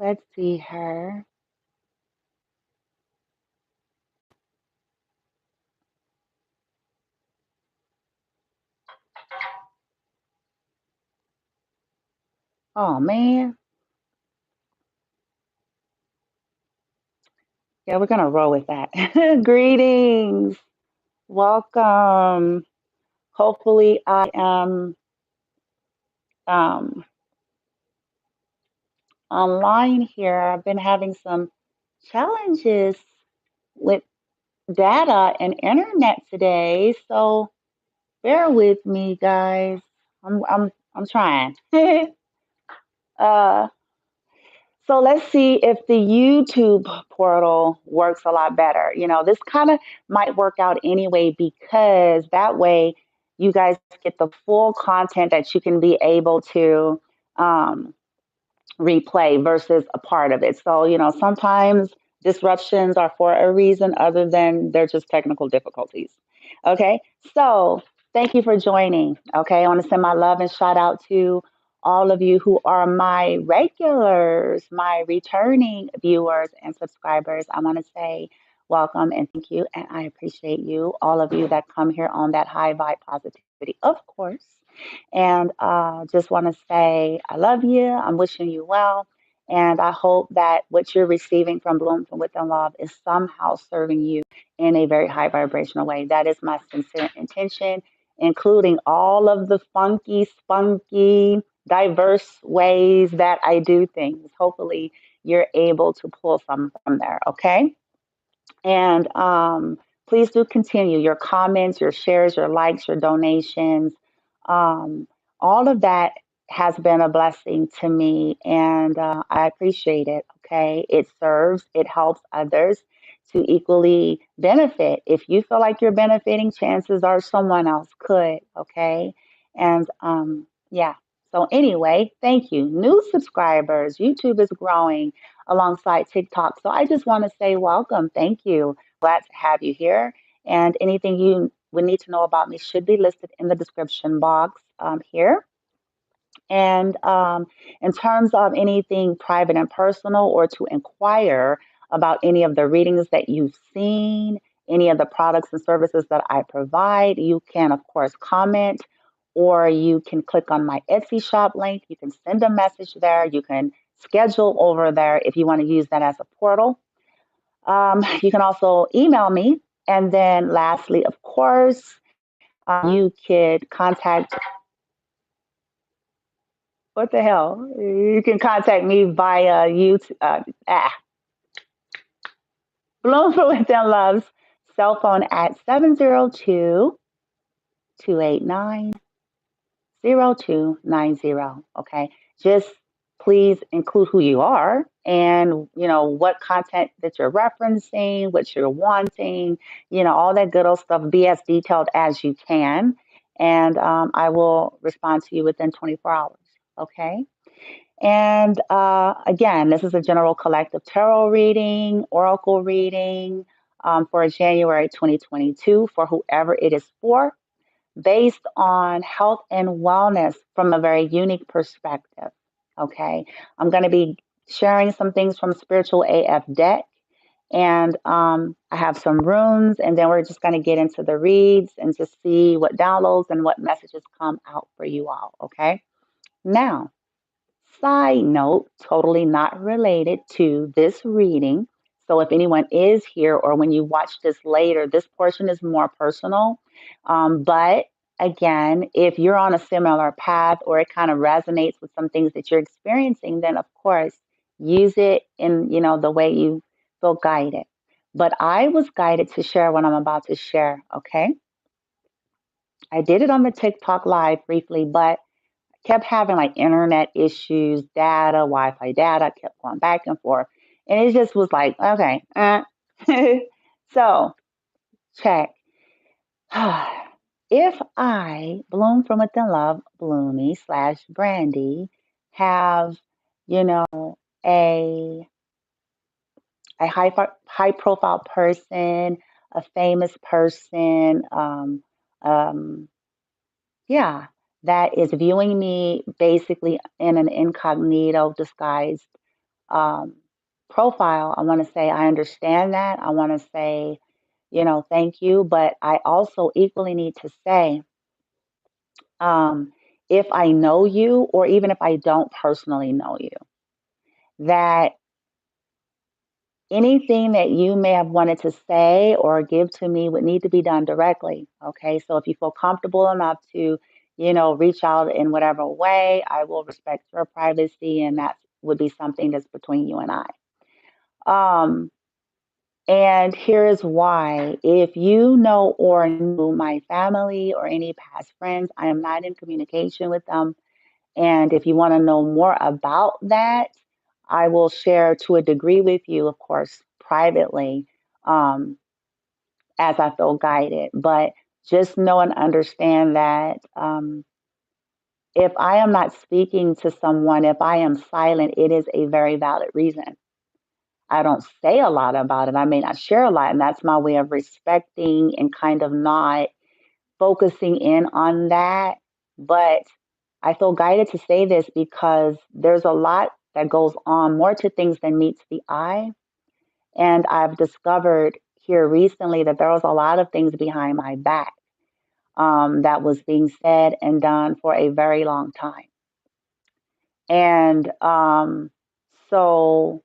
Let's see her. Oh man. Yeah, we're gonna roll with that. Greetings. Welcome. Hopefully I am um online here. I've been having some challenges with data and internet today, so bear with me, guys. I'm trying. uh, so let's see if the YouTube portal works a lot better. This kind of might work out anyway because that way you guys get the full content that you can be able to um, replay versus a part of it. So, sometimes disruptions are for a reason other than they're just technical difficulties. Okay. So, thank you for joining. Okay. I want to send my love and shout out to all of you who are my regulars, my returning viewers and subscribers. I want to say welcome and thank you. And I appreciate you, all of you that come here on that high vibe positivity, of course. And just want to say, I love you. I'm wishing you well. And I hope that what you're receiving from Bloom from Within Love is somehow serving you in a very high vibrational way. That is my sincere intention, including all of the funky, spunky, diverse ways that I do things. Hopefully, you're able to pull some from there. Okay. And please do continue your comments, your shares, your likes, your donations. Um, all of that has been a blessing to me, and I appreciate it. Okay. It serves, it helps others to equally benefit. If you feel like you're benefiting, chances are someone else could. Okay. And yeah. So, anyway, thank you. New subscribers, YouTube is growing alongside TikTok. So I just want to say welcome. Thank you. Glad to have you here. And anything you would need to know about me should be listed in the description box here. And in terms of anything private and personal, or to inquire about any of the readings that you've seen, any of the products and services that I provide, you can, of course, comment, or you can click on my Etsy shop link. You can send a message there. You can schedule over there if you want to use that as a portal. You can also email me. And then, lastly, of course, you could contact what the hell? You can contact me via YouTube, Bloom for Within Love's cell phone at 702-289-0290. Okay. Just please include who you are and, what content that you're referencing, what you're wanting, all that good old stuff. Be as detailed as you can. And I will respond to you within 24 hours. Okay. And again, this is a general collective tarot reading, oracle reading for January 2022 for whoever it is for, based on health and wellness from a very unique perspective. Okay. I'm going to be sharing some things from Spiritual AF deck. And I have some runes, and then we're just going to get into the reads and to see what downloads and what messages come out for you all. Okay. Now, side note, totally not related to this reading. So if anyone is here or when you watch this later, this portion is more personal. But again, if you're on a similar path or it kind of resonates with some things that you're experiencing, then of course use it in, the way you feel guided. But I was guided to share what I'm about to share. Okay. I did it on the TikTok live briefly, but kept having like internet issues, data, Wi-Fi data, kept going back and forth. And it just was like, okay. So check. If I, Bloom from Within Love, Bloomy slash Brandy, have, a high profile person, a famous person, um, yeah, that is viewing me basically in an incognito disguised um, profile, I want to say I understand that. I want to say, thank you. But I also equally need to say, um, if I know you, or even if I don't personally know you, that anything that you may have wanted to say or give to me would need to be done directly. Okay. So if you feel comfortable enough to, reach out in whatever way, I will respect your privacy, and that would be something that's between you and I. Um, and here's why. If you know or knew my family or any past friends, I am not in communication with them. And if you want to know more about that, I will share to a degree with you, of course, privately, um, as I feel guided. But just know and understand that if I am not speaking to someone, if I am silent, it is a very valid reason. I don't say a lot about it. I may not share a lot, and that's my way of respecting and kind of not focusing in on that. But I feel guided to say this because there's a lot that goes on, more to things than meets the eye. And I've discovered here recently that there was a lot of things behind my back that was being said and done for a very long time. And so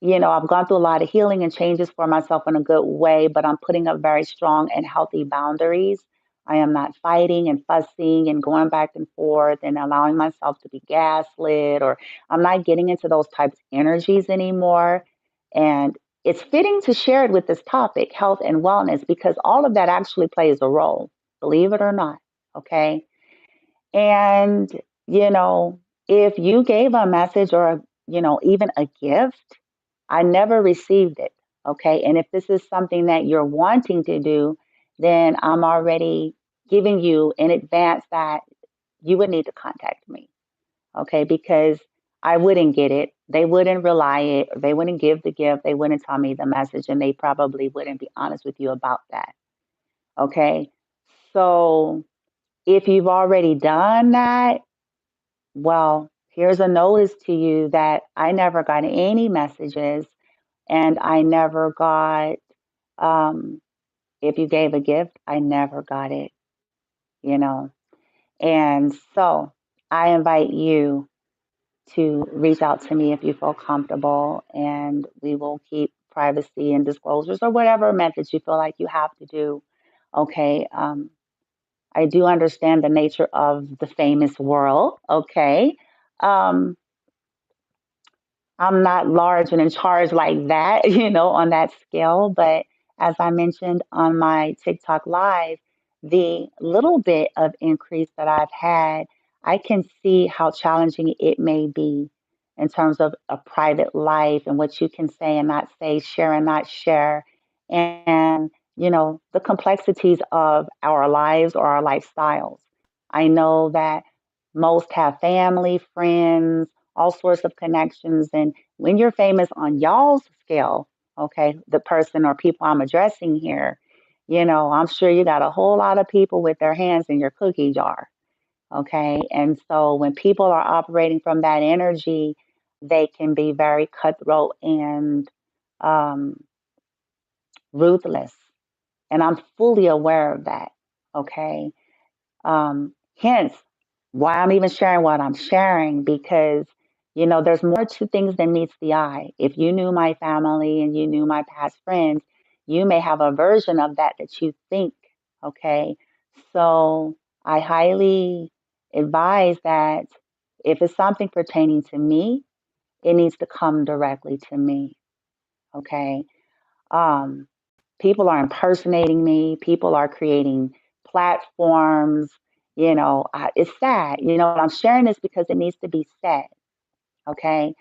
I've gone through a lot of healing and changes for myself in a good way, but I'm putting up very strong and healthy boundaries. I am not fighting and fussing and going back and forth and allowing myself to be gaslit, or I'm not getting into those types of energies anymore. And it's fitting to share it with this topic, health and wellness, because all of that actually plays a role, believe it or not. Okay. And, you know, if you gave a message or, even a gift, I never received it. Okay. And if this is something that you're wanting to do, then I'm already giving you in advance that you would need to contact me. Okay. Because I wouldn't get it. They wouldn't rely it. They wouldn't give the gift. They wouldn't tell me the message, and they probably wouldn't be honest with you about that. Okay. So if you've already done that, well, here's a notice to you that I never got any messages, and I never got, um, if you gave a gift, I never got it, you know. And so I invite you to reach out to me if you feel comfortable, and we will keep privacy and disclosures or whatever methods you feel like you have to do. Okay. I do understand the nature of the famous world. Okay. Um, I'm not large and in charge like that, on that scale. But as I mentioned on my TikTok live, the little bit of increase that I've had, I can see how challenging it may be in terms of a private life and what you can say and not say, share and not share. And, the complexities of our lives or our lifestyles. I know that most have family, friends, all sorts of connections. And when you're famous on y'all's scale, okay, the person or people I'm addressing here, I'm sure you got a whole lot of people with their hands in your cookie jar. Okay. And so when people are operating from that energy, they can be very cutthroat and um, ruthless. And I'm fully aware of that. Okay. Hence, why I'm even sharing what I'm sharing, because, there's more to things than meets the eye. If you knew my family and you knew my past friends, you may have a version of that you think. Okay. So I highly advise that if it's something pertaining to me, it needs to come directly to me. Okay. Um, People are impersonating me. People are creating platforms. It's sad. I'm sharing this because it needs to be said. Okay.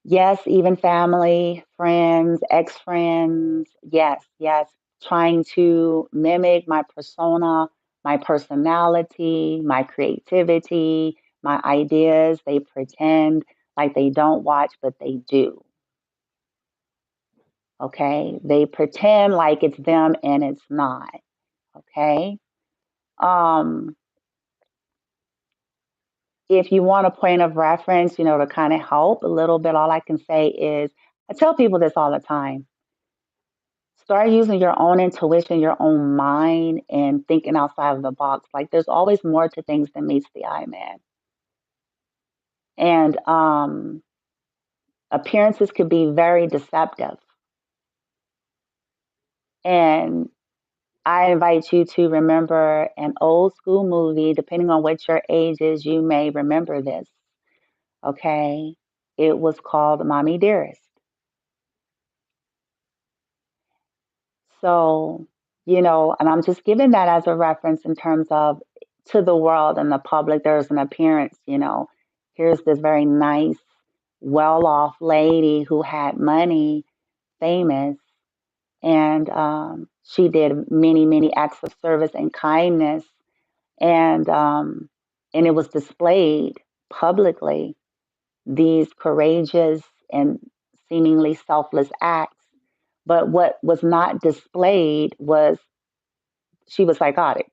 Yes, even family, friends, ex friends. Yes, yes. Trying to mimic my persona, my personality, my creativity, my ideas. They pretend like they don't watch, but they do. Okay. They pretend like it's them and it's not. Okay. Um, if you want a point of reference, to kind of help a little bit, all I can say is I tell people this all the time. Start using your own intuition, your own mind, and thinking outside of the box. Like there's always more to things than meets the eye, man. And appearances could be very deceptive. And I invite you to remember an old school movie. Depending on what your age is, you may remember this. Okay. It was called Mommy Dearest. So, and I'm just giving that as a reference in terms of to the world and the public, there's an appearance, here's this very nice, well off lady who had money, famous, and she did many, many acts of service and kindness. And it was displayed publicly, these courageous and seemingly selfless acts. But what was not displayed was she was psychotic.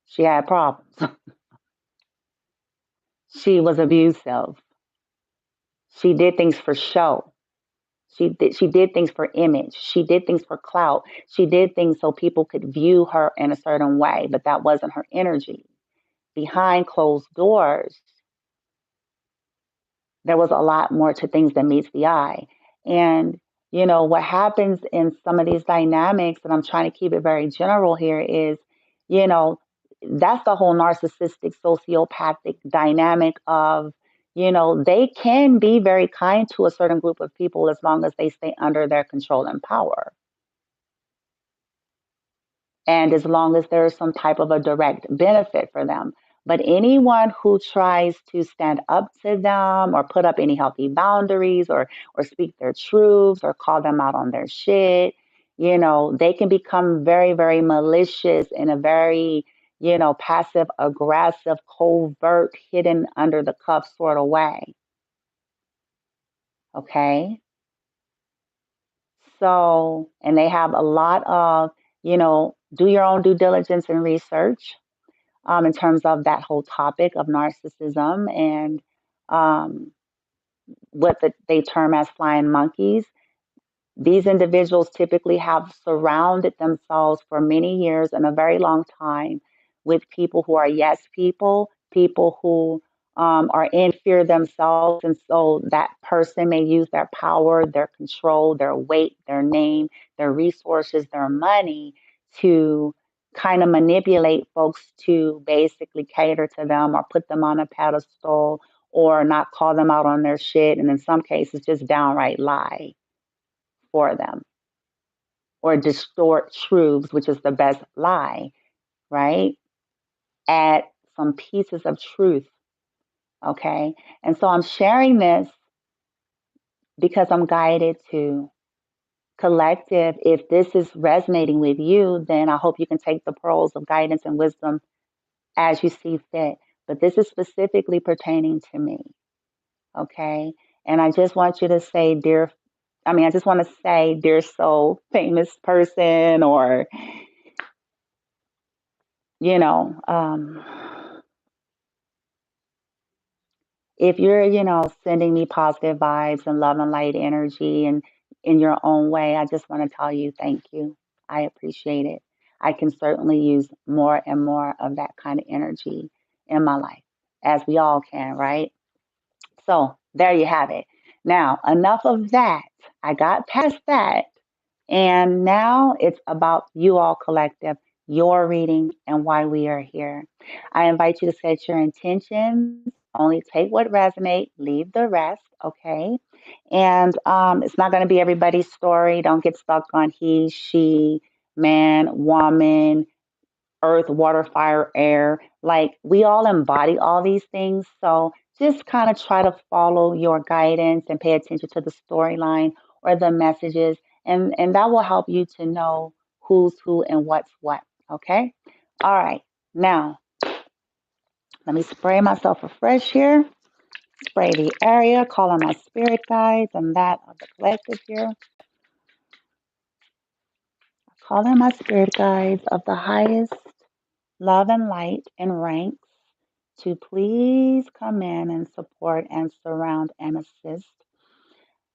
She had problems. She was abusive. She did things for show. She did things for image. She did things for clout. She did things so people could view her in a certain way, but that wasn't her energy. Behind closed doors, there was a lot more to things than meets the eye. And, what happens in some of these dynamics, and I'm trying to keep it very general here, is, you know, that's the whole narcissistic, sociopathic dynamic of, they can be very kind to a certain group of people as long as they stay under their control and power. And as long as there's some type of a direct benefit for them. But anyone who tries to stand up to them or put up any healthy boundaries or speak their truths or call them out on their shit, they can become very, very malicious in a very, passive, aggressive, covert, hidden under the cuff sort of way. Okay. So, and they have a lot of, do your own due diligence and research in terms of that whole topic of narcissism and um, what they term as flying monkeys. These individuals typically have surrounded themselves for many years and a very long time with people who are yes people, people who are in fear themselves. And so that person may use their power, their control, their weight, their name, their resources, their money to kind of manipulate folks to basically cater to them or put them on a pedestal or not call them out on their shit. And in some cases, just downright lie for them or distort truths, which is the best lie, right? Add some pieces of truth, okay? And so I'm sharing this because I'm guided to collective. If this is resonating with you, then I hope you can take the pearls of guidance and wisdom as you see fit. But this is specifically pertaining to me, okay? And I just want you to say, I just want to say, dear soul, famous person, or you know, um, if you're, sending me positive vibes and love and light energy and in your own way, I just want to tell you thank you. I appreciate it. I can certainly use more and more of that kind of energy in my life, as we all can, right? So there you have it. Now, enough of that. I got past that. And now it's about you all collective, your reading, and why we are here. I invite you to set your intentions. Only take what resonates, leave the rest, okay? And it's not going to be everybody's story. Don't get stuck on he, she, man, woman, earth, water, fire, air. Like we all embody all these things. So just kind of try to follow your guidance and pay attention to the storyline or the messages. And that will help you to know who's who and what's what. Okay. All right. Now, let me spray myself afresh here. Spray the area, call on my spirit guides and that of the collective here. Call on my spirit guides of the highest love and light and ranks to please come in and support and surround and assist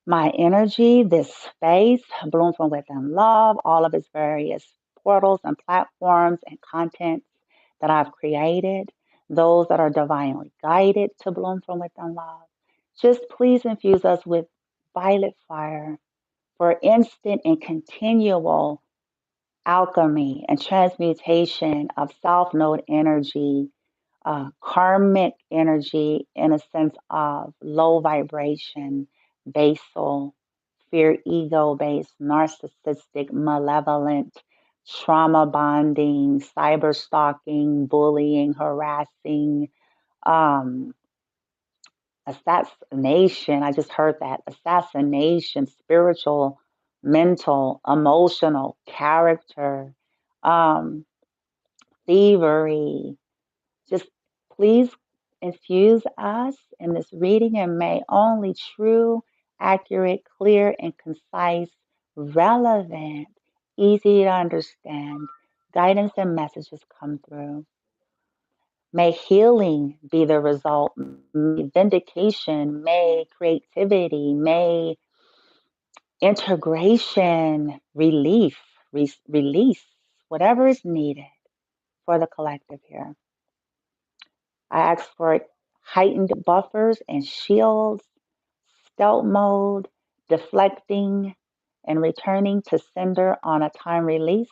my energy, this space, Bloom from Within Love, all of its various portals and platforms and contents that I've created, those that are divinely guided to bloom from within love. Just please infuse us with violet fire for instant and continual alchemy and transmutation of South Node energy, karmic energy in a sense of low vibration, basal, fear, ego based, narcissistic, malevolent, trauma bonding, cyber stalking, bullying, harassing, um, assassination. I just heard that assassination, spiritual, mental, emotional, character, um, thievery. Just please infuse us in this reading and may only true, accurate, clear, and concise, relevant, easy to understand guidance and messages come through. May healing be the result, may vindication, may creativity, may integration, relief, release, whatever is needed for the collective here. I ask for heightened buffers and shields, stealth mode, deflecting, and returning to sender on a time release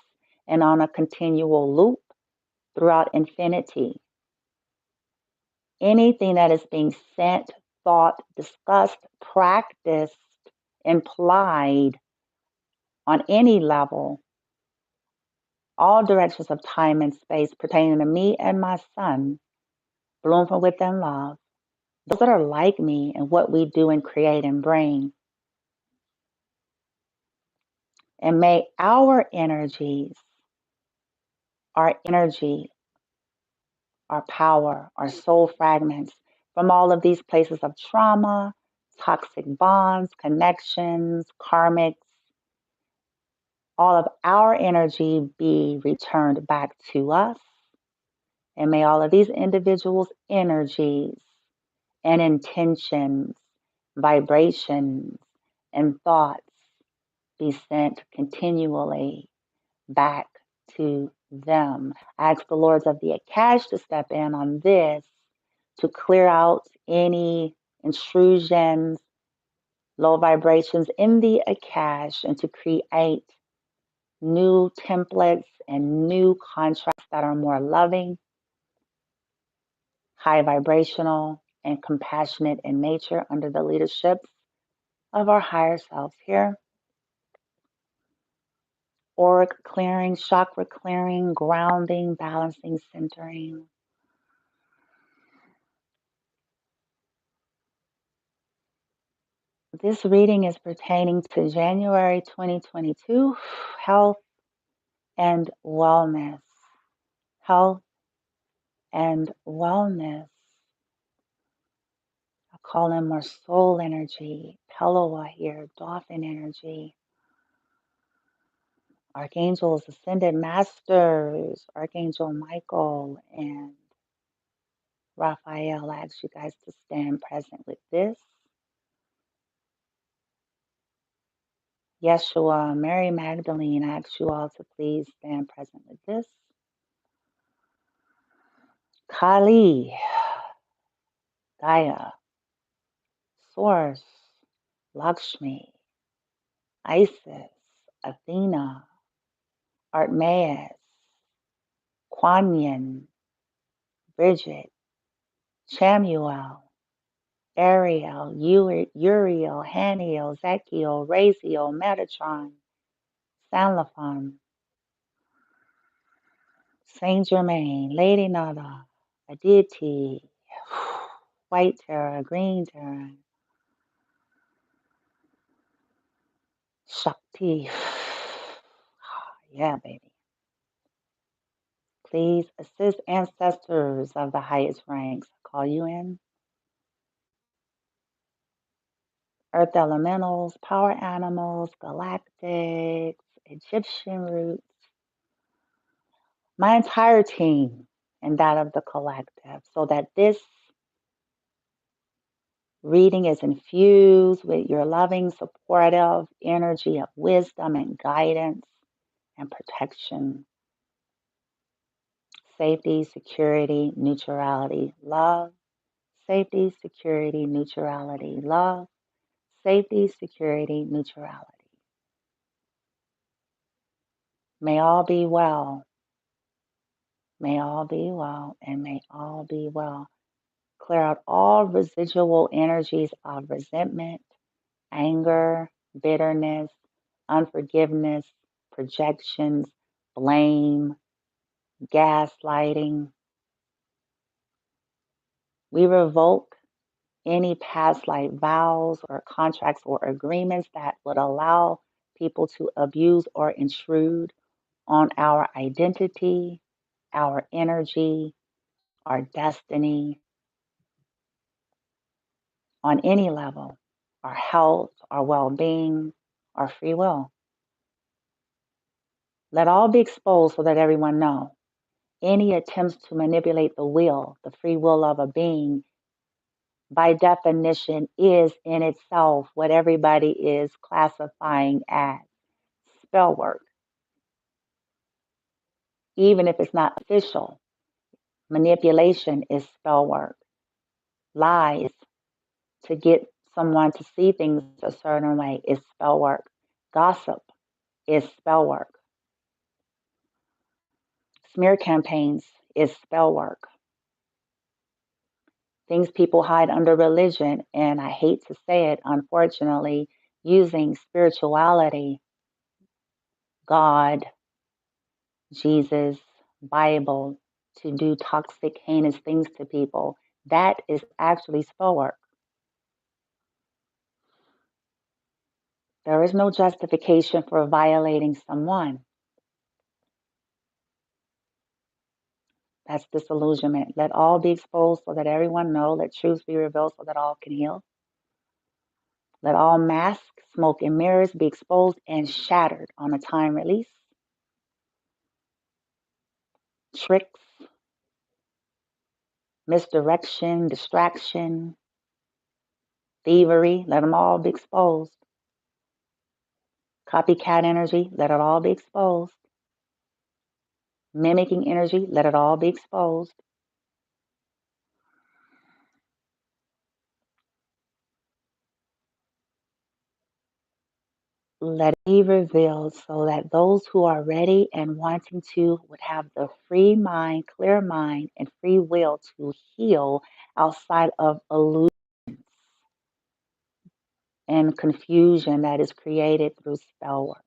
and on a continual loop throughout infinity. Anything that is being sent, thought, discussed, practiced, implied on any level, all directions of time and space pertaining to me and my son, bloom from within love, those that are like me and what we do and create and bring. And may our energies, our energy, our power, our soul fragments from all of these places of trauma, toxic bonds, connections, karmics, all of our energy be returned back to us. And may all of these individuals' energies and intentions, vibrations, and thoughts be sent continually back to them. I ask the Lords of the Akash to step in on this to clear out any intrusions, low vibrations in the Akash, and to create new templates and new contracts that are more loving, high vibrational, and compassionate in nature under the leadership of our higher selves here. Auric clearing, chakra clearing, grounding, balancing, centering. This reading is pertaining to January 2022, health and wellness. Health and wellness. I call in more soul energy, Peloa here, dolphin energy. Archangels, ascended masters, Archangel Michael and Raphael. I ask you guys to stand present with this. Yeshua, Mary Magdalene, I ask you all to please stand present with this. Kali, Gaia, Source, Lakshmi, Isis, Athena, Artmaeus, Kuan Yin, Bridget, Chamuel, Ariel, Uriel, Haniel, Zachiel, Raziel, Metatron, Sanlafon, Saint Germain, Lady Nada, Aditi, White Terra, Green Terra, Shakti. Yeah, baby. Please assist ancestors of the highest ranks. Call you in. Earth elementals, power animals, galactics, Egyptian roots, my entire team and that of the collective, so that this reading is infused with your loving, supportive energy of wisdom and guidance and protection, safety, security, neutrality, love, safety, security, neutrality, love, safety, security, neutrality. May all be well. May all be well, and may all be well. Clear out all residual energies of resentment, anger, bitterness, unforgiveness, projections, blame, gaslighting. We revoke any past life vows or contracts or agreements that would allow people to abuse or intrude on our identity, our energy, our destiny, on any level, our health, our well being, our free will. Let all be exposed so that everyone know. Any attempts to manipulate the will, the free will of a being, by definition, is in itself what everybody is classifying as spell work. Even if it's not official, manipulation is spell work. Lies to get someone to see things a certain way is spell work. Gossip is spell work. Smear campaigns is spell work. Things people hide under religion, and I hate to say it, unfortunately, using spirituality, God, Jesus, Bible, to do toxic, heinous things to people, that is actually spell work. There is no justification for violating someone. That's disillusionment. Let all be exposed so that everyone know. Let truth be revealed so that all can heal. Let all masks, smoke, and mirrors be exposed and shattered on a time release. Tricks, misdirection, distraction, thievery, let them all be exposed. Copycat energy, let it all be exposed. Mimicking energy, let it all be exposed. Let it be revealed so that those who are ready and wanting to would have the free mind, clear mind, and free will to heal outside of illusion and confusion that is created through spell work,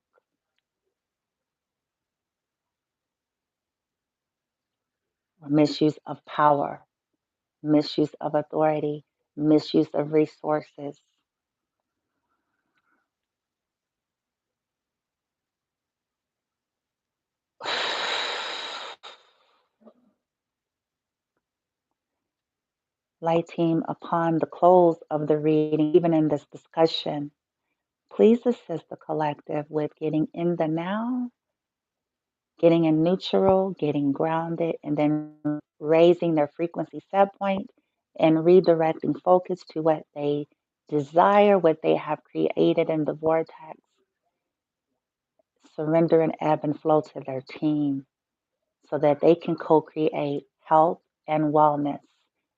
or misuse of power, misuse of authority, misuse of resources. Light team, upon the close of the reading, even in this discussion, please assist the collective with getting in the now, getting in neutral, getting grounded, and then raising their frequency set point and redirecting focus to what they desire, what they have created in the vortex. Surrender and ebb and flow to their team so that they can co create health and wellness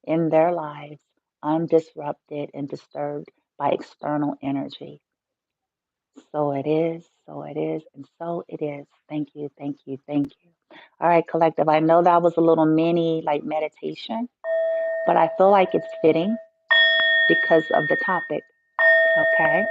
in their lives, undisrupted and disturbed by external energy. So it is, so it is, and so it is. Thank you, thank you, thank you. All right, collective. I know that was a little mini like meditation, but I feel like it's fitting because of the topic. Okay.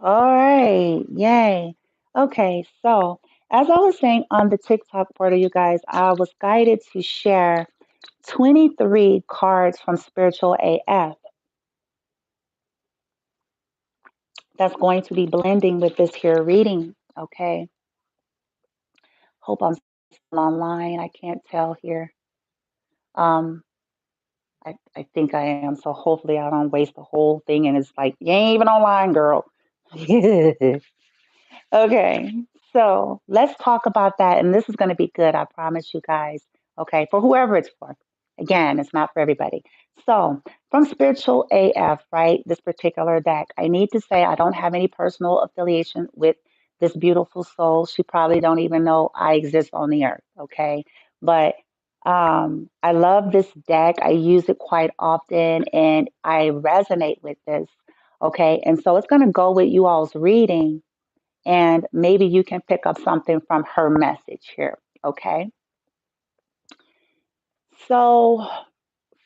All right. Yay. Okay. So, as I was saying on the TikTok portal, you guys, I was guided to share 23 cards from Spiritual AF that's going to be blending with this here reading. Okay. Hope I'm still online. I can't tell here. Um, I think I am. So hopefully I don't waste the whole thing and it's like, you ain't even online, girl. Okay, so let's talk about that. And this is going to be good, I promise you guys. Okay, for whoever it's for. Again, it's not for everybody. So, from Spiritual AF, right, this particular deck, I need to say I don't have any personal affiliation with this beautiful soul. She probably don't even know I exist on the earth, okay? But I love this deck. I use it quite often and I resonate with this, okay? And so it's going to go with you all's reading and maybe you can pick up something from her message here. Okay. So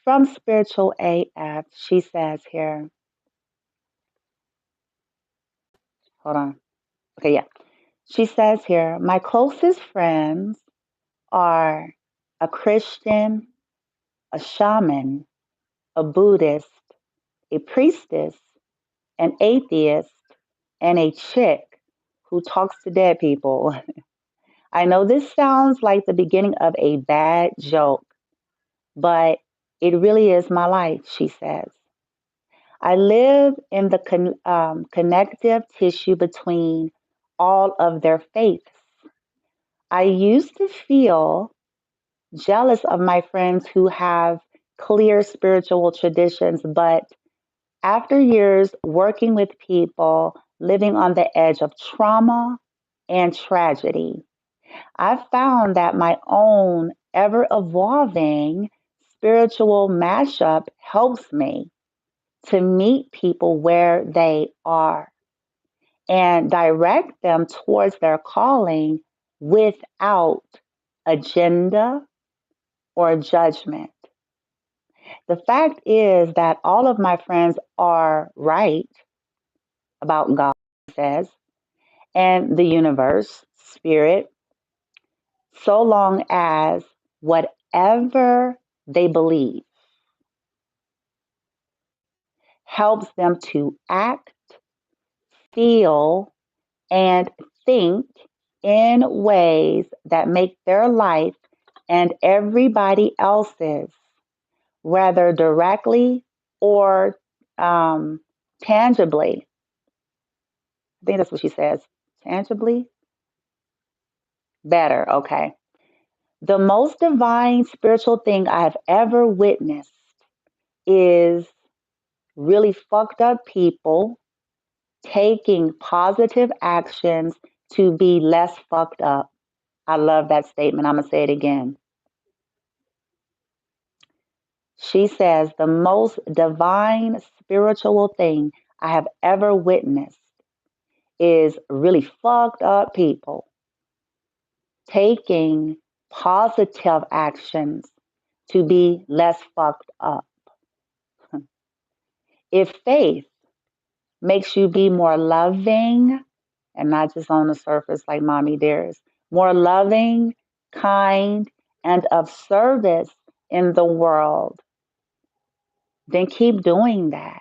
from Spiritual AF, she says here, hold on. Okay, yeah. She says here, my closest friends are a Christian, a shaman, a Buddhist, a priestess, an atheist, and a chick who talks to dead people. I know this sounds like the beginning of a bad joke, but it really is my life, she says. I live in the connective tissue between all of their faiths. I used to feel jealous of my friends who have clear spiritual traditions, but after years working with people living on the edge of trauma and tragedy, I found that my own ever evolving spiritual mashup helps me to meet people where they are and direct them towards their calling without agenda or judgment. The fact is that all of my friends are right about God, says, and the universe, spirit, so long as whatever they believe helps them to act, feel, and think in ways that make their life and everybody else's, whether directly or tangibly. I think that's what she says. Tangibly better. Okay. The most divine spiritual thing I have ever witnessed is really fucked up people taking positive actions to be less fucked up. I love that statement. I'm going to say it again. She says, the most divine spiritual thing I have ever witnessed is really fucked up people taking positive actions to be less fucked up. If faith makes you be more loving and not just on the surface like mommy dears, more loving, kind, and of service in the world, then keep doing that.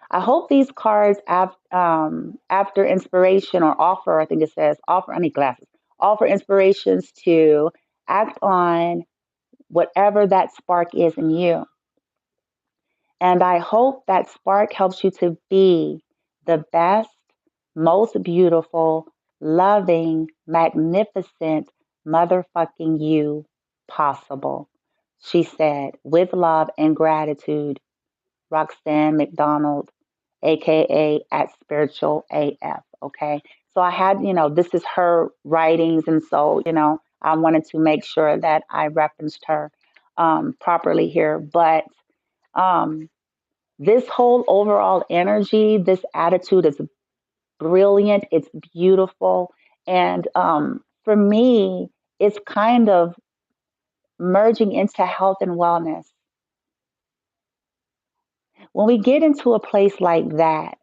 I hope these cards after inspiration or offer, I think it says offer, I need glasses, offer inspirations to act on whatever that spark is in you. And I hope that spark helps you to be the best, most beautiful, loving, magnificent motherfucking you possible. She said, with love and gratitude, Roxanne McDonald, aka at Spiritual AF. Okay. So I had, this is her writings. And so, I wanted to make sure that I referenced her properly here. But um, this whole overall energy, this attitude is brilliant. It's beautiful. And for me, it's kind of merging into health and wellness. When we get into a place like that,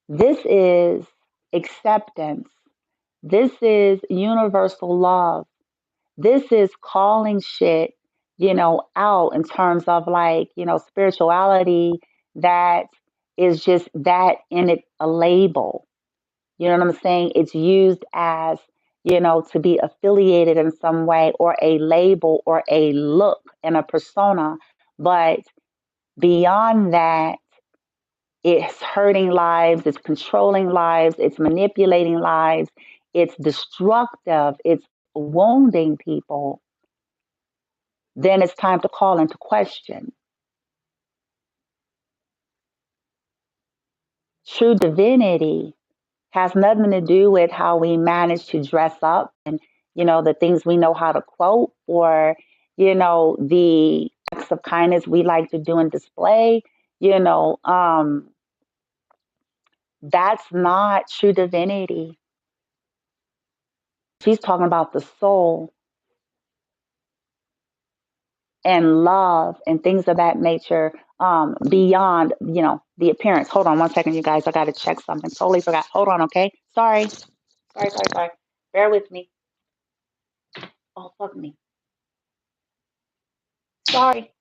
This is acceptance. This is universal love. This is calling shit, out in terms of like, spirituality that is just that in it a label. You know what I'm saying? It's used as, to be affiliated in some way or a label or a look and a persona. But beyond that, it's hurting lives, it's controlling lives, it's manipulating lives, it's destructive, it's wounding people. Then it's time to call into question. True divinity has nothing to do with how we manage to dress up and, the things we know how to quote or, the acts of kindness we like to do and display. You know, um, that's not true divinity. She's talking about the soul and love and things of that nature, beyond, the appearance. Hold on one second, you guys. I got to check something. Totally forgot. Hold on, okay? Sorry. Sorry, sorry, sorry. Bear with me. Oh, fuck me. Sorry.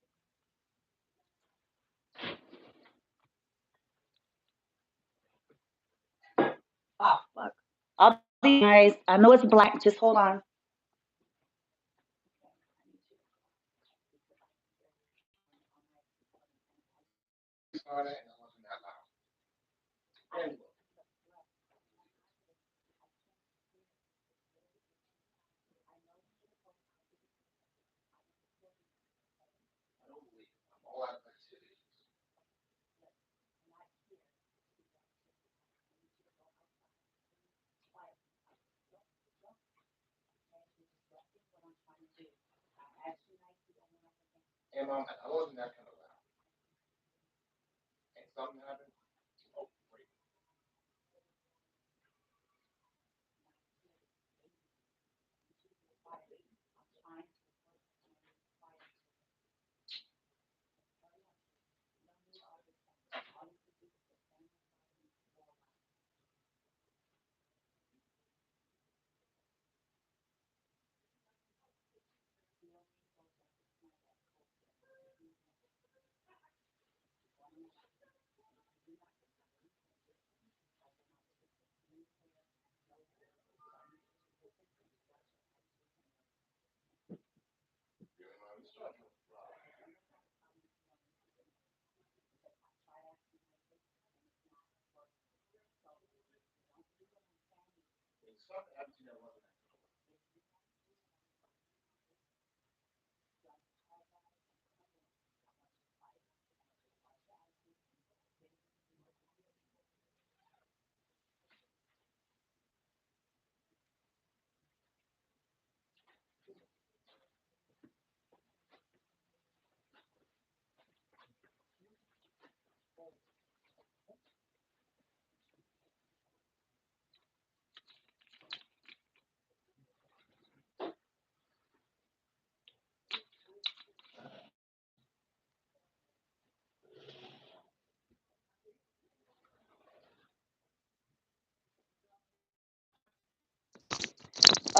Oh, fuck. I'll be nice. I know it's black. Just hold on.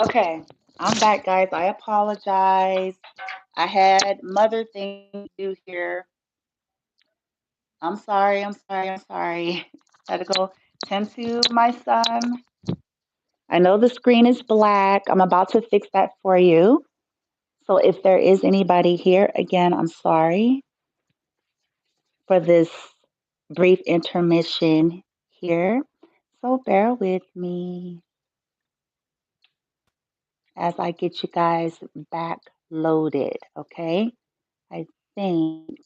Okay. I'm back, guys. I apologize. I had mother things to do here. I'm sorry. I'm sorry. I'm sorry. Had to go tend to my son. I know the screen is black. I'm about to fix that for you. So if there is anybody here, again, I'm sorry for this brief intermission here. So bear with me as I get you guys back loaded, okay? I think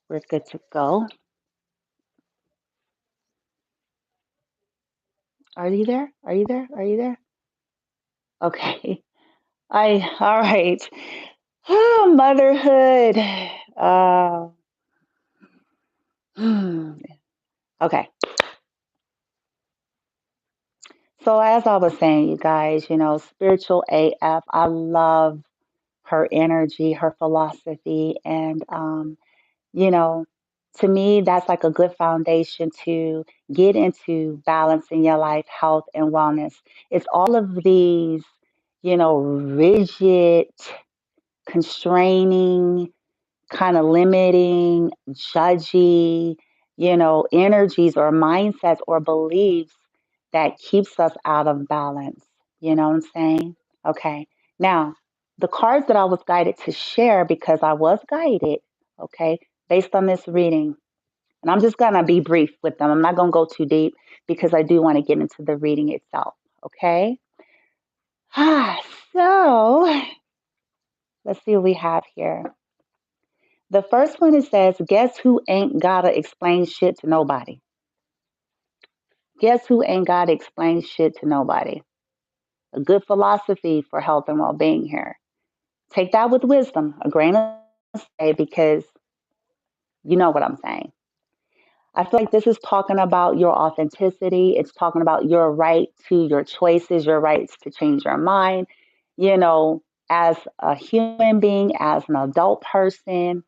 we're good to go. Are you there? Are you there? Are you there? Okay. All right. Oh, motherhood. Uh, okay. So as I was saying, you guys, spiritual AF, I love her energy, her philosophy, and you know, to me, that's like a good foundation to get into balance in your life, health, and wellness. It's all of these, rigid, constraining, kind of limiting, judgy, energies or mindsets or beliefs that keeps us out of balance. You know what I'm saying? Okay. Now, the cards that I was guided to share because I was guided, okay, based on this reading, and I'm just going to be brief with them. I'm not going to go too deep because I do want to get into the reading itself, okay? So, let's see what we have here. The first one, it says, guess who ain't gotta explain shit to nobody? Guess who ain't gotta explain shit to nobody? A good philosophy for health and well-being here. Take that with wisdom, a grain of salt, because you know what I'm saying. I feel like this is talking about your authenticity. It's talking about your right to your choices, your rights to change your mind, as a human being, as an adult person.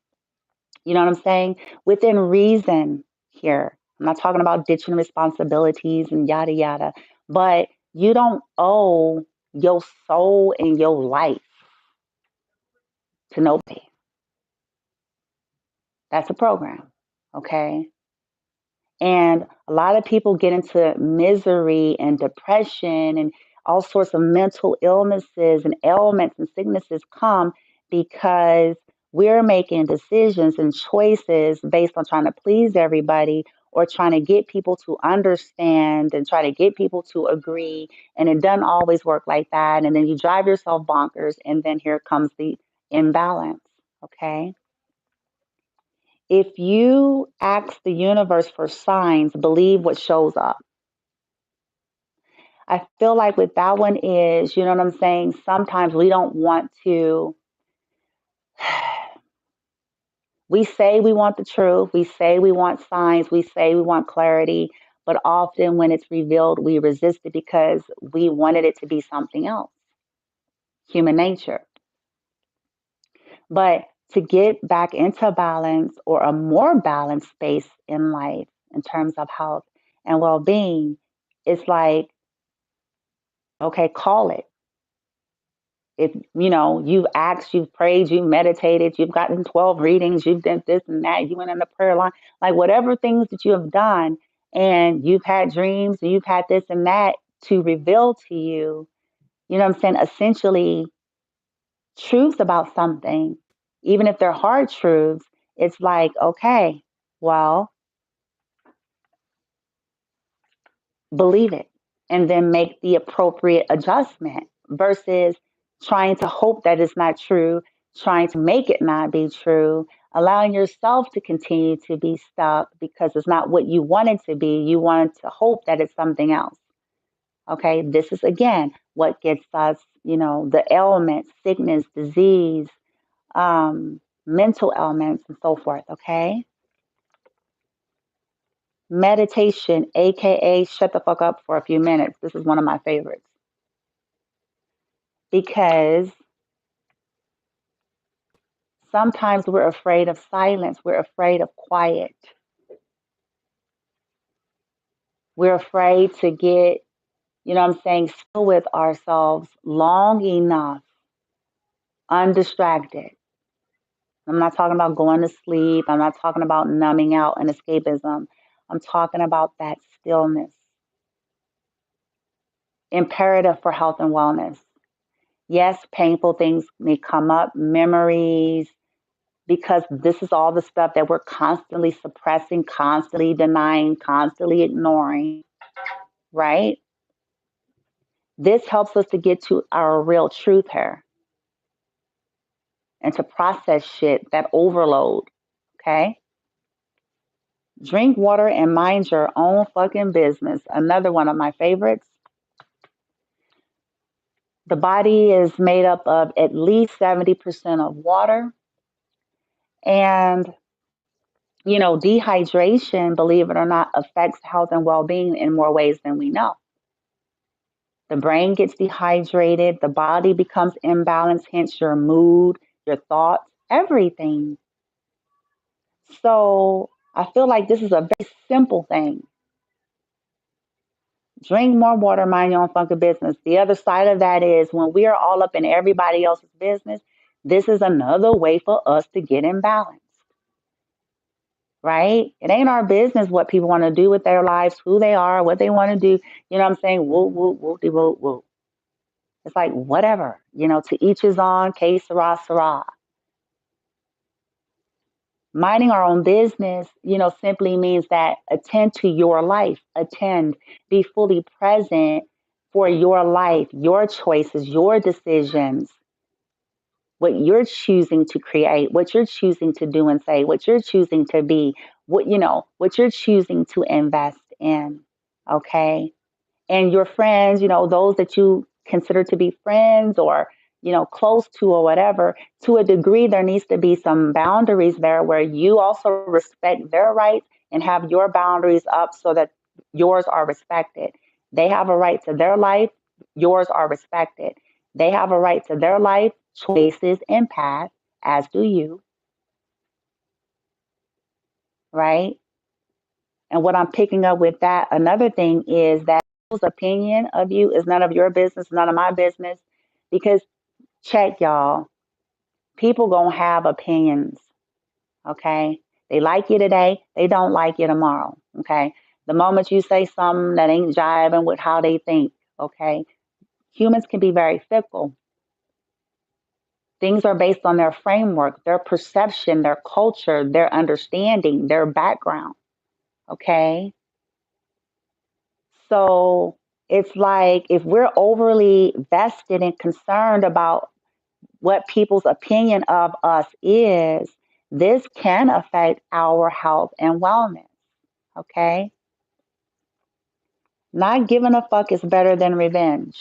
You know what I'm saying? Within reason here. I'm not talking about ditching responsibilities and yada, yada, but you don't owe your soul and your life to nobody. That's a program. Okay. And a lot of people get into misery and depression and all sorts of mental illnesses and ailments and sicknesses come because we're making decisions and choices based on trying to please everybody or trying to get people to understand and try to get people to agree. And it doesn't always work like that. And then you drive yourself bonkers. And then here comes the imbalance. Okay. If you ask the universe for signs, believe what shows up. I feel like with that one is, you know what I'm saying? Sometimes we don't want to, we say we want the truth, we say we want signs, we say we want clarity, but often when it's revealed, we resist it because we wanted it to be something else. Human nature. But to get back into balance or a more balanced space in life in terms of health and well being, it's like, okay, call it. If you've asked, you've prayed, you've meditated, you've gotten 12 readings, you've done this and that, you went on the prayer line, like whatever things that you have done, and you've had dreams, and you've had this and that to reveal to you, you know what I'm saying? Essentially, truths about something, even if they're hard truths, it's like, okay, well, believe it and then make the appropriate adjustment versus trying to hope that it's not true, trying to make it not be true, allowing yourself to continue to be stuck because it's not what you want it to be. You want to hope that it's something else. Okay, this is again what gets us, the ailments, sickness, disease, mental ailments, and so forth. Okay. Meditation, aka shut the fuck up for a few minutes. This is one of my favorites because sometimes we're afraid of silence, we're afraid of quiet, we're afraid to get, still with ourselves long enough, undistracted. I'm not talking about going to sleep, I'm not talking about numbing out and escapism. I'm talking about that stillness, imperative for health and wellness. Yes, painful things may come up, memories, because this is all the stuff that we're constantly suppressing, constantly denying, constantly ignoring, right? This helps us to get to our real truth here and to process shit, that overload, okay? Drink water and mind your own fucking business. Another one of my favorites. The body is made up of at least 70% of water. And dehydration, believe it or not, affects health and well being in more ways than we know. The brain gets dehydrated, the body becomes imbalanced, hence your mood, your thoughts, everything. So I feel like this is a very simple thing. Drink more water, mind your own fucking business. The other side of that is when we are all up in everybody else's business, this is another way for us to get in balance, right? It ain't our business what people want to do with their lives, who they are, what they want to do. You know what I'm saying? Woo, woo, woo, de, woo, woo. It's like, whatever, to each his own, que sera, sera. Minding our own business, simply means that attend to your life, be fully present for your life, your choices, your decisions, what you're choosing to create, what you're choosing to do and say, what you're choosing to be, what you're choosing to invest in. Okay. And your friends, those that you consider to be friends or, close to or whatever, to a degree, there needs to be some boundaries there where you also respect their rights and have your boundaries up so that yours are respected. They have a right to their life, yours are respected. They have a right to their life, choices, and path, as do you, right? And what I'm picking up with that, another thing is that people's opinion of you is none of your business, none of my business. Because check y'all, people gonna have opinions, okay? They like you today, they don't like you tomorrow, okay? The moment you say something that ain't jiving with how they think, okay? Humans can be very fickle. Things are based on their framework, their perception, their culture, their understanding, their background, okay? So it's like if we're overly vested and concerned about what people's opinion of us is, this can affect our health and wellness. Okay? Not giving a fuck is better than revenge.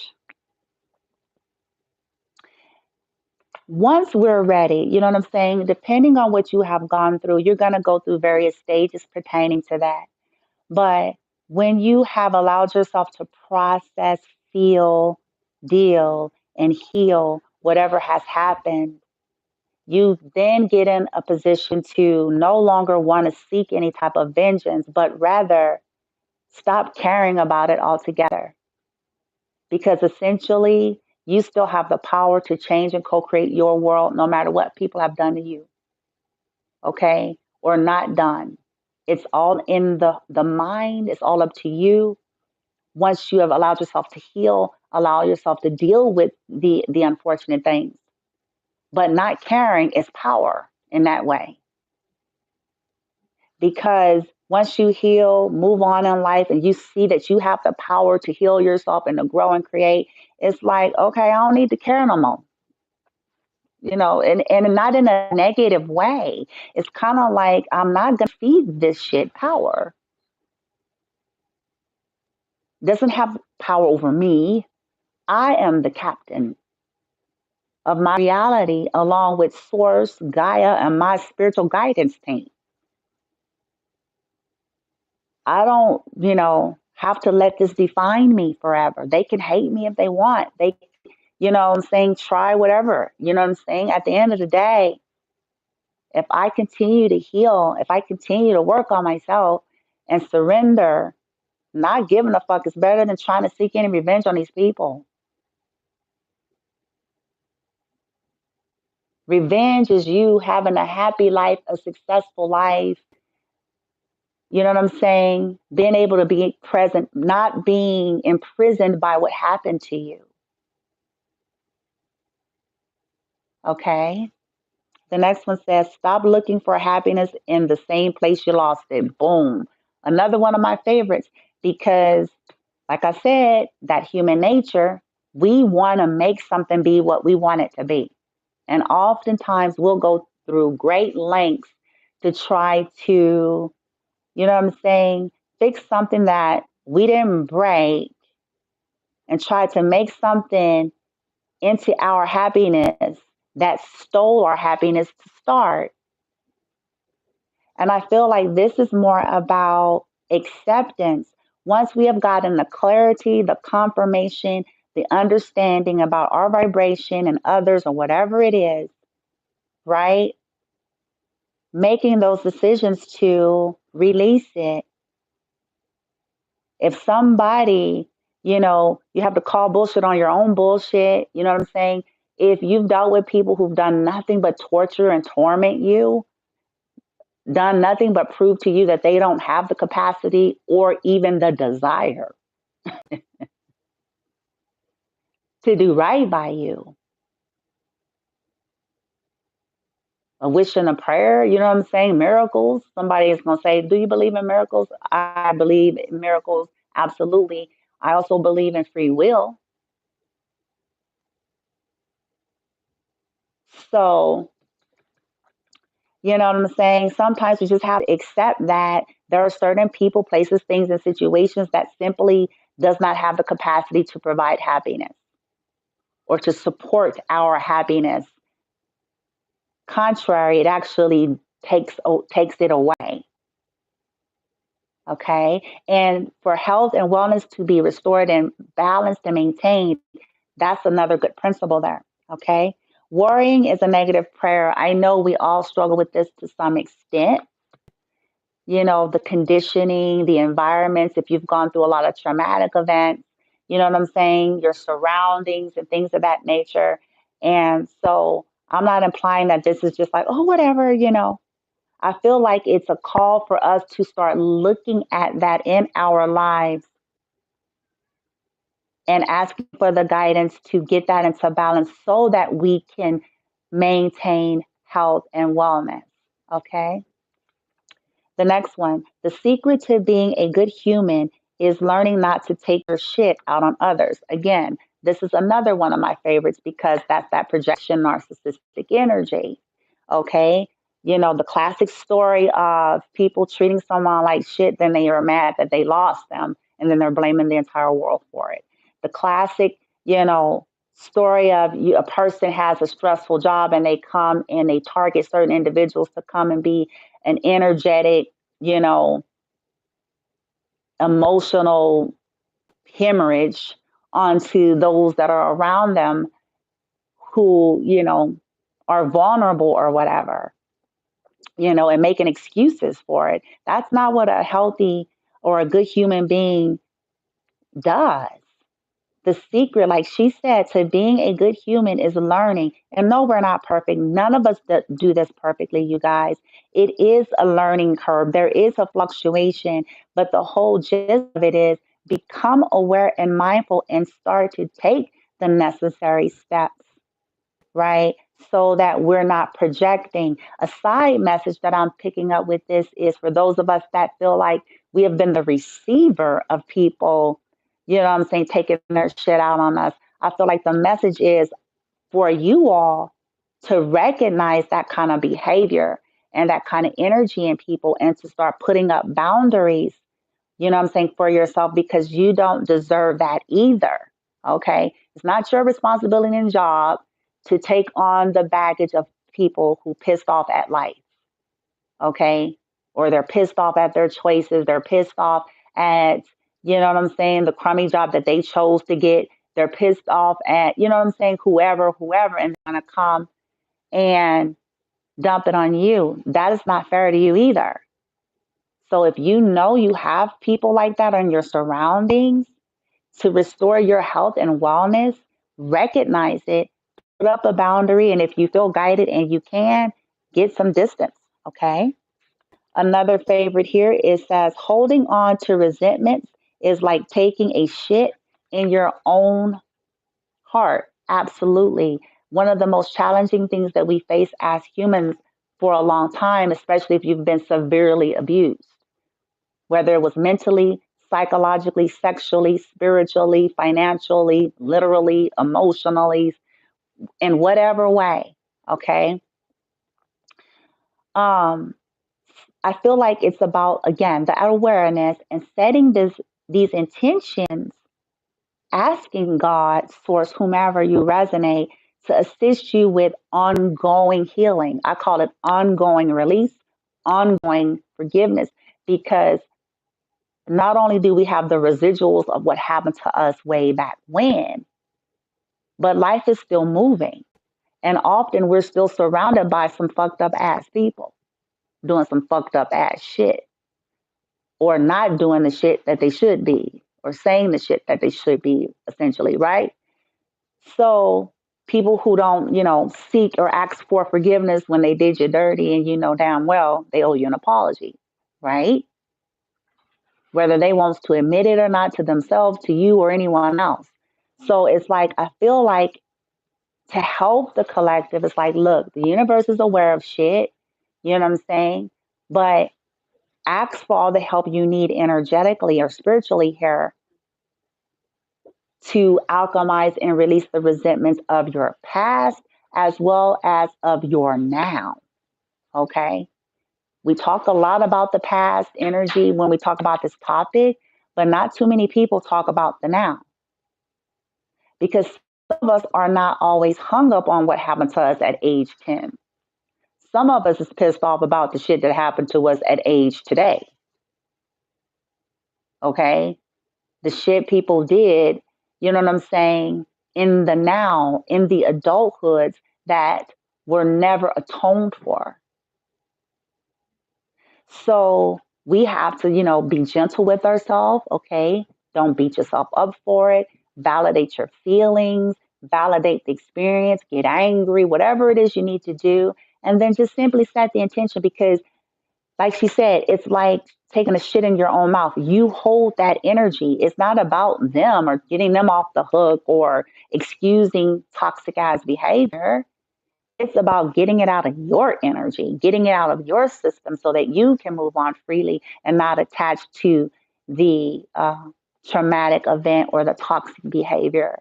Once we're ready, you know what I'm saying? Depending on what you have gone through, you're going to go through various stages pertaining to that. But when you have allowed yourself to process, feel, deal, and heal whatever has happened, you then get in a position to no longer want to seek any type of vengeance, but rather stop caring about it altogether. Because essentially, you still have the power to change and co create your world no matter what people have done to you, okay? Or not done. It's all in the mind, it's all up to you. Once you have allowed yourself to heal, allow yourself to deal with the unfortunate things. But not caring is power in that way. Because once you heal, move on in life, and you see that you have the power to heal yourself and to grow and create, it's like, okay, I don't need to care no more. And not in a negative way. It's kind of like I'm not gonna feed this shit power. Doesn't have power over me. I am the captain of my reality along with Source, Gaia, and my spiritual guidance team. I don't, have to let this define me forever. They can hate me if they want. They, what I'm saying, try whatever. You know what I'm saying? At the end of the day, if I continue to heal, if I continue to work on myself and surrender, not giving a fuck is better than trying to seek any revenge on these people. Revenge is you having a happy life, a successful life. You know what I'm saying? Being able to be present, not being imprisoned by what happened to you. Okay? The next one says, stop looking for happiness in the same place you lost it. Boom. Another one of my favorites because, like I said, that human nature, we want to make something be what we want it to be. And oftentimes we'll go through great lengths to try to, you know what I'm saying, fix something that we didn't break and try to make something into our happiness that stole our happiness to start. And I feel like this is more about acceptance. Once we have gotten the clarity, the confirmation, the understanding about our vibration and others or whatever it is, right? Making those decisions to release it. If somebody, you have to call bullshit on your own bullshit, you know what I'm saying? If you've dealt with people who've done nothing but torture and torment you, done nothing but prove to you that they don't have the capacity or even the desire to do right by you, a wish and a prayer, you know what I'm saying? Miracles. Somebody is going to say, do you believe in miracles? I believe in miracles. Absolutely. I also believe in free will. So, you know what I'm saying? Sometimes we just have to accept that there are certain people, places, things, and situations that simply does not have the capacity to provide happiness or to support our happiness. Contrary, it actually takes it away. Okay. And for health and wellness to be restored and balanced and maintained, that's another good principle there. Okay. Worrying is a negative prayer. I know we all struggle with this to some extent. The conditioning, the environments, if you've gone through a lot of traumatic events, you know what I'm saying? Your surroundings and things of that nature. And so I'm not implying that this is just like, oh, whatever. I feel like it's a call for us to start looking at that in our lives and asking for the guidance to get that into balance so that we can maintain health and wellness. Okay. The next one, the secret to being a good human is learning not to take your shit out on others. Again, this is another one of my favorites because that's that projection narcissistic energy. Okay. The classic story of people treating someone like shit, then they are mad that they lost them, and then they're blaming the entire world for it. The classic, story of a person has a stressful job and they come and they target certain individuals to come and be an energetic, you know, emotional hemorrhage onto those that are around them who, are vulnerable or whatever, and making excuses for it. That's not what a healthy or a good human being does. The secret, like she said, to being a good human is learning. And no, we're not perfect. None of us do this perfectly, you guys. It is a learning curve. There is a fluctuation, but the whole gist of it is become aware and mindful and start to take the necessary steps, right? So that we're not projecting. A side message that I'm picking up with this is for those of us that feel like we have been the receiver of people, you know what I'm saying, taking their shit out on us. I feel like the message is for you all to recognize that kind of behavior and that kind of energy in people and to start putting up boundaries, you know what I'm saying, for yourself because you don't deserve that either. Okay. It's not your responsibility and job to take on the baggage of people who pissed off at life. Okay. Or they're pissed off at their choices. They're pissed off at, you know what I'm saying, the crummy job that they chose to get. They're pissed off at, you know what I'm saying, whoever, and they're going to come and dump it on you. That is not fair to you either. So if you know you have people like that in your surroundings, to restore your health and wellness, recognize it, put up a boundary, and if you feel guided and you can, get some distance, okay? Another favorite here is says holding on to resentments is like taking a shit in your own heart. Absolutely. One of the most challenging things that we face as humans for a long time, especially if you've been severely abused, whether it was mentally, psychologically, sexually, spiritually, financially, literally, emotionally, in whatever way. Okay. Um, I feel like it's about again the awareness and setting these intentions, asking God, source, whomever you resonate, to assist you with ongoing healing. I call it ongoing release, ongoing forgiveness, because not only do we have the residuals of what happened to us way back when, but life is still moving. And often we're still surrounded by some fucked up ass people doing some fucked up ass shit. or not doing the shit that they should be, or saying the shit that they should be, essentially, right? So people who don't, seek or ask for forgiveness when they did you dirty, and you know damn well they owe you an apology, right? Whether they want to admit it or not, to themselves, to you, or anyone else. So it's like, I feel like, to help the collective, it's like, look, the universe is aware of shit. You know what I'm saying? But ask for all the help you need energetically or spiritually here to alchemize and release the resentments of your past as well as of your now. Okay? We talk a lot about the past energy when we talk about this topic, but not too many people talk about the now, because some of us are not always hung up on what happened to us at age 10. Some of us is pissed off about the shit that happened to us at age today. Okay? The shit people did, you know what I'm saying, in the now, in the adulthoods, that were never atoned for. So we have to, be gentle with ourselves, okay? Don't beat yourself up for it. Validate your feelings, validate the experience, get angry, whatever it is you need to do. And then just simply set the intention, because, like she said, it's like taking a shit in your own mouth. You hold that energy. It's not about them or getting them off the hook or excusing toxic ass behavior. It's about getting it out of your energy, getting it out of your system so that you can move on freely and not attached to the traumatic event or the toxic behavior.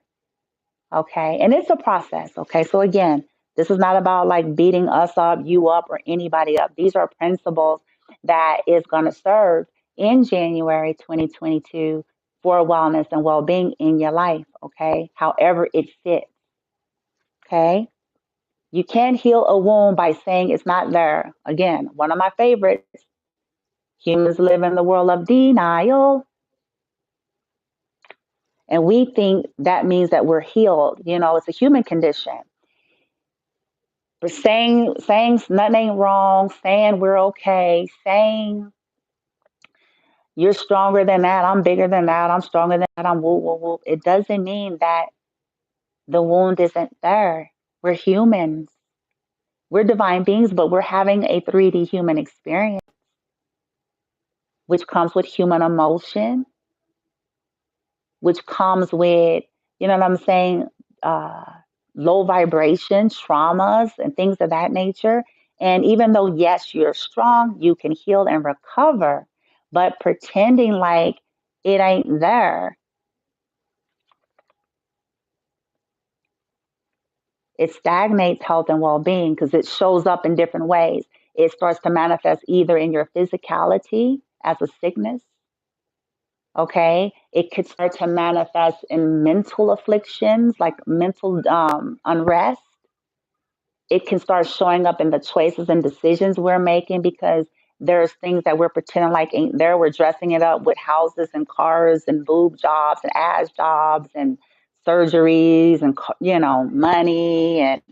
Okay. And it's a process. Okay. So again, this is not about like beating us up, you up, or anybody up. These are principles that is going to serve in January 2022 for wellness and well being in your life. Okay. However it fits. Okay. You can't heal a wound by saying it's not there. Again, one of my favorites. Humans live in the world of denial, and we think that means that we're healed. It's a human condition. But saying nothing ain't wrong, saying we're okay, saying you're stronger than that, I'm bigger than that, I'm stronger than that, I'm woo woo woo. It doesn't mean that the wound isn't there. We're humans. We're divine beings, but we're having a 3D human experience, which comes with human emotion, which comes with, you know what I'm saying, uh, low vibration, traumas, and things of that nature. And even though, yes, you're strong, you can heal and recover, but pretending like it ain't there, it stagnates health and well being because it shows up in different ways. It starts to manifest either in your physicality as a sickness. Okay, it could start to manifest in mental afflictions like mental unrest. It can start showing up in the choices and decisions we're making, because there's things that we're pretending like ain't there. We're dressing it up with houses and cars and boob jobs and ass jobs and surgeries and, money and,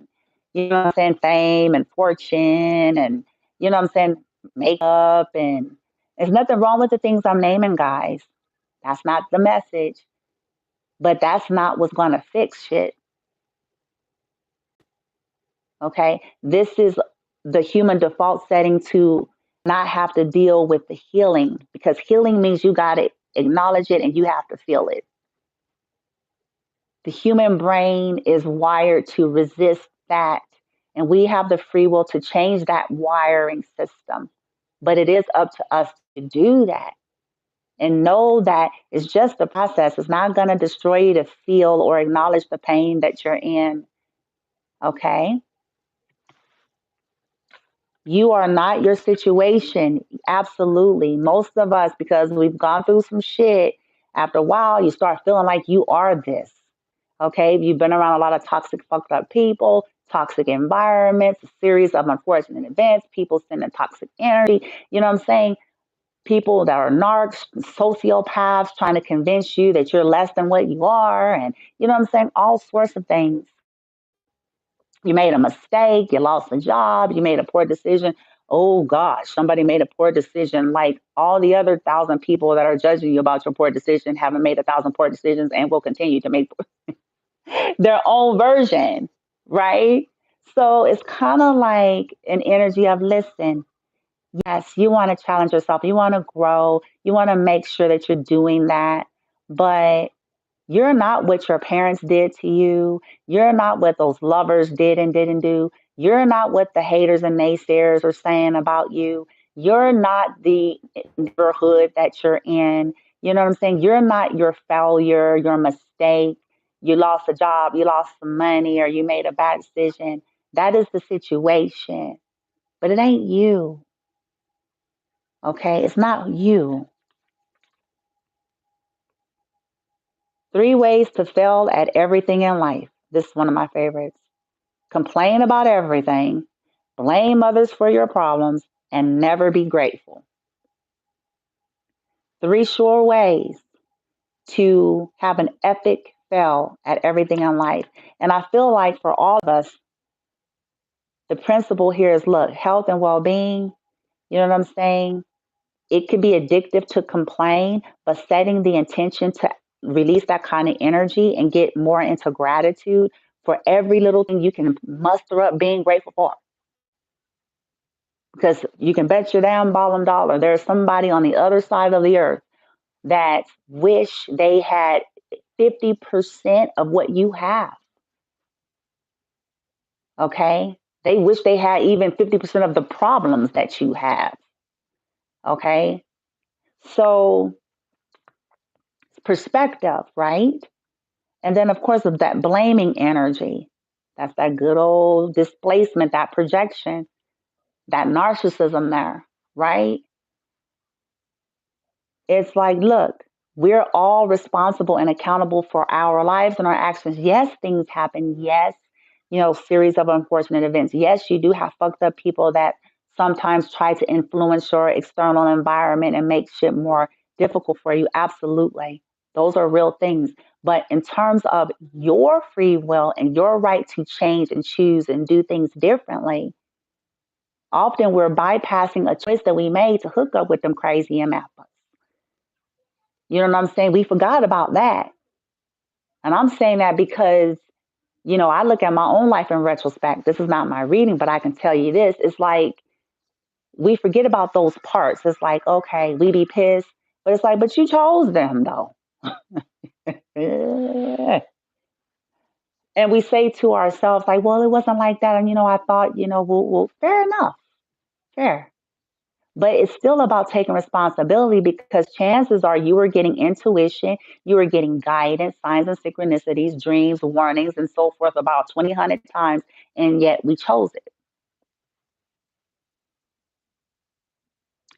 what I'm saying, fame and fortune and, what I'm saying, makeup. And there's nothing wrong with the things I'm naming, guys. That's not the message, but that's not what's going to fix shit. Okay. This is the human default setting to not have to deal with the healing, because healing means you got to acknowledge it and you have to feel it. The human brain is wired to resist that. And we have the free will to change that wiring system. But it is up to us to do that. And know that it's just a process. It's not going to destroy you to feel or acknowledge the pain that you're in. Okay. You are not your situation. Absolutely. Most of us, because we've gone through some shit, after a while, you start feeling like you are this. Okay. You've been around a lot of toxic, fucked up people, toxic environments, a series of unfortunate events, people sending toxic energy. You know what I'm saying? People that are narcs, sociopaths trying to convince you that you're less than what you are. And you know what I'm saying? All sorts of things. You made a mistake, you lost a job, you made a poor decision, oh gosh, somebody made a poor decision. Like all the other 1,000 people that are judging you about your poor decision haven't made 1,000 poor decisions and will continue to make their own version, right? So it's kind of like an energy of listen. Yes, you want to challenge yourself. You want to grow. You want to make sure that you're doing that. But you're not what your parents did to you. You're not what those lovers did and didn't do. You're not what the haters and naysayers are saying about you. You're not the neighborhood that you're in. You know what I'm saying? You're not your failure, your mistake. You lost a job, you lost some money, or you made a bad decision. That is the situation, but it ain't you. Okay? It's not you. 3 ways to fail at everything in life. This is one of my favorites. Complain about everything, blame others for your problems, and never be grateful. 3 sure ways to have an epic fail at everything in life. And I feel like for all of us, the principle here is look, health and well being, you know what I'm saying? It could be addictive to complain, but setting the intention to release that kind of energy and get more into gratitude for every little thing you can muster up being grateful for. Because you can bet your damn bottom dollar there's somebody on the other side of the earth that wish they had 50% of what you have. Okay? They wish they had even 50% of the problems that you have. Okay? So, perspective, right? And then, of course, of that blaming energy. That's that good old displacement, that projection, that narcissism there, right? It's like, look, we're all responsible and accountable for our lives and our actions. Yes, things happen. Yes, series of unfortunate events. Yes, you do have fucked up people that sometimes try to influence your external environment and make shit more difficult for you. Absolutely. Those are real things. But in terms of your free will and your right to change and choose and do things differently, often we're bypassing a choice that we made to hook up with them crazy MFers. You know what I'm saying? We forgot about that. And I'm saying that because, I look at my own life in retrospect. This is not my reading, but I can tell you this. It's like we forget about those parts. It's like, okay, we be pissed, but it's like, but you chose them though. And we say to ourselves, like, well, it wasn't like that. And, I thought, well, fair enough. Fair. But it's still about taking responsibility because chances are you are getting intuition, you are getting guidance, signs and synchronicities, dreams, warnings, and so forth about 2,000 times, and yet we chose it.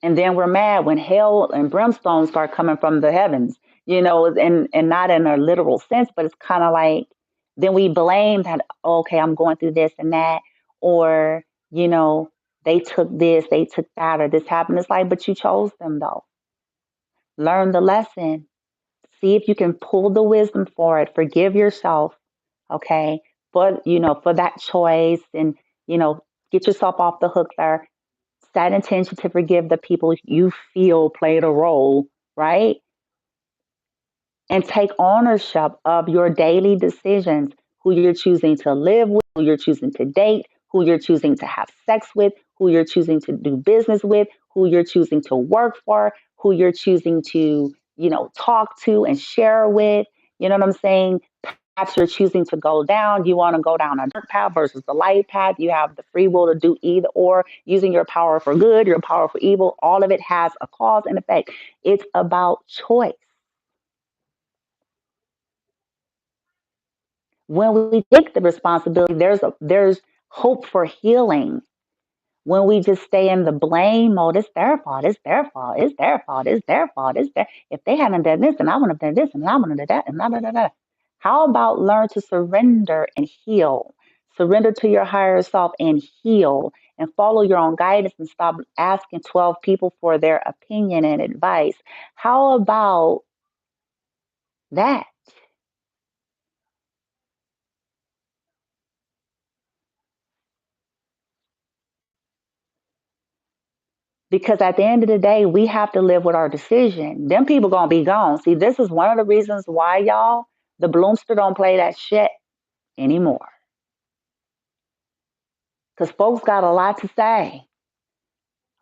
And then we're mad when hell and brimstone start coming from the heavens, and not in a literal sense, but it's kind of like then we blame that, okay, I'm going through this and that, or, they took this, they took that, or this happened. It's like, but you chose them though. Learn the lesson. See if you can pull the wisdom for it. Forgive yourself, okay, for that choice, and get yourself off the hook there. Set intention to forgive the people you feel played a role, right? And take ownership of your daily decisions, who you're choosing to live with, who you're choosing to date, who you're choosing to have sex with, who you're choosing to do business with, who you're choosing to work for, who you're choosing to, talk to and share with. You know what I'm saying? Paths you're choosing to go down. You want to go down a dark path versus the light path. You have the free will to do either or, using your power for good, your power for evil. All of it has a cause and effect. It's about choice. When we take the responsibility, there's hope for healing. When we just stay in the blame mode, it's their fault, it's their fault, it's their fault, it's their fault, it's their if they hadn't done this, and I would have done this, and I would have done that, and da da da da. How about learn to surrender and heal? Surrender to your higher self and heal and follow your own guidance and stop asking 12 people for their opinion and advice. How about that? Because at the end of the day, we have to live with our decision. Them people gonna be gone. See, this is one of the reasons why, y'all, the Bloomster don't play that shit anymore. Because folks got a lot to say.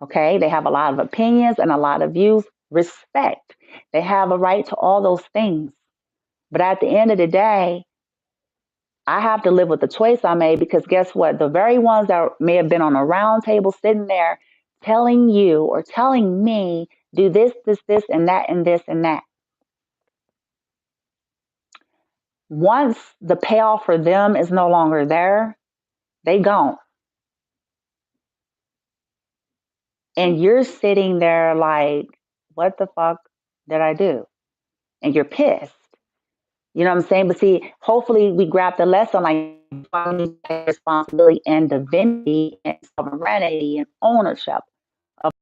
Okay, they have a lot of opinions and a lot of views. Respect. They have a right to all those things. But at the end of the day, I have to live with the choice I made, because guess what? The very ones that may have been on a round table sitting there telling you or telling me, do this, this, and that, and this, and that. Once the payoff for them is no longer there, they gone. And you're sitting there like, what the fuck did I do? And you're pissed. You know what I'm saying? But see, hopefully we grab the lesson, like responsibility and divinity and sovereignty and ownership of,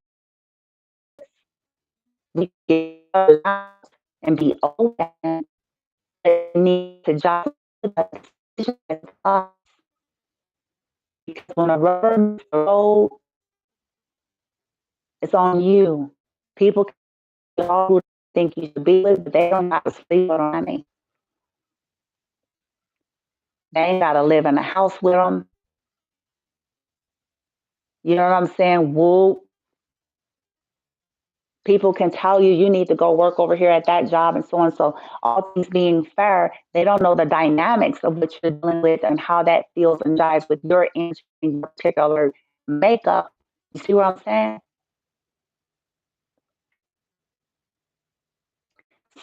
we get and be open, need to just because when a rubber meets the road, it's on you. People can all think you should be with, but they don't have to sleep with them. They ain't got to live in a house with them. You know what I'm saying? Whoop. People can tell you you need to go work over here at that job and so on. So all things being fair, they don't know the dynamics of what you're dealing with and how that feels and jives with your energy and your particular makeup. You see what I'm saying?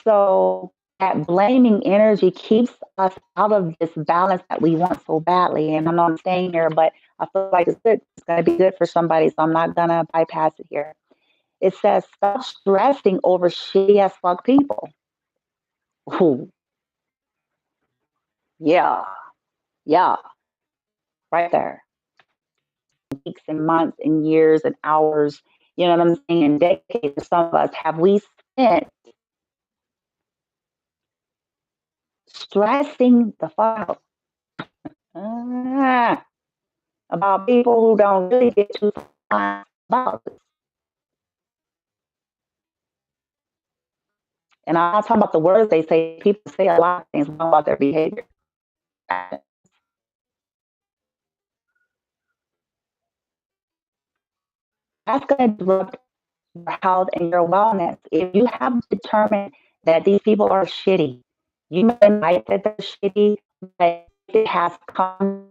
So that blaming energy keeps us out of this balance that we want so badly. And I know I'm staying here, but I feel like it's good. It's going to be good for somebody, so I'm not going to bypass it here. It says, stop stressing over shitty as fuck people. Ooh, yeah, yeah, right there. Weeks and months and years and hours, you know what I'm saying, and decades for some of us, have we spent stressing the fuck out about people who don't really get too far about this? And I'm not talking about the words they say. People say a lot of things about their behavior. That's going to disrupt your health and your wellness. If you have determined that these people are shitty, you may like that they're shitty, but it has come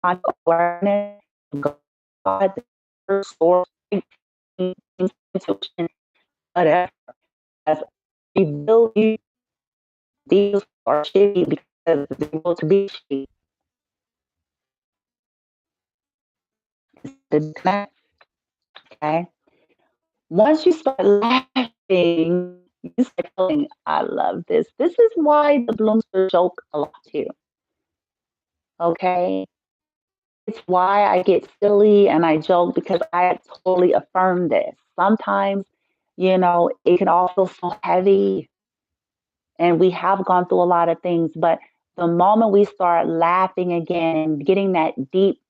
to awareness, God, the source, institution, whatever, has revealed you these are shitty because they're able to be shitty. The disconnect, okay? Once you start laughing, you start feeling, I love this. This is why the Bloomster joke a lot too. Okay. It's why I get silly and I joke, because I totally affirm this. Sometimes, it can all feel so heavy, and we have gone through a lot of things, but the moment we start laughing again and getting that deep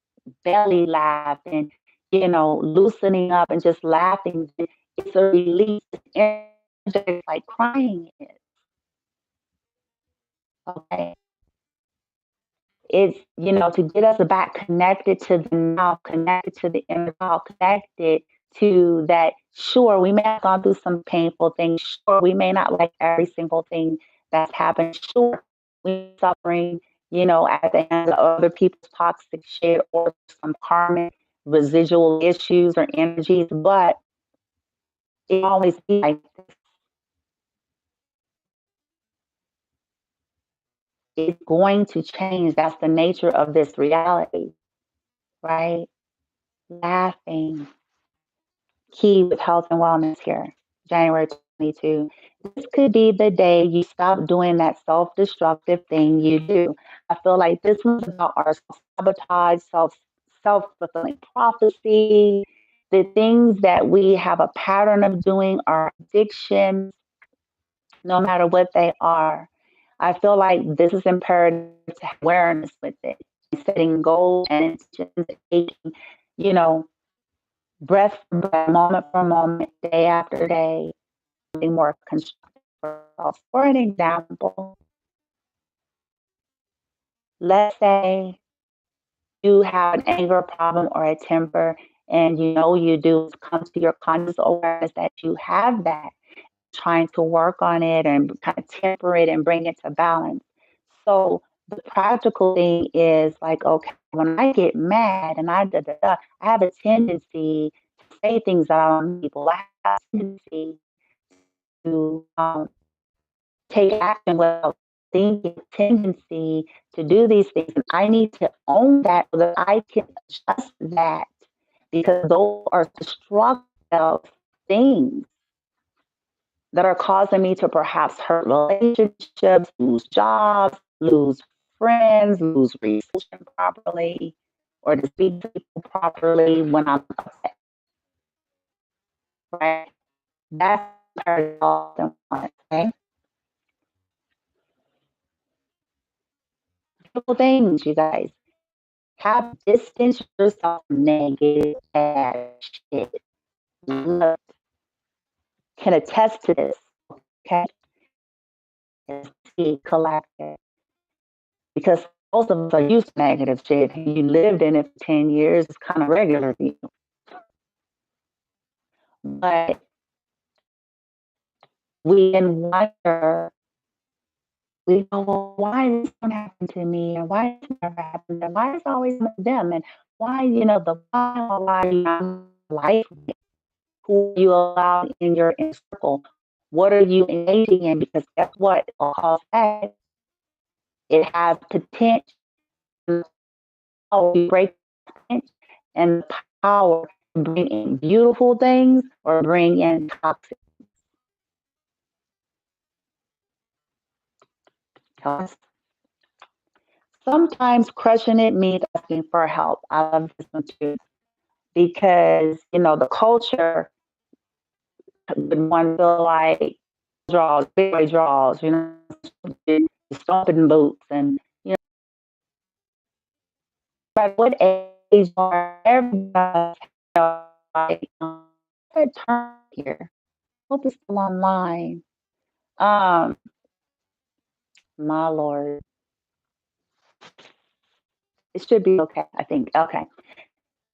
belly laugh and, loosening up and just laughing, it's a release. It's like crying is. Okay. It's, to get us back connected to the now, connected to the inner child, connected to that. Sure, we may have gone through some painful things. Sure, we may not like every single thing that's happened. Sure, we're suffering, at the hands of other people's toxic shit or some karmic residual issues or energies, but it always be like this. It's going to change. That's the nature of this reality, right? Laughing, key with health and wellness here, January 22. This could be the day you stop doing that self-destructive thing you do. I feel like this was about our sabotage, self-fulfilling prophecy, the things that we have a pattern of doing, our addictions, no matter what they are. I feel like this is imperative to have awareness with it, setting goals and intentions, you know, breath for breath, moment for moment, day after day, being more constructive for yourself. For an example, let's say you have an anger problem or a temper, and you know you do come to your conscious awareness that you have that, trying to work on it and kind of temper it and bring it to balance. So the practical thing is like, okay, when I get mad and I da da da, I have a tendency to say things that I don't people. I have a tendency to take action without thinking, tendency to do these things. And I need to own that so that I can adjust that because those are destructive things that are causing me to perhaps hurt relationships, lose jobs, lose friends, lose resources properly, or to speak to people properly when I'm upset, right? That's part of the okay? Simple things, you guys. Have distance yourself from negative bad shit. Look, can attest to this, okay? It's collective. Because most of us are used to negative shit. You lived in it for 10 years, it's kind of regular to you. But we then wonder, we go, well, why this don't happen to me? And why this never happened? And why is it always with them? And why, the why you not life? Who you allow in your inner circle? What are you engaging in? Because guess what? All cause that it has potential to break and power to bring in beautiful things or bring in toxic thoughts. Sometimes crushing it means asking for help. I love this one too because the culture would want to feel like draws, big boy draws, stomping boots, and at what age are everybody like turn here? Hope it's still online. Um, my lord, it should be okay. I think okay.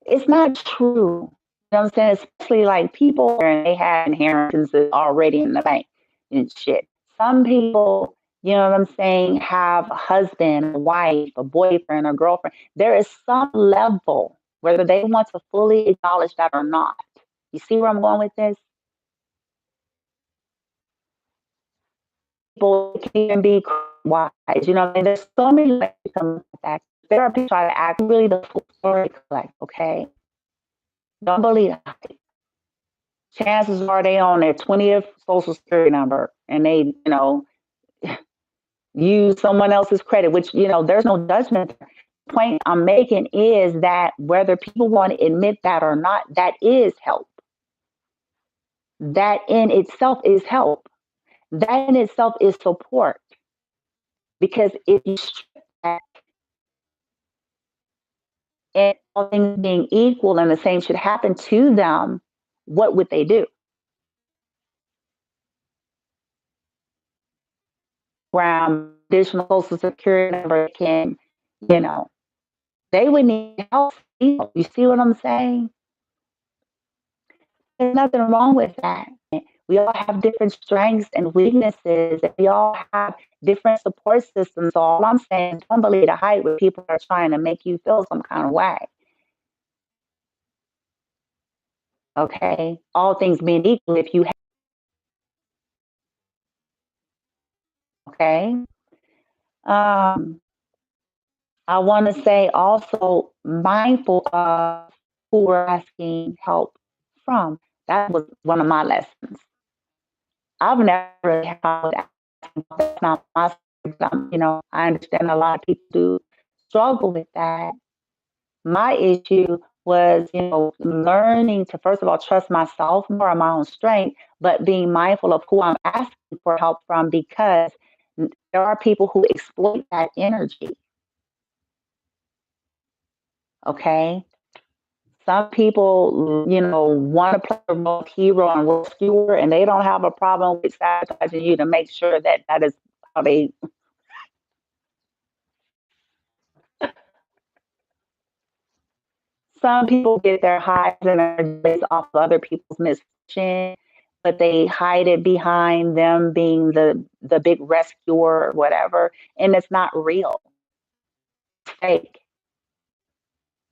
It's not true. You know what I'm saying? Especially like people and they have inheritances already in the bank and shit. Some people, you know what I'm saying, have a husband, a wife, a boyfriend, or girlfriend. There is some level, whether they want to fully acknowledge that or not. You see where I'm going with this? People can even be wise. There's so many ways to come with that. There are people try to act really the full story collect, okay? Don't believe that. Chances are they on their 20th social security number and they, use someone else's credit, which, there's no judgment. The point I'm making is that whether people want to admit that or not, that is help. That in itself is help. That in itself is support. Because if you strip that and all things being equal and the same should happen to them, what would they do? Around additional social security number can, you know, they would need help. You see what I'm saying? There's nothing wrong with that. We all have different strengths and weaknesses, and we all have different support systems. So all I'm saying is don't believe the hype where people are trying to make you feel some kind of way. Okay? All things being equal, if you have, okay? Um, I want to say also mindful of who we're asking help from. That was one of my lessons. I've never really had with asking. That's not my I understand a lot of people do struggle with that. My issue was, learning to first of all trust myself more on my own strength, but being mindful of who I'm asking for help from because there are people who exploit that energy. Okay. Some people, want to play the role of hero and rescuer, and they don't have a problem with sabotaging you to make sure that that is how they. Some people get their highs and their lows off of other people's misfortune, but they hide it behind them being the big rescuer or whatever, and it's not real. It's fake.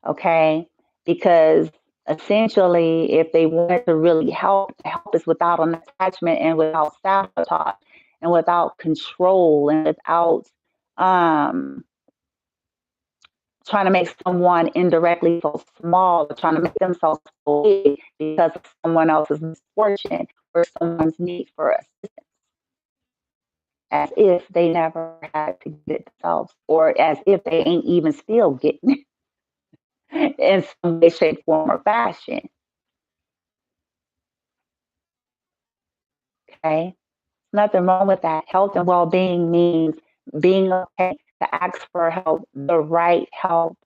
Okay? Because essentially, if they wanted to really help us without an attachment and without sabotage and without control and without um, trying to make someone indirectly so small or trying to make themselves so big because of someone else's misfortune or someone's need for assistance, as if they never had to get it themselves or as if they ain't even still getting it in some way, shape, form, or fashion. Okay. Nothing wrong with that. Health and well being means being okay to ask for help, the right help.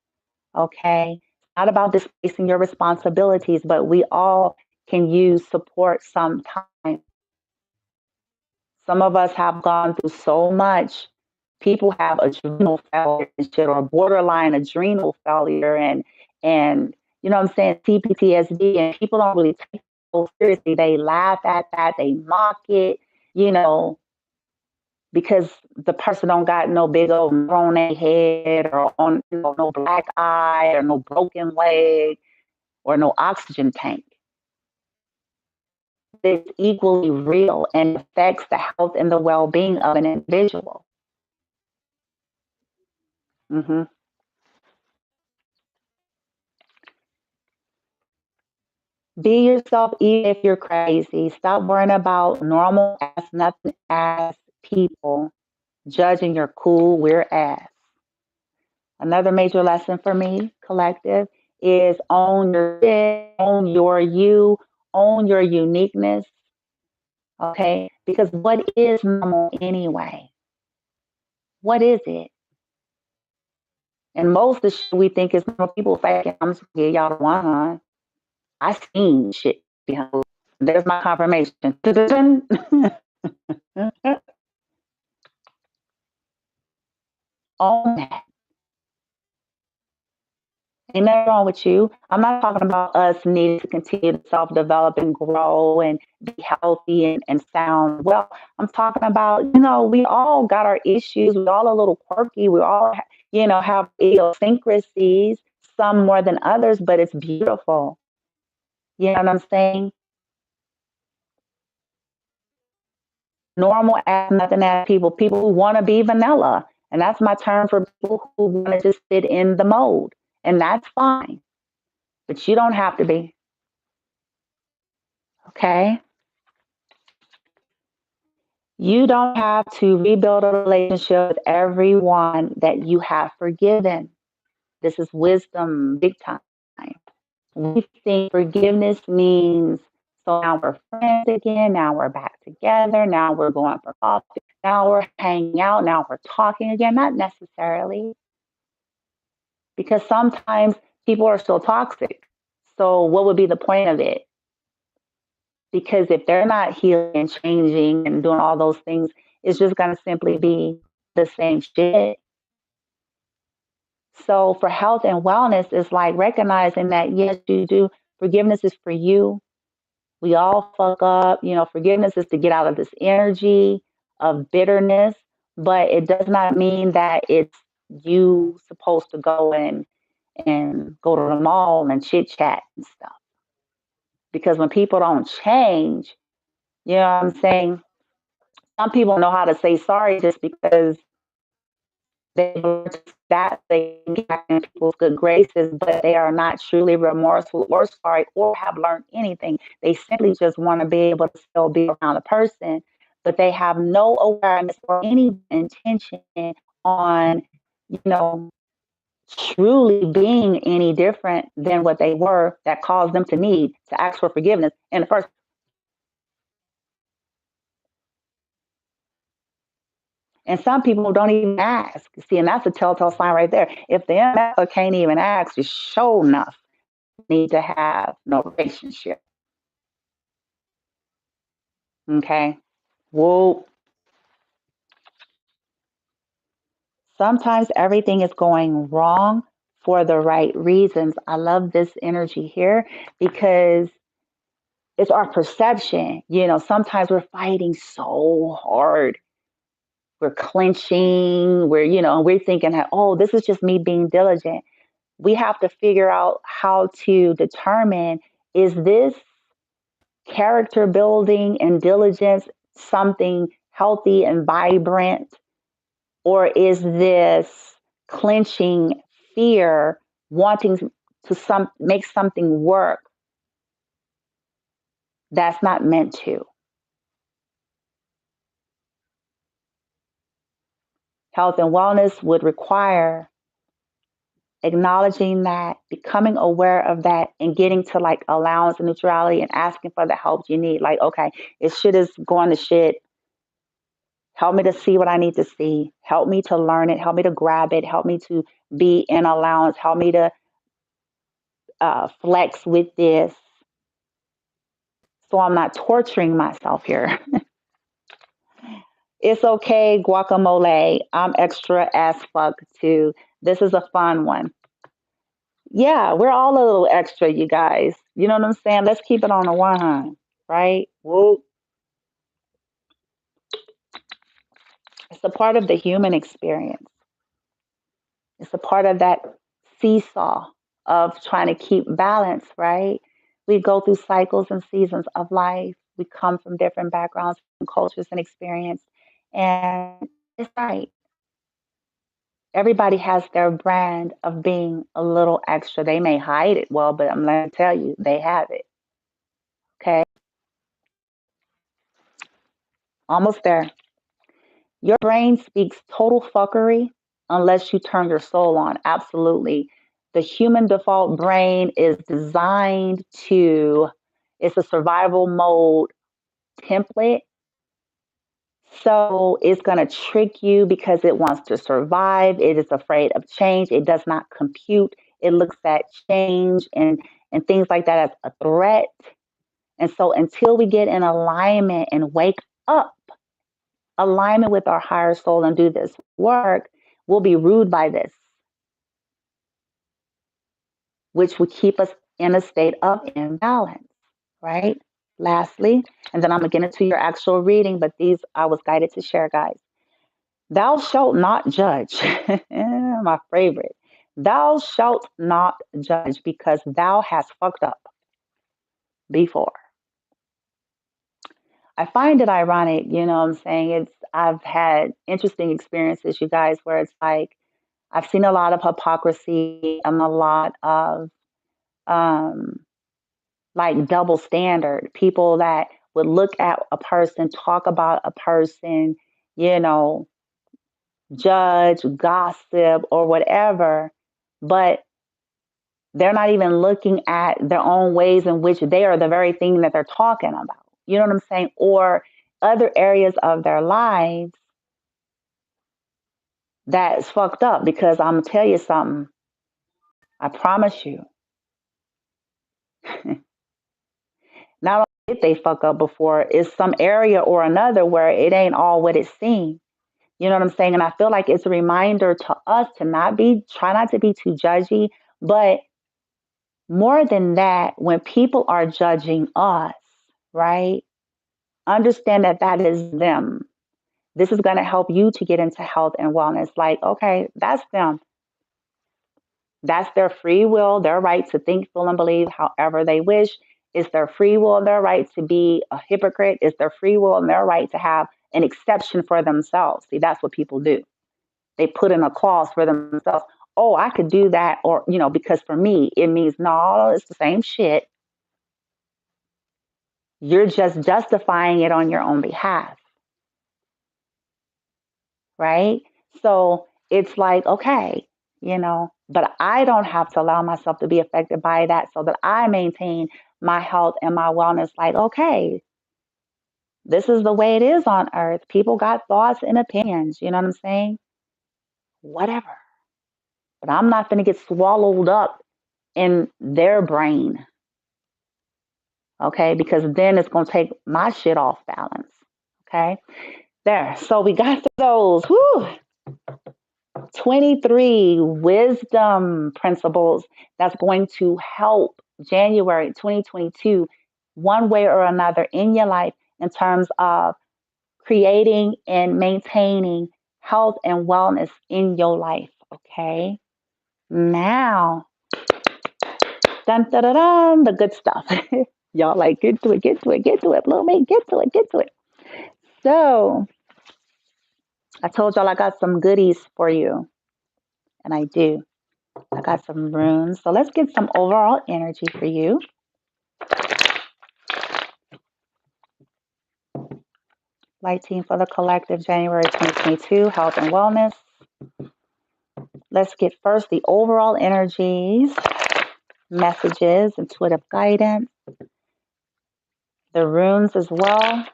Okay. It's not about displacing your responsibilities, but we all can use support sometimes. Some of us have gone through so much. People have adrenal failure and shit, or borderline adrenal failure, and you know what I'm saying, CPTSD, and people don't really take it so seriously. They laugh at that, they mock it, you know, because the person don't got no big old number on their head or on no black eye or no broken leg or no oxygen tank. It's equally real and affects the health and the well-being of an individual. Hmm. Be yourself even if you're crazy. Stop worrying about normal ass, nothing ass people judging your cool, weird ass. Another major lesson for me, collective, is own your shit, own your you, own your uniqueness. Okay? Because what is normal anyway? What is it? And most of the shit we think is normal, people faking. I'm just gonna give y'all the one. I seen shit behind. There's my confirmation. Own that. Ain't nothing wrong with you. I'm not talking about us needing to continue to self develop and grow and be healthy and sound well. I'm talking about, we all got our issues. We all a little quirky. We all, have idiosyncrasies, some more than others, but it's beautiful. You know what I'm saying? Normal as nothing as people who want to be vanilla. And that's my term for people who want to just fit in the mold. And that's fine. But you don't have to be. Okay? You don't have to rebuild a relationship with everyone that you have forgiven. This is wisdom big time. We think forgiveness means, so now we're friends again, now we're back together, now we're going for coffee, now we're hanging out, now we're talking again. Not necessarily, because sometimes people are still toxic. So, what would be the point of it? Because if they're not healing and changing and doing all those things, it's just going to simply be the same shit. So, for health and wellness, it's like recognizing that, yes, you do. Forgiveness is for you. We all fuck up. Forgiveness is to get out of this energy of bitterness, but it does not mean that it's you supposed to go and go to the mall and chit chat and stuff. Because when people don't change, you know what I'm saying? Some people know how to say sorry just because they learned that they can get back in people's good graces, but they are not truly remorseful or sorry or have learned anything. They simply just want to be able to still be around a person, but they have no awareness or any intention on, you know, truly being any different than what they were that caused them to need to ask for forgiveness in the first. And some people don't even ask. See, and that's a telltale sign right there. If the MF can't even ask, just show enough. need to have no relationship. Okay. Whoa. Sometimes everything is going wrong for the right reasons. I love this energy here because it's our perception. Sometimes we're fighting so hard. We're clenching. We're thinking, oh, this is just me being diligent. We have to figure out how to determine, is this character building and diligence something healthy and vibrant, or is this clenching fear, wanting to make something work that's not meant to? Health and wellness would require acknowledging that, becoming aware of that, and getting to like allowance and neutrality and asking for the help you need. Like, okay, if shit is going to shit, help me to see what I need to see. Help me to learn it. Help me to grab it. Help me to be in allowance. Help me to flex with this so I'm not torturing myself here. It's okay, guacamole. I'm extra as fuck too. This is a fun one. Yeah, we're all a little extra, you guys. You know what I'm saying? Let's keep it on the 100, right? Whoop. It's a part of the human experience. It's a part of that seesaw of trying to keep balance, right? We go through cycles and seasons of life. We come from different backgrounds and cultures and experience. And it's right. Everybody has their brand of being a little extra. They may hide it well, but I'm going to tell you, they have it. Okay. Almost there. Your brain speaks total fuckery unless you turn your soul on. Absolutely. The human default brain is designed to, it's a survival mode template. So it's going to trick you because it wants to survive. It is afraid of change. It does not compute. It looks at change and things like that as a threat. And so until we get in alignment and wake up, alignment with our higher soul and do this work, we'll be ruled by this, which will keep us in a state of imbalance, right? Lastly, and then I'm going to get into your actual reading, but these I was guided to share, guys. Thou shalt not judge. My favorite. Thou shalt not judge because thou hast fucked up before. I find it ironic, you know what I'm saying? I've had interesting experiences, you guys, where it's like I've seen a lot of hypocrisy and a lot of um like double standard. People that would look at a person, talk about a person, you know, judge, gossip, or whatever, but they're not even looking at their own ways in which they are the very thing that they're talking about. You know what I'm saying? Or other areas of their lives that's fucked up because I'm gonna tell you something. I promise you, not only did they fuck up before, it's some area or another where it ain't all what it seems. You know what I'm saying? And I feel like it's a reminder to us to try not to be too judgy, but more than that, when people are judging us, right? Understand that that is them. This is going to help you to get into health and wellness. Like, okay, that's them. That's their free will, their right to think, feel, and believe however they wish. It's their free will, their right to be a hypocrite. It's their free will and their right to have an exception for themselves. See, that's what people do. They put in a clause for themselves. Oh, I could do that, or, because for me, it means no, it's the same shit. You're just justifying it on your own behalf, right? So it's like, okay, but I don't have to allow myself to be affected by that so that I maintain my health and my wellness. Like, okay, this is the way it is on earth. People got thoughts and opinions, you know what I'm saying? Whatever. But I'm not going to get swallowed up in their brain. Okay, because then it's going to take my shit off balance. Okay, there. So we got those. Whew, 23 wisdom principles that's going to help January 2022 one way or another in your life in terms of creating and maintaining health and wellness in your life. Okay, now, dun dun dun, dun the good stuff. Y'all like, get to it, get to it, get to it, little mate, get to it, get to it. So I told y'all I got some goodies for you, and I do. I got some runes. So let's get some overall energy for you. Light team for the collective, January 2022, health and wellness. Let's get first the overall energies, messages, intuitive guidance, the runes as well.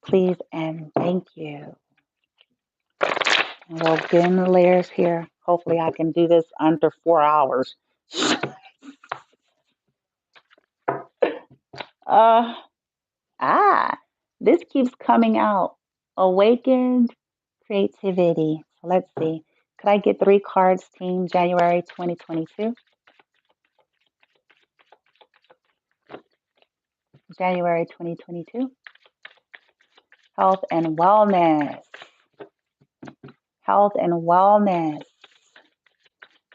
Please and thank you. And we'll get in the layers here. Hopefully I can do this under 4 hours. uh, this keeps coming out. Awakened creativity. So let's see. Could I get 3 cards, team, January 2022? January 2022. Health and wellness. Health and wellness.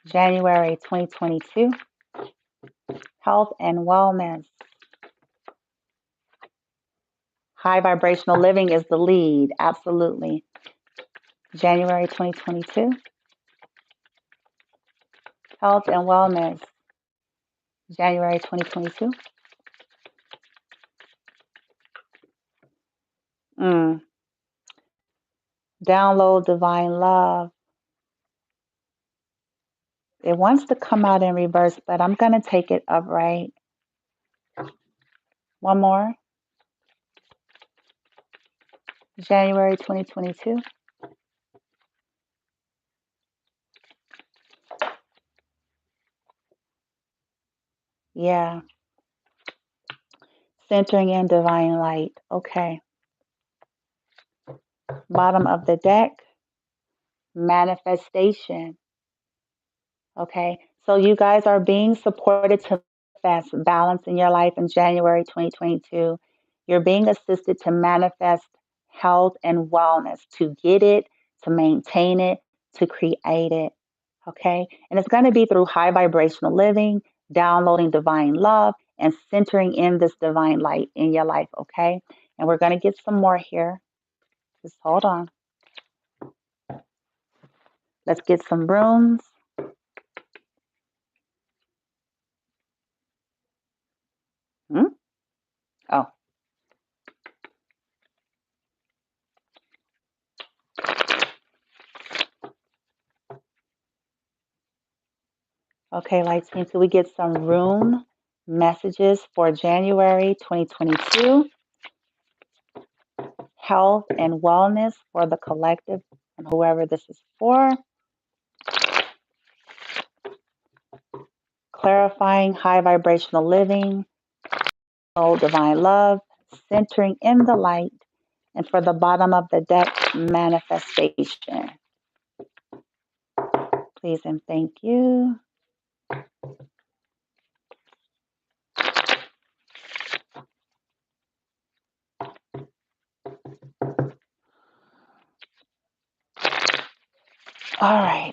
January 2022. Health and wellness. High vibrational living is the lead. Absolutely. January 2022. Health and wellness. January 2022. Download divine love. It wants to come out in reverse, but I'm going to take it upright. One more. January 2022. Yeah. Centering in divine light. Okay. Bottom of the deck. Manifestation. Okay. So you guys are being supported to manifest balance in your life in January 2022. You're being assisted to manifest health and wellness, to get it, to maintain it, to create it. Okay. And it's going to be through high vibrational living, downloading divine love, and centering in this divine light in your life. Okay. And we're going to get some more here. Just hold on. Let's get some runes. Oh, okay, lights team. So we get some rune messages for January 2022. Health and wellness for the collective and whoever this is for. Clarifying high vibrational living, divine love, centering in the light, and for the bottom of the deck, manifestation. Please and thank you. All right.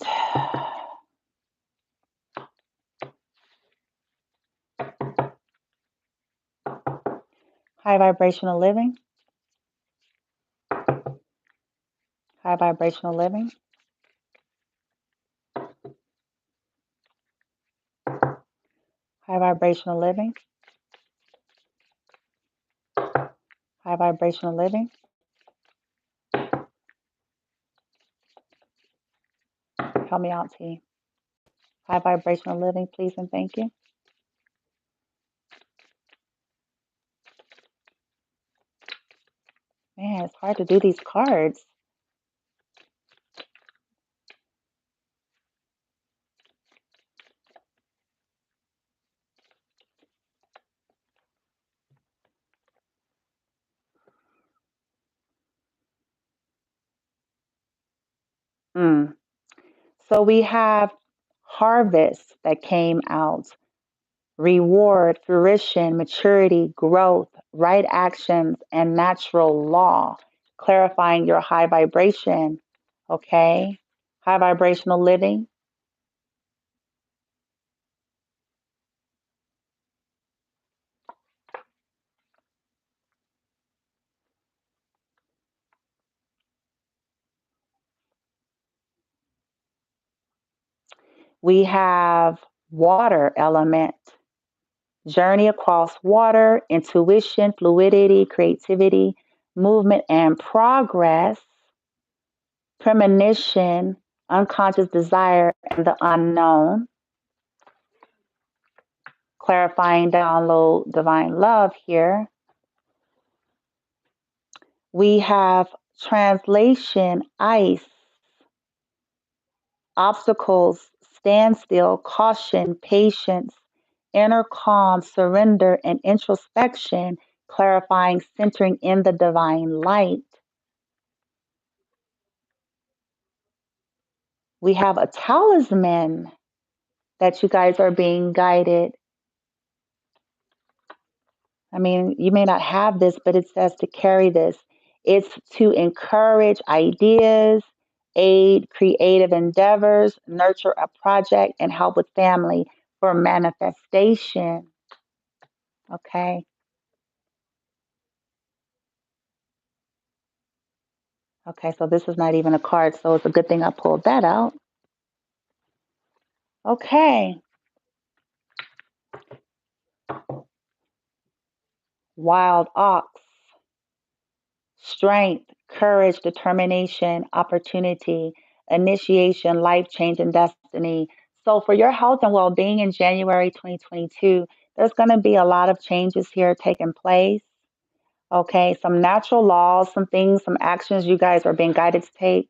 High vibrational living. High vibrational living. High vibrational living. High vibrational living. Help me out, T. High vibrational living, please and thank you. Man, it's hard to do these cards. Mm. So we have harvest that came out, reward, fruition, maturity, growth, right actions, and natural law, clarifying your high vibration. Okay. High vibrational living. We have water element, journey across water, intuition, fluidity, creativity, movement, and progress, premonition, unconscious desire, and the unknown, clarifying download divine love here. We have translation, ice, obstacles, standstill, caution, patience, inner calm, surrender, and introspection, clarifying, centering in the divine light. We have a talisman that you guys are being guided. I mean, you may not have this, but it says to carry this. It's to encourage ideas, aid creative endeavors, nurture a project, and help with family for manifestation. Okay. Okay. So this is not even a card. So it's a good thing I pulled that out. Okay. Wild ox. Strength, courage, determination, opportunity, initiation, life change, and destiny. So, for your health and well being in January 2022, there's going to be a lot of changes here taking place. Okay, some natural laws, some things, some actions you guys are being guided to take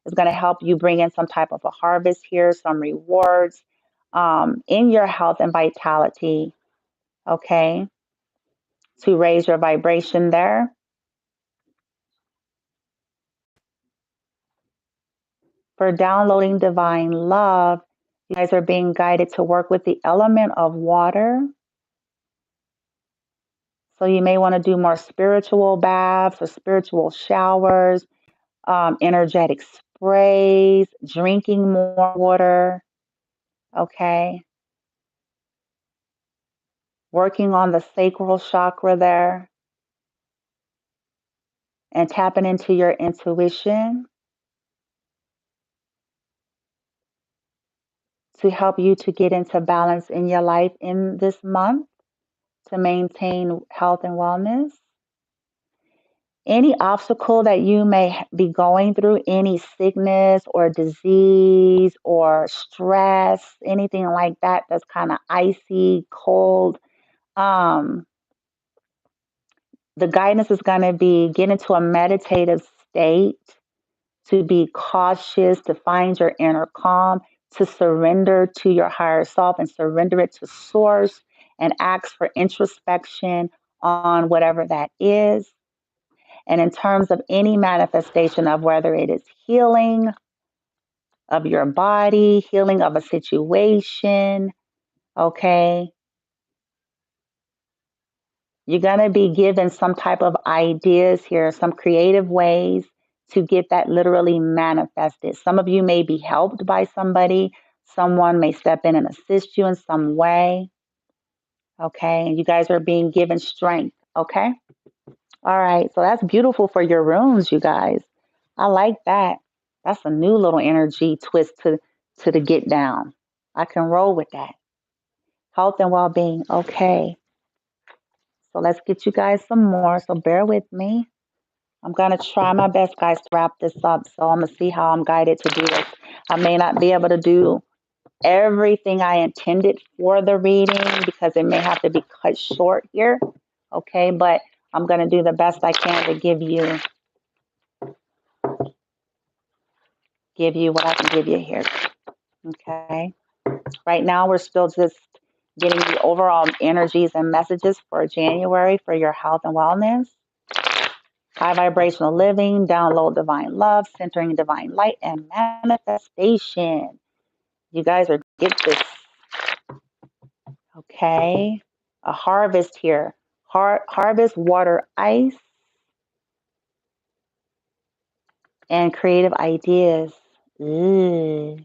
is going to help you bring in some type of a harvest here, some rewards in your health and vitality. Okay, to raise your vibration there. For downloading divine love, you guys are being guided to work with the element of water. So you may want to do more spiritual baths or spiritual showers, energetic sprays, drinking more water. Okay. Working on the sacral chakra there and tapping into your intuition to help you to get into balance in your life in this month to maintain health and wellness. Any obstacle that you may be going through, any sickness or disease or stress, anything like that that's kind of icy, cold, um, the guidance is going to be get into a meditative state, to be cautious, to find your inner calm, to surrender to your higher self and surrender it to source and ask for introspection on whatever that is. And in terms of any manifestation of whether it is healing of your body, healing of a situation, okay, you're going to be given some type of ideas here, some creative ways to get that literally manifested. Some of you may be helped by somebody, someone may step in and assist you in some way, okay, and you guys are being given strength, okay? All right, so that's beautiful for your runes, you guys. I like that. That's a new little energy twist to the get down. I can roll with that. Health and well-being. Okay. So let's get you guys some more. So bear with me. I'm gonna try my best, guys, to wrap this up. So I'm gonna see how I'm guided to do this. I may not be able to do everything I intended for the reading because it may have to be cut short here. Okay, but I'm gonna do the best I can to give you what I can give you here. Okay. Right now, we're still just getting the overall energies and messages for January for your health and wellness. High vibrational living, download divine love, centering divine light, and manifestation. You guys are get this. Okay. A harvest here. Harvest, water, ice, and creative ideas. Ooh.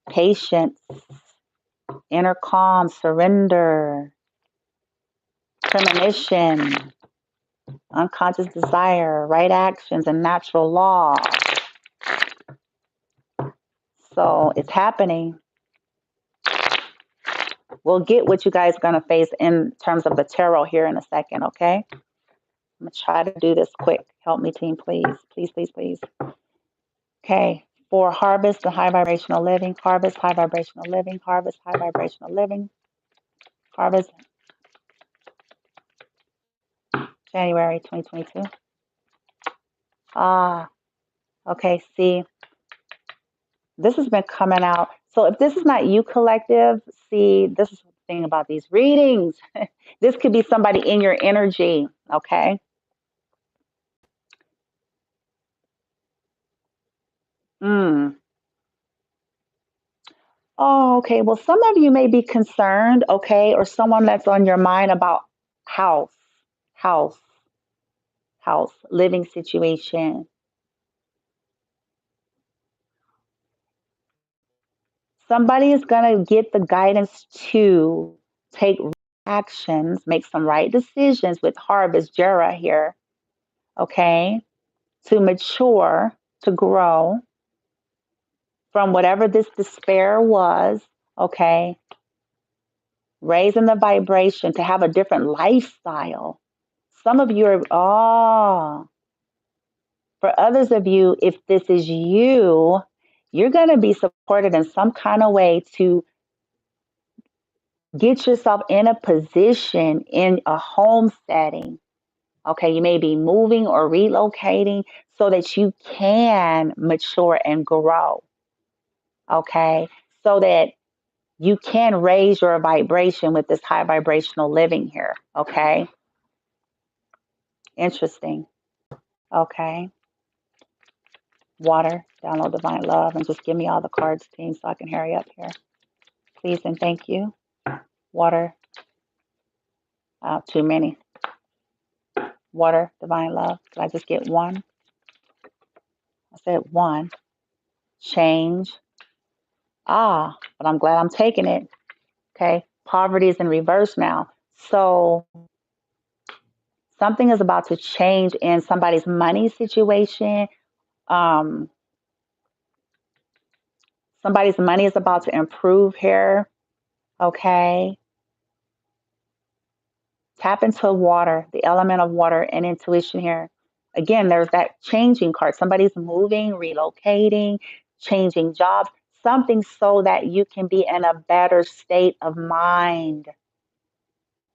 Patience, inner calm, surrender, premonition, unconscious desire, right actions, and natural law. So it's happening. We'll get what you guys are going to face in terms of the tarot here in a second, okay? I'm going to try to do this quick. Help me, team, please. Please, please, please. Okay. For harvest and high vibrational living, harvest, high vibrational living, harvest, high vibrational living, harvest, January 2022. Okay, see, this has been coming out. So if this is not you, collective, see, this is the thing about these readings. This could be somebody in your energy, okay? Mm. Oh, okay. Well, some of you may be concerned, okay, or someone that's on your mind about house, house, house, living situation. Somebody is going to get the guidance to take actions, make some right decisions with Harvest Jera here, okay, to mature, to grow from whatever this despair was, okay, raising the vibration to have a different lifestyle. Some of you are, for others of you, if this is you, you're going to be supported in some kind of way to get yourself in a position in a home setting. Okay, you may be moving or relocating so that you can mature and grow. Okay, so that you can raise your vibration with this high vibrational living here. Okay, interesting. Okay, water, download divine love, and just give me all the cards, team, so I can hurry up here. Please and thank you. Water, too many. Water, divine love. Did I just get one? I said one. Change. But I'm glad I'm taking it. Okay. Poverty is in reverse now. So something is about to change in somebody's money situation. Um, somebody's money is about to improve here. Okay. Tap into water, the element of water and intuition here. Again, there's that changing card. Somebody's moving, relocating, changing jobs, something so that you can be in a better state of mind.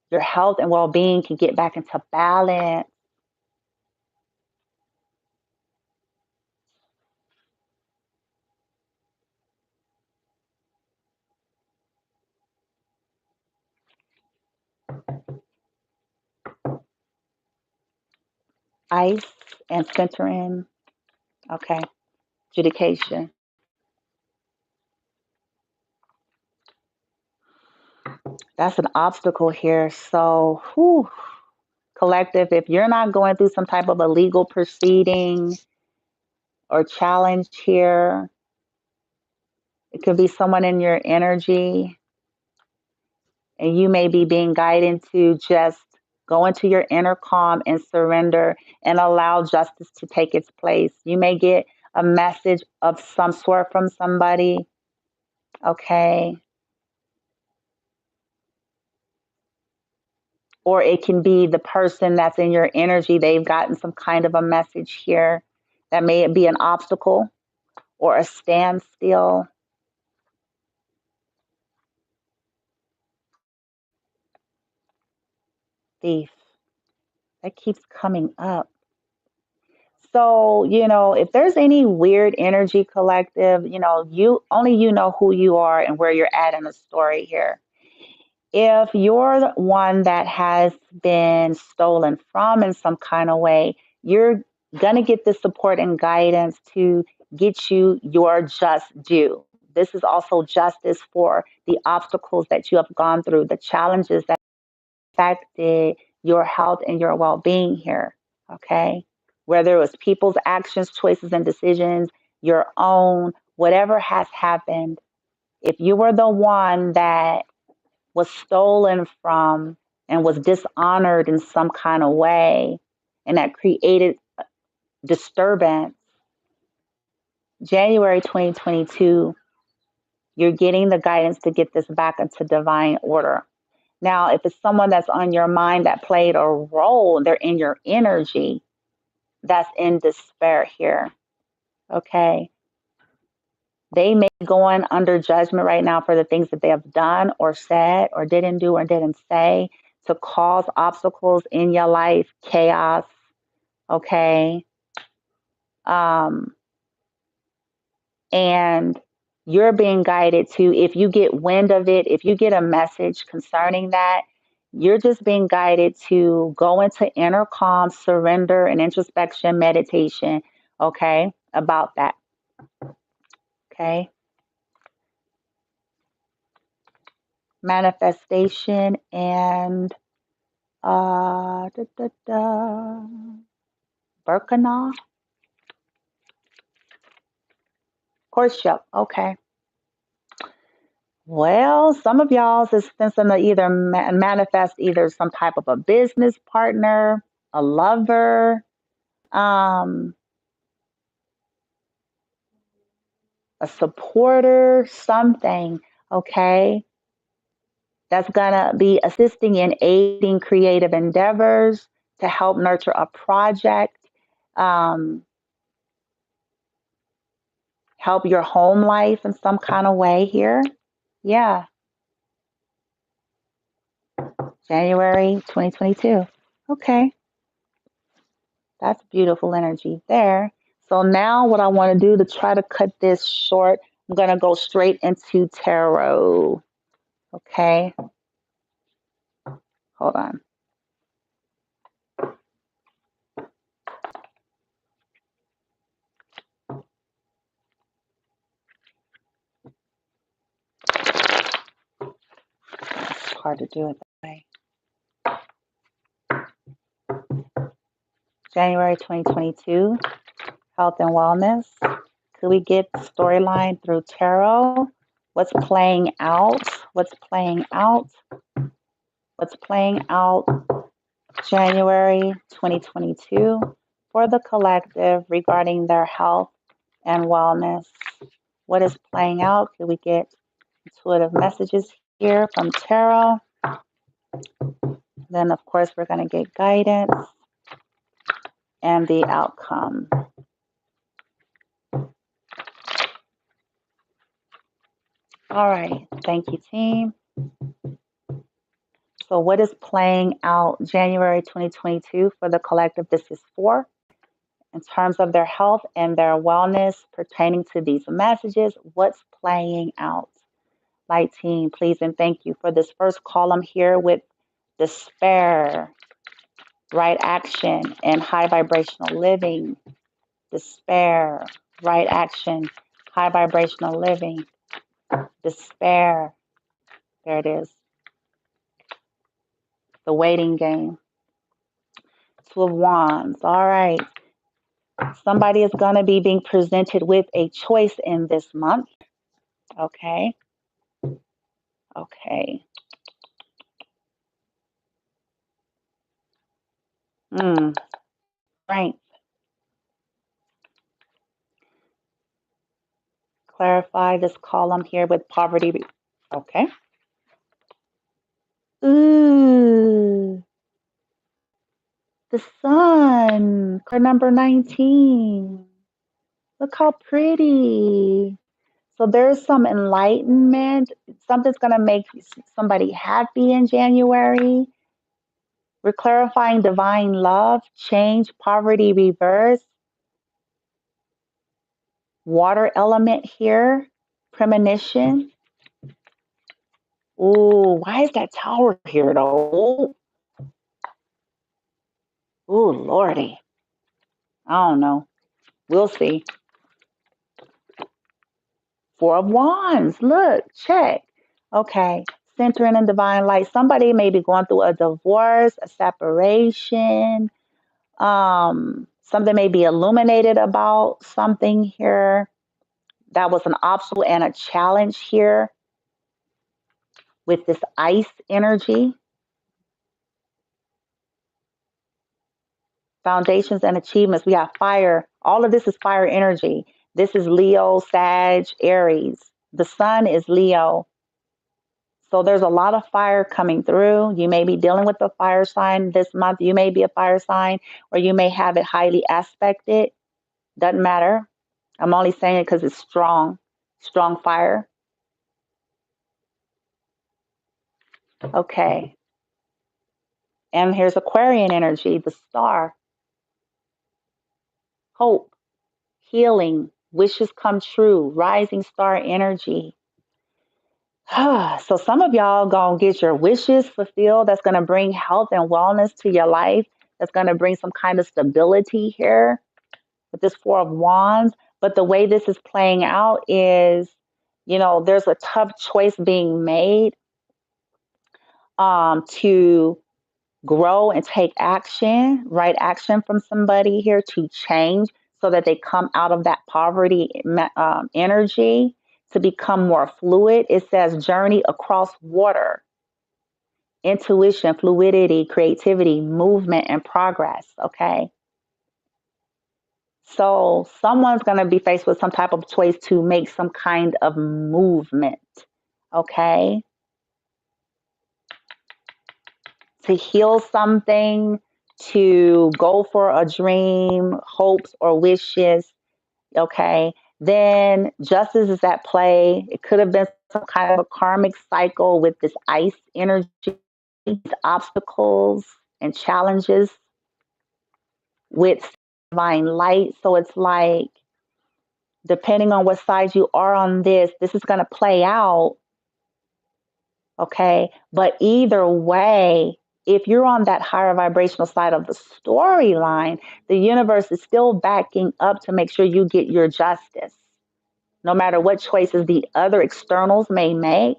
Your health and well being can get back into balance. Ice and centering. Okay. Adjudication. That's an obstacle here. So, collective, if you're not going through some type of a legal proceeding or challenge here, it could be someone in your energy, and you may be being guided to just go into your inner calm and surrender and allow justice to take its place. You may get a message of some sort from somebody, okay? Or it can be the person that's in your energy. They've gotten some kind of a message here that may be an obstacle or a standstill. Thief. That keeps coming up. So, if there's any weird energy, collective, you know who you are and where you're at in the story here. If you're the one that has been stolen from in some kind of way, you're going to get the support and guidance to get you your just due. This is also justice for the obstacles that you have gone through, the challenges that affected your health and your well being here. Okay. Whether it was people's actions, choices, and decisions, your own, whatever has happened, if you were the one that was stolen from and was dishonored in some kind of way and that created disturbance, January 2022, you're getting the guidance to get this back into divine order. Now, if it's someone that's on your mind that played a role, they're in your energy, that's in despair here. Okay. They may be going under judgment right now for the things that they have done or said or didn't do or didn't say to cause obstacles in your life, chaos. Okay. Um, and you're being guided to, if you get wind of it, if you get a message concerning that, you're just being guided to go into inner calm, surrender, and introspection meditation, okay, about that, okay? Manifestation and Birkenau, courtship, okay. Well, some of y'all is sensing to either manifest either some type of a business partner, a lover, um, a supporter, something, okay, that's gonna be assisting in aiding creative endeavors to help nurture a project, um, help your home life in some kind of way here. Yeah, January 2022. Okay. That's beautiful energy there. So now what I want to do to try to cut this short, I'm going to go straight into tarot. Okay. Hold on. It's hard to do it that way. January 2022, health and wellness. Could we get the storyline through tarot? What's playing out? What's playing out? What's playing out January 2022 for the collective regarding their health and wellness? What is playing out? Could we get intuitive messages here from tarot? Then, of course, we're going to get guidance and the outcome. All right. Thank you, team. So what is playing out January 2022 for the collective? This is for in terms of their health and their wellness pertaining to these messages. What's playing out? Light team, please and thank you for this first column here with despair, right action, and high vibrational living. Despair, right action, high vibrational living, despair. There it is. The waiting game. Two of Wands. All right. Somebody is going to be being presented with a choice in this month. Okay. Okay. Strength. Clarify this column here with poverty. Okay. Ooh. The sun. Card number 19. Look how pretty. So there's some enlightenment. Something's going to make somebody happy in January. We're clarifying divine love, change, poverty, reverse, water element here, premonition. Ooh, why is that tower here though? Ooh, Lordy. I don't know. We'll see. Four of Wands. Look, check. Okay. Centering in divine light. Somebody may be going through a divorce, a separation. Something may be illuminated about something here. That was an obstacle and a challenge here with this ice energy. Foundations and achievements. We have fire. All of this is fire energy. This is Leo, Sag, Aries. The sun is Leo. So there's a lot of fire coming through. You may be dealing with a fire sign this month. You may be a fire sign, or you may have it highly aspected. Doesn't matter. I'm only saying it because it's strong, strong fire. Okay. And here's Aquarian energy, the star, hope, healing, wishes come true, rising star energy. So some of y'all gonna get your wishes fulfilled. That's gonna bring health and wellness to your life. That's gonna bring some kind of stability here with this Four of Wands. But the way this is playing out is, there's a tough choice being made to grow and take action, right action from somebody here to change so that they come out of that poverty energy to become more fluid. It says journey across water, intuition, fluidity, creativity, movement, and progress. Okay. So someone's going to be faced with some type of choice to make some kind of movement. Okay. To heal something, to go for a dream, hopes, or wishes. Okay. Then justice is at play. It could have been some kind of a karmic cycle with this ice energy, obstacles and challenges with divine light. So it's like, depending on what side you are on this is going to play out. Okay. But either way, if you're on that higher vibrational side of the storyline, the universe is still backing up to make sure you get your justice. No matter what choices the other externals may make,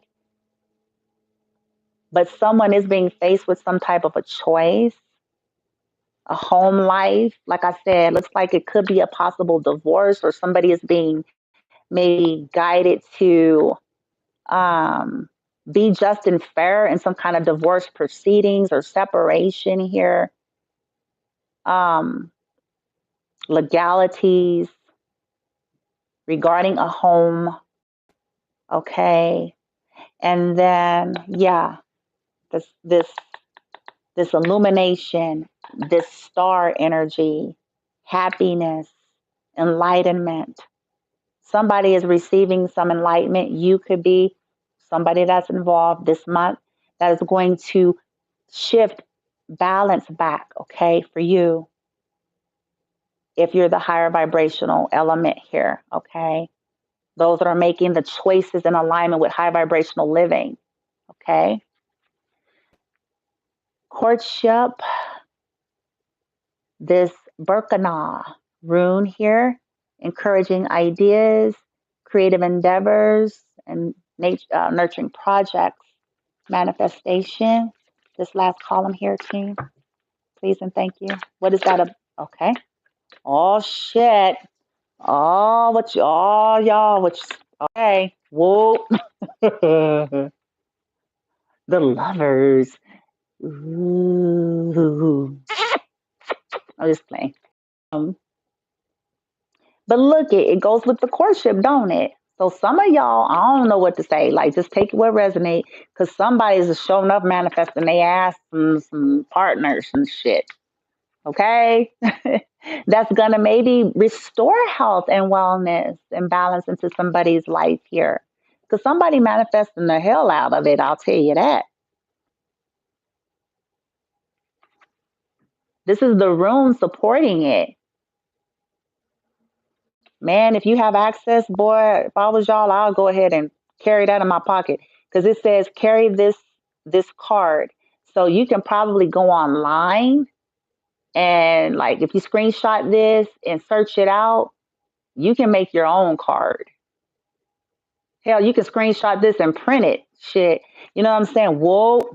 but someone is being faced with some type of a choice, a home life. Like I said, looks like it could be a possible divorce, or somebody is being maybe guided to be just and fair in some kind of divorce proceedings or separation here. Legalities regarding a home. Okay. And then, yeah, this illumination, this star energy, happiness, enlightenment. Somebody is receiving some enlightenment. You could be somebody that's involved this month that is going to shift balance back, okay, for you if you're the higher vibrational element here, okay? Those that are making the choices in alignment with high vibrational living, okay? Courtship, this Birkana rune here, encouraging ideas, creative endeavors, and nurturing projects, manifestation. This last column here, team, please and thank you. What is that? Okay. Oh, shit. Oh, y'all, okay. Whoa. The lovers. Ooh. I'm just playing. Um, but look, it goes with the courtship, don't it? So some of y'all, I don't know what to say. Like, just take what resonate, because somebody's just showing up manifesting they ass some partners and shit. Okay? That's going to maybe restore health and wellness and balance into somebody's life here. Because somebody manifesting the hell out of it, I'll tell you that. This is the room supporting it. Man, if you have access, boy, if I was y'all, I'll go ahead and carry that in my pocket. because it says carry this card. So you can probably go online and like if you screenshot this and search it out, you can make your own card. Hell, you can screenshot this and print it. Shit. You know what I'm saying? Whoa.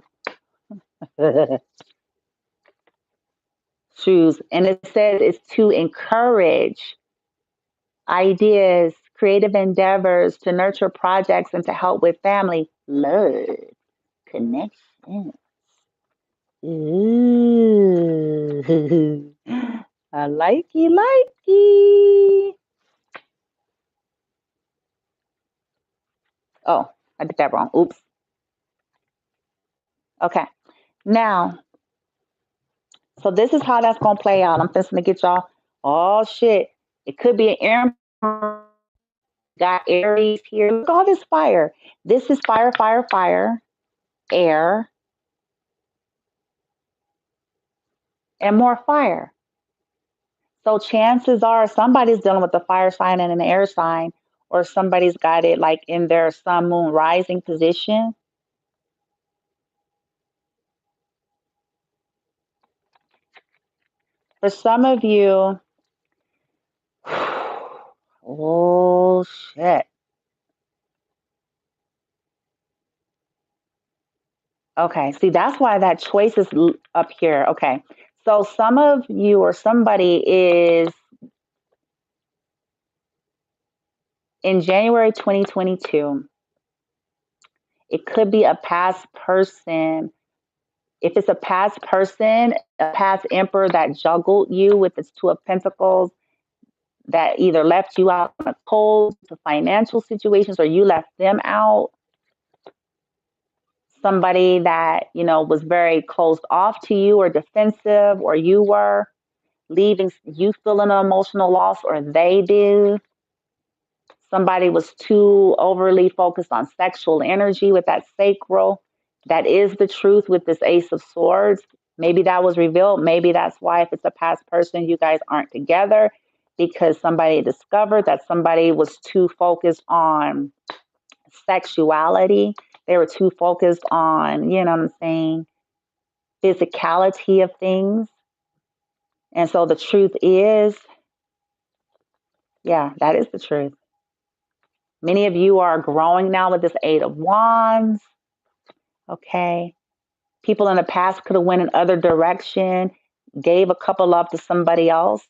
Shoes. And it says it's to encourage ideas, creative endeavors, to nurture projects, and to help with family love connection. Ooh. I likey. Oh, I did that wrong. Oops. Okay. Now, so this is how that's gonna play out. I'm just gonna get y'all. Oh shit! It could be an air. Got Aries here. Look at all this fire. This is fire, fire, fire, air, and more fire. So chances are somebody's dealing with a fire sign and an air sign, or somebody's got it like in their sun, moon, rising position. For some of you, oh shit. Okay, see, that's why that choice is up here. Okay, so some of you or somebody is in January 2022. It could be a past person. If it's a past person, a past emperor that juggled you with its Two of Pentacles, that either left you out on a cold to financial situations or you left them out. Somebody that, was very closed off to you or defensive, or you were leaving, you feeling an emotional loss, or they do. Somebody was too overly focused on sexual energy with that sacral. That is the truth with this Ace of Swords. Maybe that was revealed. Maybe that's why, if it's a past person, you guys aren't together, because somebody discovered that somebody was too focused on sexuality. They were too focused on, you know what I'm saying, physicality of things. And so the truth is, yeah, that is the truth. Many of you are growing now with this Eight of Wands. Okay. People in the past could have went in other direction, gave a couple love to somebody else,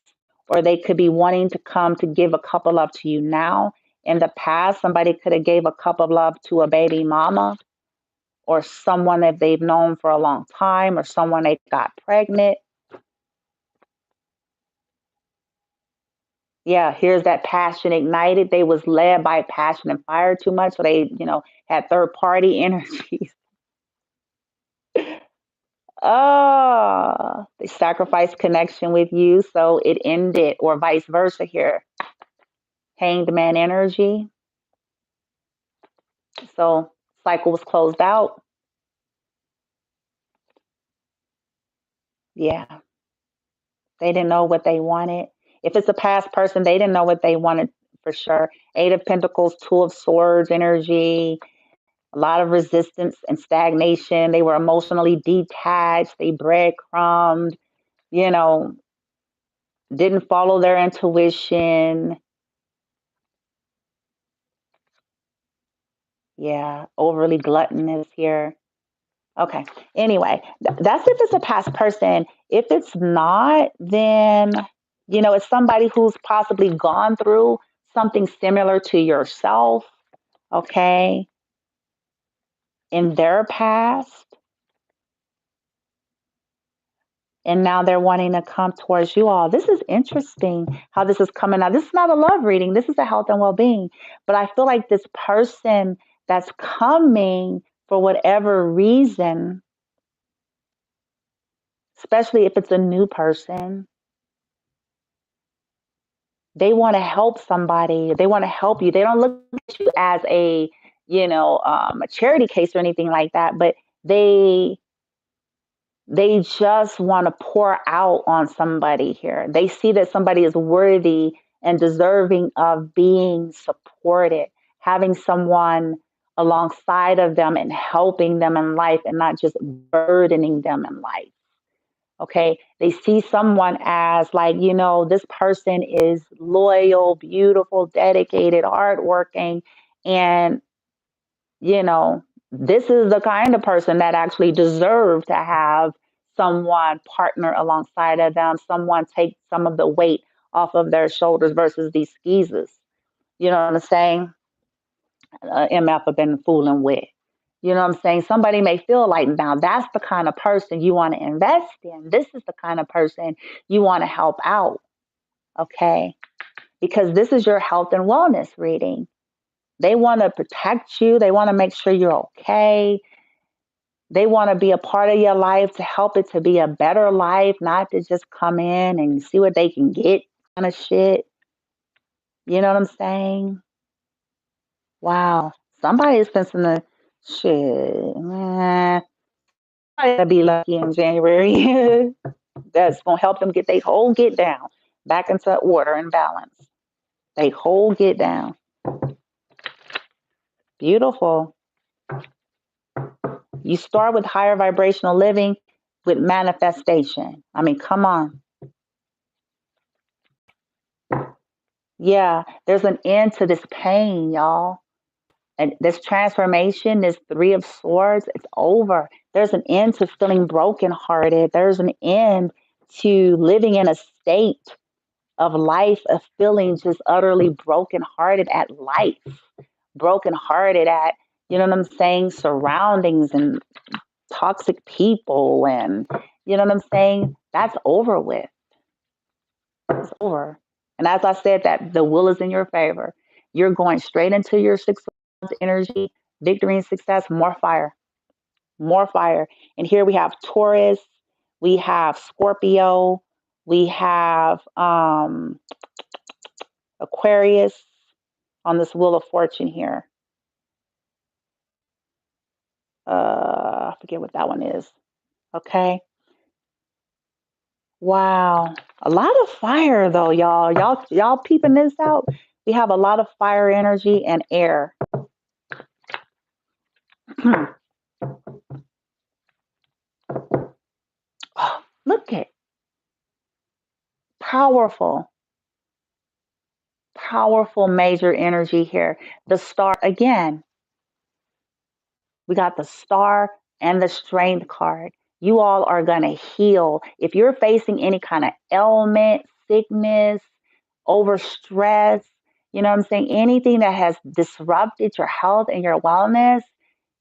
or they could be wanting to come to give a couple love to you now. In the past, somebody could have gave a cup of love to a baby mama, or someone that they've known for a long time, or someone they got pregnant. Yeah, here's that passion ignited. They was led by passion and fire too much, so they, had third party energies. Oh, they sacrificed connection with you, so it ended, or vice versa here. Hanged man energy. So cycle was closed out. Yeah, they didn't know what they wanted. If it's a past person, they didn't know what they wanted for sure. Eight of Pentacles, Two of Swords energy, a lot of resistance and stagnation. They were emotionally detached. They breadcrumbed, you know, didn't follow their intuition. Yeah, overly gluttonous here. Okay. Anyway, that's if it's a past person. If it's not, then, it's somebody who's possibly gone through something similar to yourself, okay, in their past. And now they're wanting to come towards you all. This is interesting how this is coming out. This is not a love reading. This is a health and well-being. But I feel like this person that's coming, for whatever reason, especially if it's a new person, they want to help somebody. They want to help you. They don't look at you as a charity case or anything like that, but they just want to pour out on somebody here. They see that somebody is worthy and deserving of being supported, having someone alongside of them and helping them in life and not just burdening them in life. Okay. They see someone as like, this person is loyal, beautiful, dedicated, hardworking. And, you know, this is the kind of person that actually deserves to have someone partner alongside of them, someone take some of the weight off of their shoulders versus these skeezers. You know what I'm saying? MF have been fooling with. You know what I'm saying? Somebody may feel like, now that's the kind of person you want to invest in. This is the kind of person you want to help out. Okay. Because this is your health and wellness reading. They want to protect you. They want to make sure you're okay. They want to be a part of your life to help it to be a better life, not to just come in and see what they can get kind of shit. You know what I'm saying? Wow. Somebody is fencing the shit, man. I gotta be lucky in January. That's gonna help them get their whole get down back into order and balance. They whole get down. Beautiful. You start with higher vibrational living with manifestation. I mean, come on. Yeah, there's an end to this pain, y'all. And this transformation, this Three of Swords, it's over. There's an end to feeling brokenhearted. There's an end to living in a state of life, of feeling just utterly brokenhearted at life, brokenhearted at, you know what I'm saying, surroundings and toxic people. And, you know what I'm saying? That's over with. It's over. And as I said, that the will is in your favor. You're going straight into your Six of Wands energy, victory and success, more fire, more fire. And here we have Taurus, we have Scorpio, we have Aquarius on this Wheel of Fortune here. I forget what that one is. Okay. Wow. A lot of fire though, y'all. Y'all peeping this out? We have a lot of fire energy and air. Oh, look at powerful, powerful major energy here. The star again. We got the star and the strength card. You all are going to heal. If you're facing any kind of ailment, sickness, overstress, you know what I'm saying? Anything that has disrupted your health and your wellness,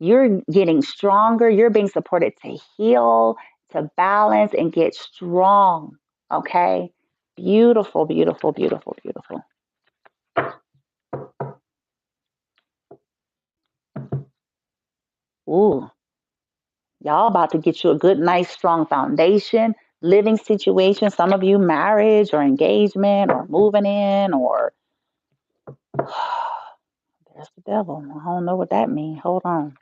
you're getting stronger. You're being supported to heal, to balance, and get strong. Okay? Beautiful, beautiful, beautiful, beautiful. Ooh. Y'all about to get you a good, nice, strong foundation, living situation. Some of you marriage or engagement or moving in or there's the devil. I don't know what that means. Hold on.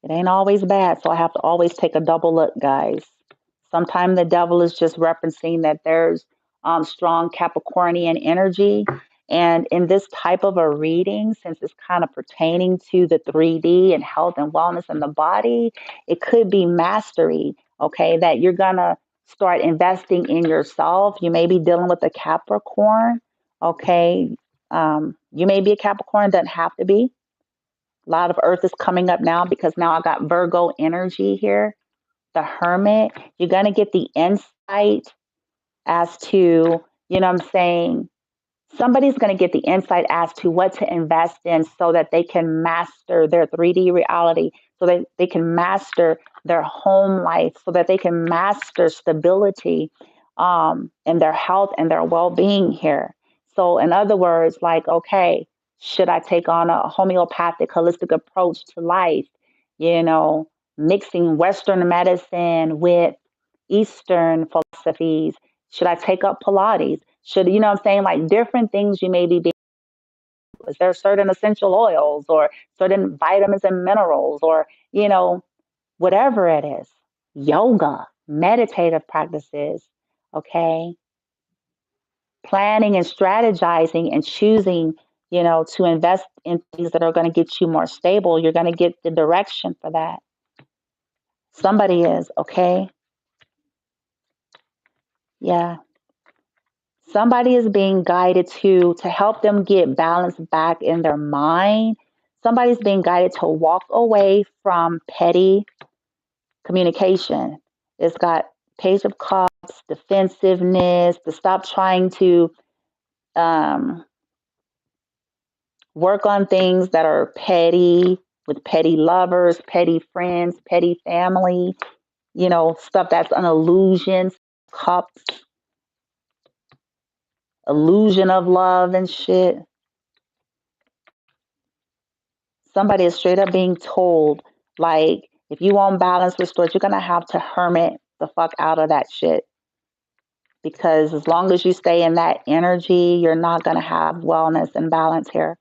It ain't always bad, so I have to always take a double look, guys. Sometimes the devil is just referencing that there's strong Capricornian energy. And in this type of a reading, since it's kind of pertaining to the 3D and health and wellness in the body, it could be mastery, okay, that you're going to start investing in yourself. You may be dealing with a Capricorn, okay. You may be a Capricorn, doesn't have to be. A lot of earth is coming up now because now I got Virgo energy here, the hermit. You're going to get the insight as to, you know what I'm saying? Somebody's going to get the insight as to what to invest in so that they can master their 3D reality, so that they can master their home life, so that they can master stability in their health and their well being here. So, in other words, like, okay, should I take on a homeopathic, holistic approach to life? You know, mixing Western medicine with Eastern philosophies. Should I take up Pilates? Should, you know what I'm saying? Like different things you may be being, is there certain essential oils or certain vitamins and minerals or, you know, whatever it is, yoga, meditative practices, okay? Planning and strategizing and choosing to invest in things that are going to get you more stable. You're going to get the direction for that. Somebody is, okay? Yeah. Somebody is being guided to help them get balance back in their mind. Somebody's being guided to walk away from petty communication. It's got Page of Cups, defensiveness, to stop trying to work on things that are petty, with petty lovers, petty friends, petty family, stuff that's an illusion, cups, illusion of love and shit. Somebody is straight up being told, like, if you want balance restored, you're going to have to hermit the fuck out of that shit. Because as long as you stay in that energy, you're not going to have wellness and balance here.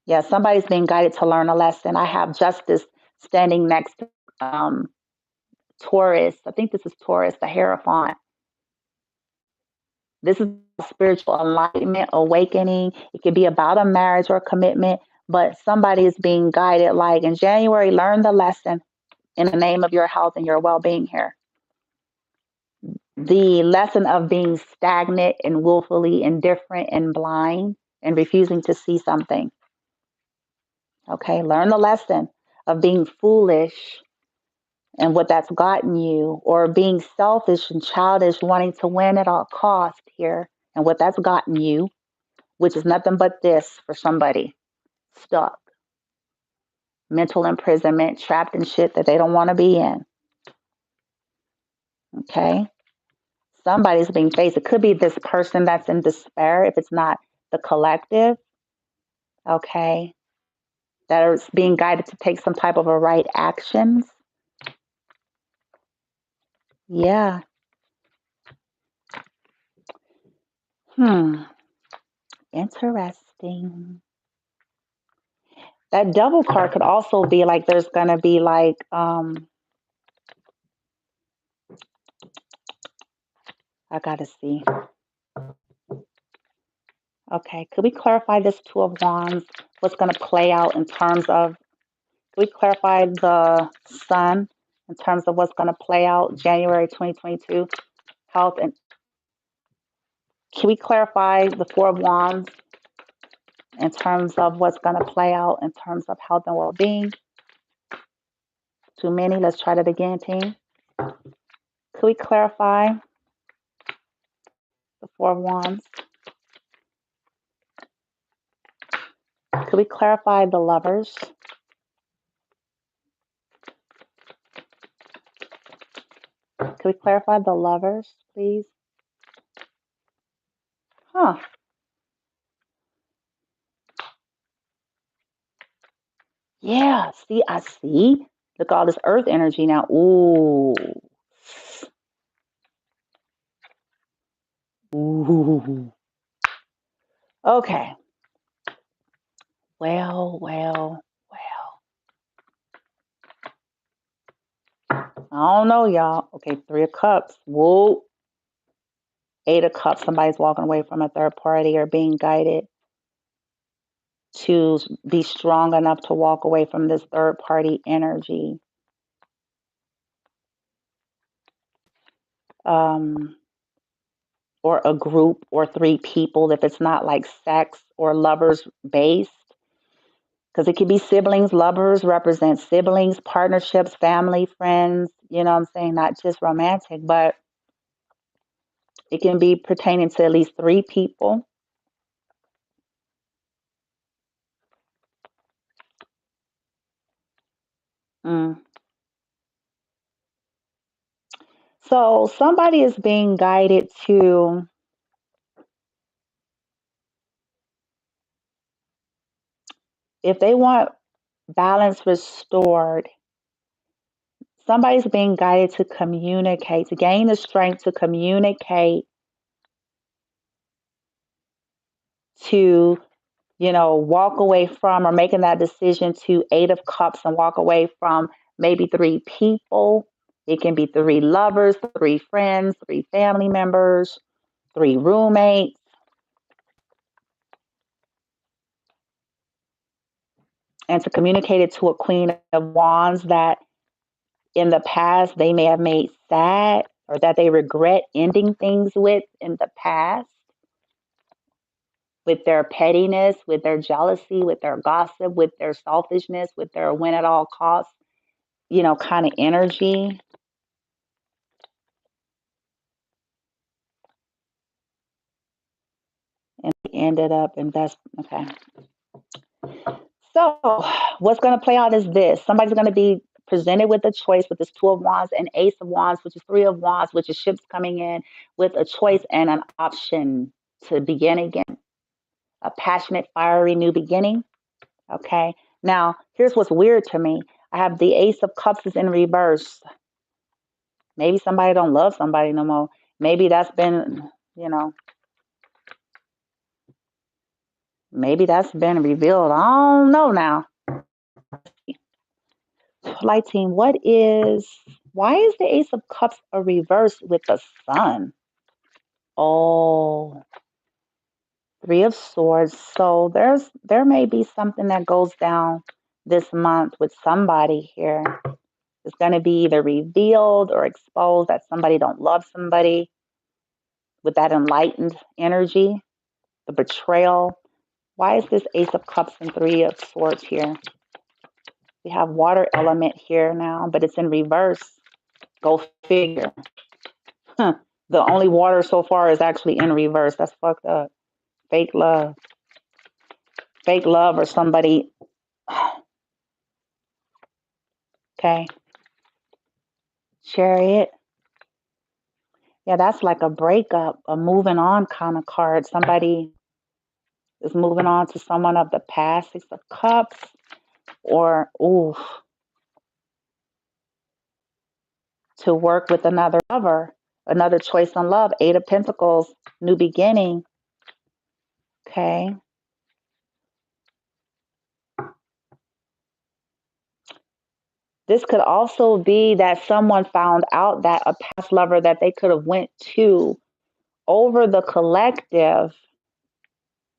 Yeah, somebody's being guided to learn a lesson. I have Justice standing next to Taurus. I think this is Taurus, the Hierophant. This is spiritual enlightenment, awakening. It could be about a marriage or a commitment, but somebody is being guided, like, in January, learn the lesson in the name of your health and your well-being here. The lesson of being stagnant and willfully indifferent and blind and refusing to see something. Okay, learn the lesson of being foolish and what that's gotten you, or being selfish and childish, wanting to win at all cost here, and what that's gotten you, which is nothing but this for somebody. Stuck. Mental imprisonment, trapped in shit that they don't want to be in. Okay? Somebody's being faced. It could be this person that's in despair, if it's not the collective. Okay? That is being guided to take some type of a right actions. Yeah. Interesting. That double card could also be like there's gonna be like I gotta see. Okay, could we clarify this Two of Wands? What's gonna play out in terms of, could we clarify the Sun in terms of what's gonna play out January 2022 health, and can we clarify the Four of Wands in terms of what's gonna play out in terms of health and well-being? Too many. Let's try that again, team. Could we clarify the Four of Wands? Could we clarify the Lovers? Could we clarify the Lovers, please? Huh. Yeah. See, I see. Look at all this earth energy now. Ooh. Ooh. Okay. Well. I don't know, y'all. Okay, Three of Cups. Whoa. Eight of Cups. Somebody's walking away from a third party or being guided to be strong enough to walk away from this third party energy. Or a group or three people, if it's not like sex or lovers based. Because it could be siblings. Lovers represent siblings, partnerships, family, friends, you know what I'm saying? Not just romantic, but it can be pertaining to at least three people. So somebody is being guided to, if they want balance restored, somebody's being guided to communicate, to gain the strength to communicate, to walk away from, or making that decision to Eight of Cups and walk away from maybe three people. It can be three lovers, three friends, three family members, three roommates. and to communicate it to a Queen of Wands that in the past they may have made sad or that they regret ending things with in the past, with their pettiness, with their jealousy, with their gossip, with their selfishness, with their win at all costs, kind of energy. And they ended up okay. So what's going to play out is this. Somebody's going to be presented with a choice with this Two of Wands and Ace of Wands, which is Three of Wands, which is ships coming in with a choice and an option to begin again. A passionate, fiery new beginning. Okay. Now, here's what's weird to me. I have the Ace of Cups is in reverse. Maybe somebody don't love somebody no more. Maybe that's been, maybe that's been revealed. I don't know now. Light team, why is the Ace of Cups a reverse with the Sun? Oh, Three of Swords. So there may be something that goes down this month with somebody here. It's going to be either revealed or exposed that somebody don't love somebody with that enlightened energy, the betrayal. Why is this Ace of Cups and Three of Swords here? We have water element here now, but it's in reverse. Go figure. Huh. The only water so far is actually in reverse. That's fucked up. Fake love. Fake love or somebody. Okay. Chariot. Yeah, that's like a breakup, a moving on kind of card. Somebody is moving on to someone of the past. Six of Cups. Or, ooh, to work with another lover. Another choice in love. Eight of Pentacles. New beginning. Okay. This could also be that someone found out that a past lover that they could have went to over the collective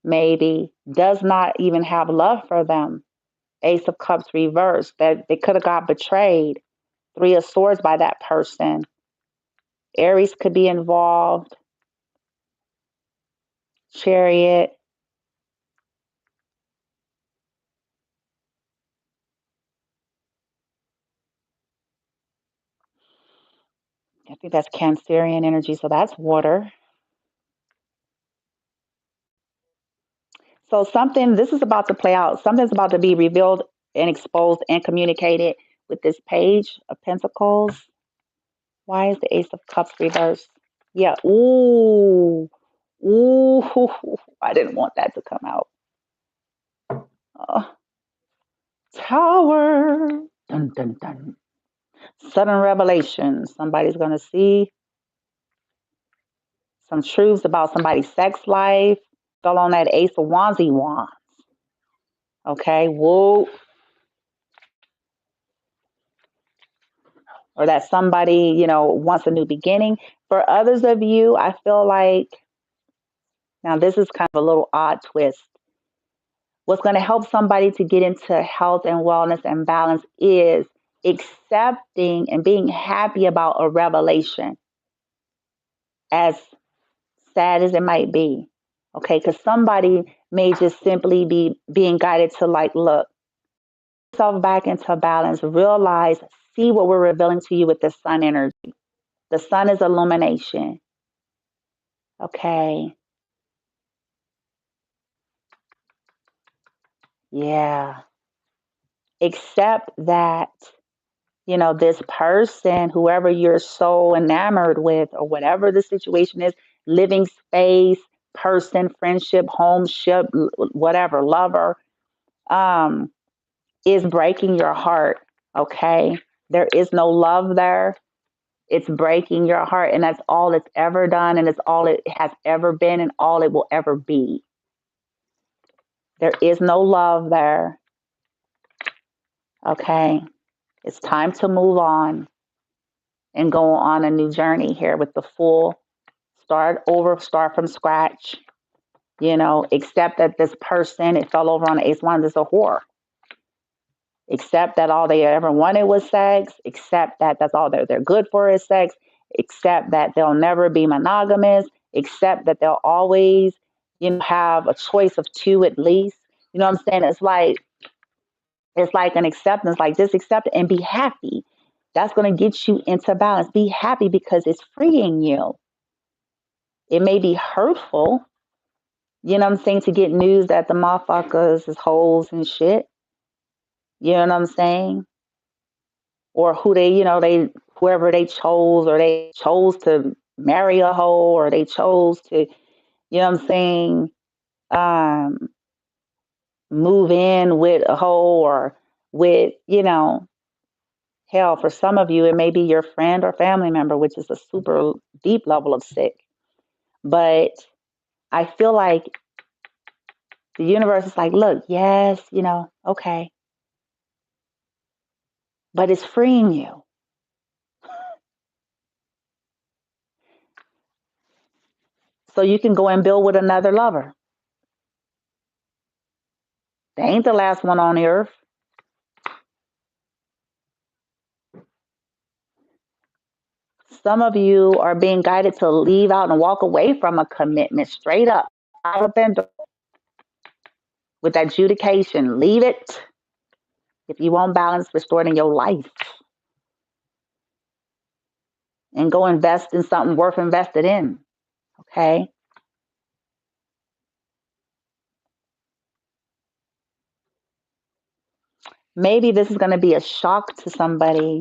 maybe does not even have love for them. Ace of Cups reversed, that they could have got betrayed. Three of Swords by that person. Aries could be involved. Chariot. I think that's Cancerian energy, so that's water. So this is about to play out. Something's about to be revealed and exposed and communicated with this Page of Pentacles. Why is the Ace of Cups reversed? Yeah. Ooh. Ooh. I didn't want that to come out. Tower. Dun, dun, dun. Sudden revelation. Somebody's going to see some truths about somebody's sex life. Fell on that Ace of Wands. Okay. Whoa. Or that somebody, wants a new beginning. For others of you, I feel like, now this is kind of a little odd twist. What's going to help somebody to get into health and wellness and balance is accepting and being happy about a revelation, as sad as it might be. Okay, because somebody may just simply be being guided to look, yourself back into balance, realize, see what we're revealing to you with the Sun energy. The Sun is illumination. Okay. Yeah. Accept that, this person, whoever you're so enamored with, or whatever the situation is, living space, person, friendship, homeship, whatever, lover, is breaking your heart. Okay. There is no love there. It's breaking your heart. And that's all it's ever done. And it's all it has ever been and all it will ever be. There is no love there. Okay. It's time to move on and go on a new journey here with the full start over, start from scratch. Accept that this person, it fell over on the Ace of Wands, is a whore. accept that all they ever wanted was sex, accept that that's all they're good for is sex, accept that they'll never be monogamous, accept that they'll always, have a choice of two at least. You know what I'm saying? It's like an acceptance, like just accept it and be happy. That's going to get you into balance. Be happy because it's freeing you. It may be hurtful, you know what I'm saying, to get news that the motherfuckers is hoes and shit. You know what I'm saying? Or who whoever they chose, or they chose to marry a hoe, or they chose to, you know what I'm saying, um, move in with a hoe, or with, hell, for some of you, it may be your friend or family member, which is a super deep level of sick. But I feel like the universe is like, look, yes, okay, but it's freeing you. So you can go and build with another lover. They ain't the last one on the earth. Some of you are being guided to leave out and walk away from a commitment straight up. With adjudication, leave it if you want balance restored in your life. And go invest in something worth invested in. Okay? Maybe this is going to be a shock to somebody,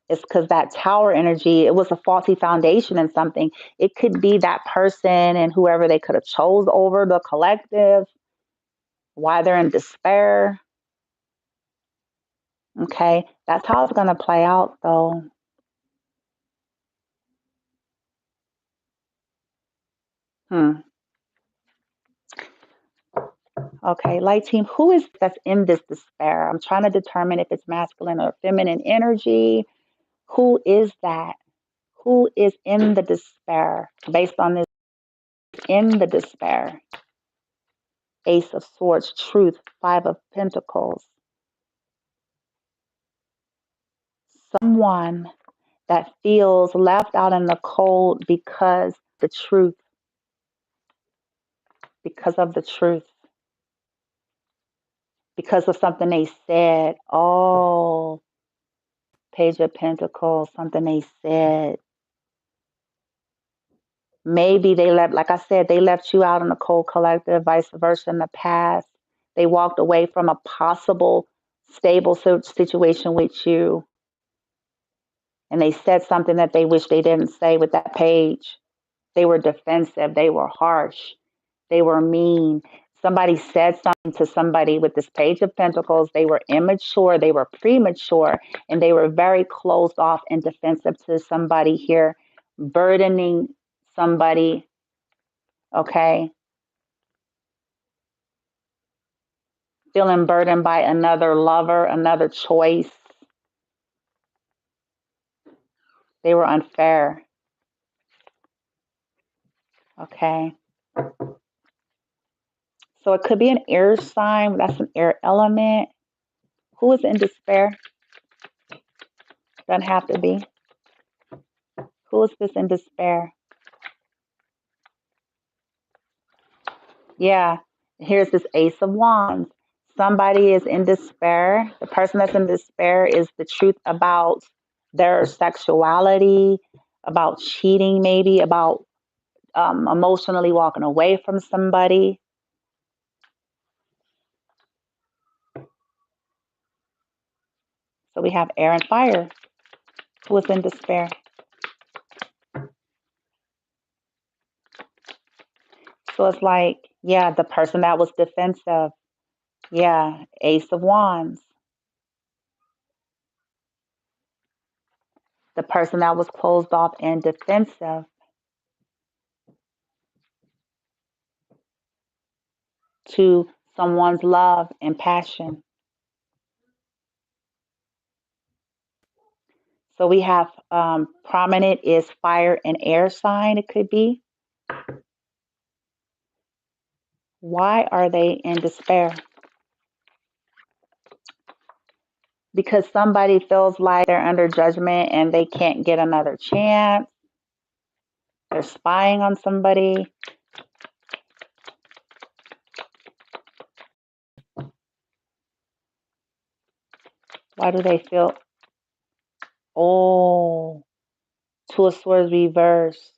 It's because that tower energy, it was a faulty foundation in something. It could be that person and whoever they could have chose over the collective, why they're in despair. Okay, that's how it's going to play out, though. Okay, light team, who is that's in this despair? I'm trying to determine if it's masculine or feminine energy. Who is that? Who is in the despair? Based on this, in the despair. Ace of Swords, Truth, Five of Pentacles. Someone that feels left out in the cold because the truth, because of the truth, because of something they said. Oh, Page of Pentacles, something they said. Maybe they left, like I said, they left you out in the cold collective, vice versa in the past. They walked away from a possible stable situation with you. And they said something that they wish they didn't say with that page. They were defensive. They were harsh. They were mean. Somebody said something to somebody with this Page of Pentacles. They were immature. They were premature. And they were very closed off and defensive to somebody here, burdening somebody. Okay. Feeling burdened by another lover, another choice. They were unfair. Okay. So it could be an air sign. That's an air element. Who is in despair? Doesn't have to be. Who is this in despair? Yeah. Here's this Ace of Wands. Somebody is in despair. The person that's in despair is the truth about their sexuality, about cheating, maybe about emotionally walking away from somebody. So we have air and fire. Who is in despair? So it's like, yeah, the person that was defensive. Yeah, Ace of Wands. The person that was closed off and defensive to someone's love and passion. So we have prominent is fire and air sign, it could be. Why are they in despair? because somebody feels like they're under judgment and they can't get another chance. They're spying on somebody. Why do they feel? Oh, Two of Swords reverse.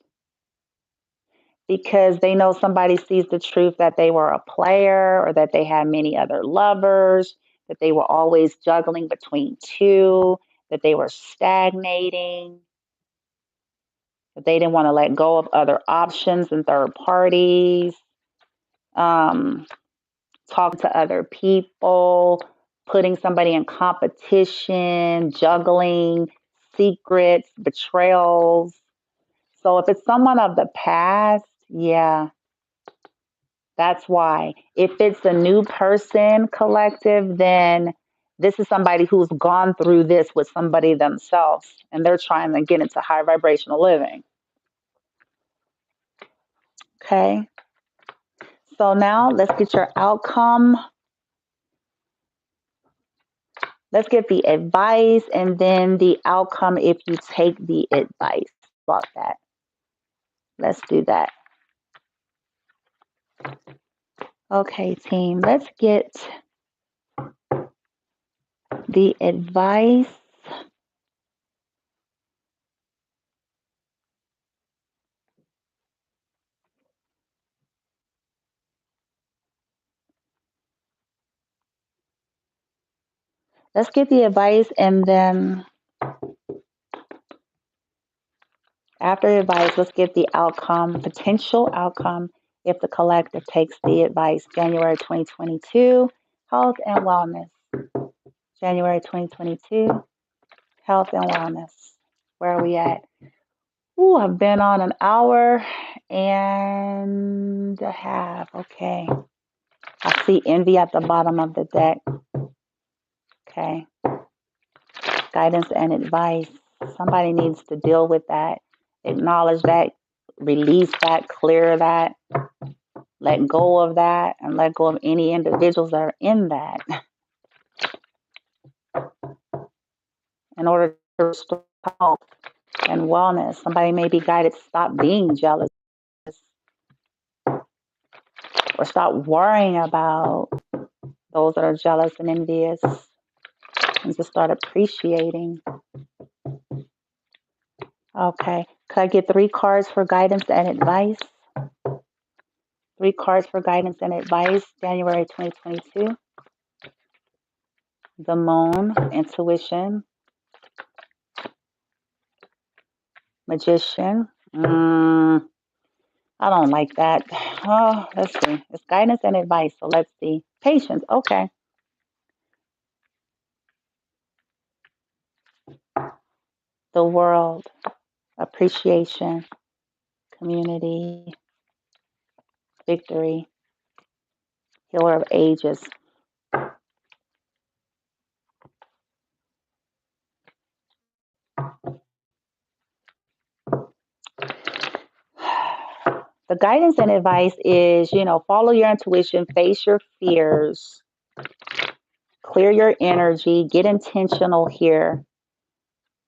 Because they know somebody sees the truth that they were a player or that they had many other lovers, that they were always juggling between two, that they were stagnating, that they didn't want to let go of other options and third parties, talking to other people, putting somebody in competition, juggling secrets, betrayals. So if it's someone of the past, yeah, that's why. If it's a new person collective, then this is somebody who's gone through this with somebody themselves and they're trying to get into high vibrational living. Okay. So now let's get your outcome. Let's get the advice and then the outcome if you take the advice about that. Let's do that. Okay, team, let's get the advice. Let's get the advice and then after advice, let's get the outcome, potential outcome if the collective takes the advice. January 2022, health and wellness. January 2022, health and wellness. Where are we at? Ooh, I've been on an hour and a half. Okay. I see envy at the bottom of the deck. Okay. Guidance and advice. Somebody needs to deal with that, acknowledge that, release that, clear that, let go of that, and let go of any individuals that are in that in order to restore health and wellness. Somebody may be guided to stop being jealous or stop worrying about those that are jealous and envious and just start appreciating. Okay. Could I get 3 cards for guidance and advice? 3 cards for guidance and advice, January 2022. The Moon, Intuition, Magician. I don't like that. Oh, let's see. It's guidance and advice. So let's see. Patience. Okay. The World, Appreciation, Community, Victory, Healer of Ages. The guidance and advice is, follow your intuition, face your fears, clear your energy, get intentional here,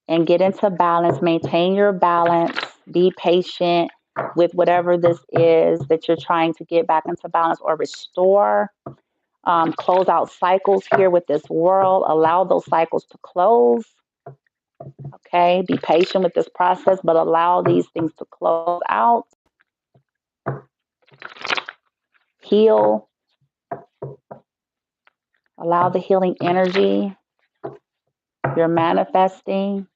and get into balance. Maintain your balance. Be patient with whatever this is that you're trying to get back into balance or restore. Close out cycles here with this world. Allow those cycles to close. Okay. Be patient with this process, but allow these things to close out. Heal. Allow the healing energy. You're manifesting,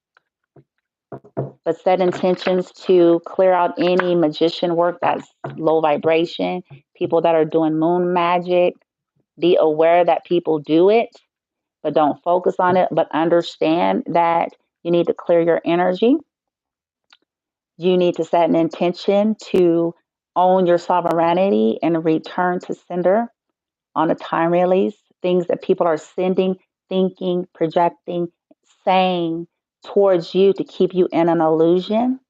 but set intentions to clear out any magician work that's low vibration, people that are doing moon magic. Be aware that people do it, but don't focus on it, but understand that you need to clear your energy. You need to set an intention to own your sovereignty and return to sender on a time release. Things that people are sending, thinking, projecting, saying towards you to keep you in an illusion,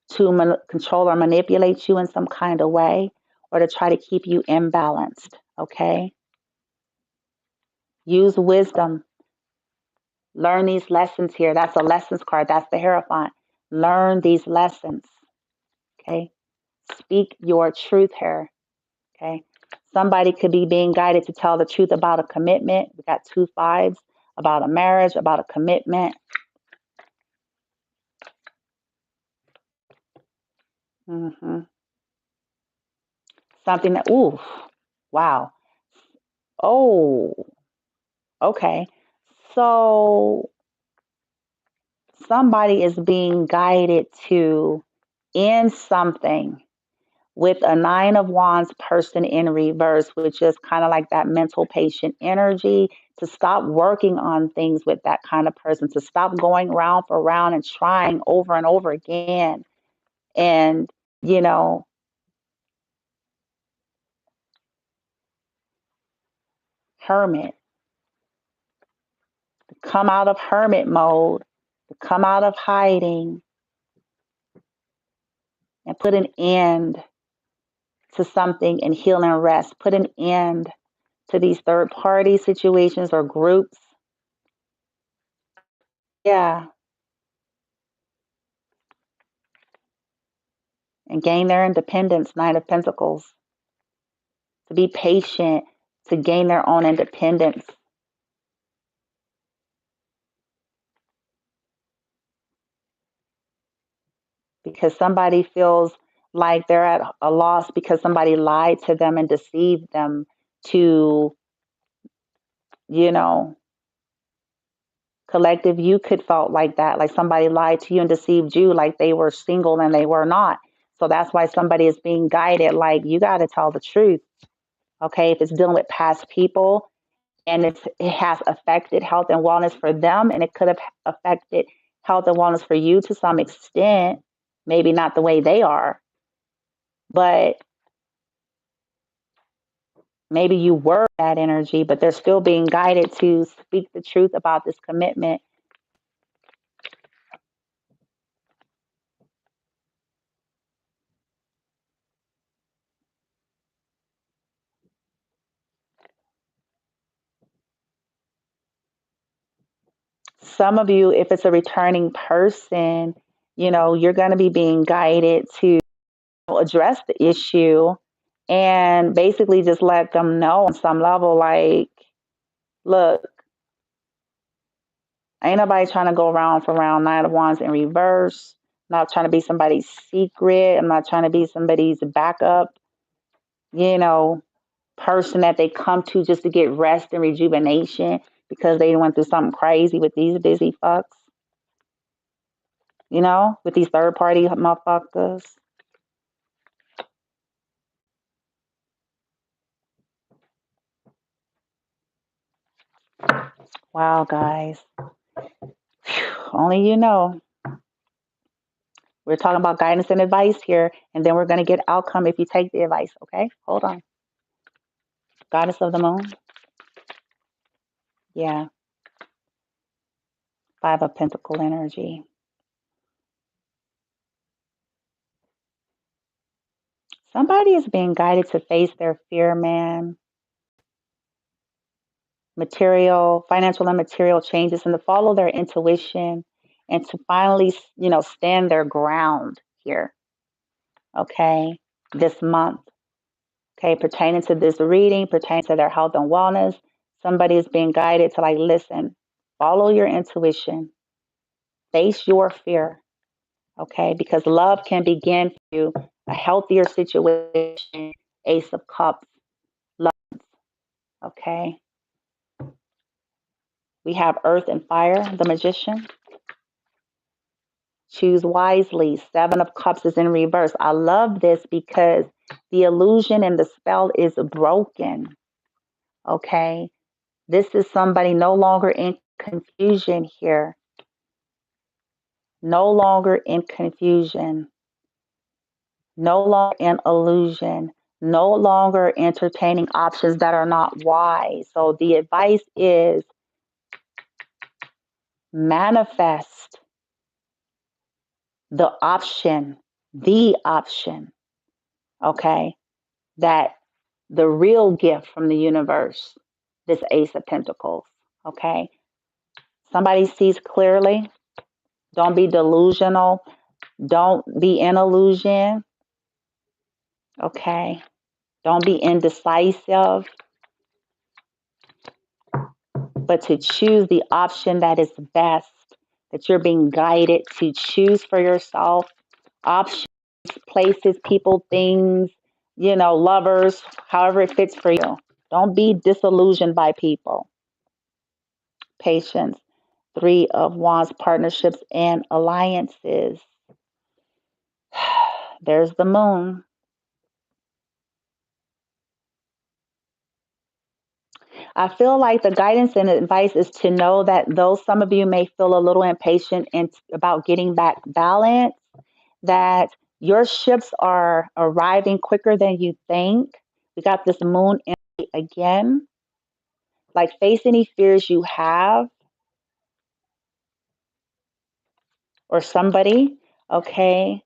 to control or manipulate you in some kind of way, or to try to keep you imbalanced. Okay? Use wisdom. Learn these lessons here. That's a lessons card. That's the Hierophant. Learn these lessons. Okay. Speak your truth here. Okay. Somebody could be being guided to tell the truth about a commitment. We got 2 5s about a marriage, about a commitment. hmm Something that, ooh, wow. Oh, okay. So somebody is being guided to end something with a 9 of Wands person in reverse, which is kind of like that mental patient energy, to stop working on things with that kind of person, to stop going round for round and trying over and over again. And, you know, hermit, to come out of hermit mode, to come out of hiding and put an end to something and heal and rest, put an end to these third party situations or groups. Yeah. And gain their independence, 9 of Pentacles. To be patient, to gain their own independence. Because somebody feels like they're at a loss because somebody lied to them and deceived them to, you know, collective, you could felt like that, like somebody lied to you and deceived you, like they were single and they were not. So that's why somebody is being guided, like, you got to tell the truth. Okay, if it's dealing with past people and it has affected health and wellness for them, and it could have affected health and wellness for you to some extent, maybe not the way they are, but maybe you were that energy, but they're still being guided to speak the truth about this commitment. Some of you, if it's a returning person, you're going to be being guided to address the issue and basically just let them know on some level, like, look, ain't nobody trying to go around for round 9 of Wands in reverse. I'm not trying to be somebody's secret. I'm not trying to be somebody's backup, you know, person that they come to just to get rest and rejuvenation because they went through something crazy with these busy fucks, with these third party motherfuckers. Wow, guys. Only you know. We're talking about guidance and advice here, and then we're going to get outcome if you take the advice, okay? Hold on. Goddess of the Moon. Yeah. 5 of Pentacle energy. Somebody is being guided to face their fear, man. Financial and material changes, and to follow their intuition and to finally, stand their ground here, okay, this month. Okay, pertaining to this reading, pertaining to their health and wellness, somebody is being guided to, like, listen, follow your intuition, face your fear, okay, because love can begin for you, a healthier situation, Ace of Cups, love, okay. We have Earth and Fire, the Magician. Choose wisely. 7 of Cups is in reverse. I love this because the illusion and the spell is broken, okay. This is somebody no longer in confusion here. No longer in confusion. No longer in illusion. No longer entertaining options that are not wise. So the advice is manifest the option, okay, that the real gift from the universe, this Ace of Pentacles, okay? Somebody sees clearly. Don't be delusional. Don't be in illusion. Okay. Don't be indecisive, but to choose the option that is best, that you're being guided to choose for yourself. Options, places, people, things, lovers, however it fits for you. Don't be disillusioned by people. Patience. Three of Wands, partnerships and alliances. There's the moon. I feel like the guidance and advice is to know that though some of you may feel a little impatient and about getting back balance, that your ships are arriving quicker than you think. We got this moon energy again. Like, face any fears you have or somebody, okay?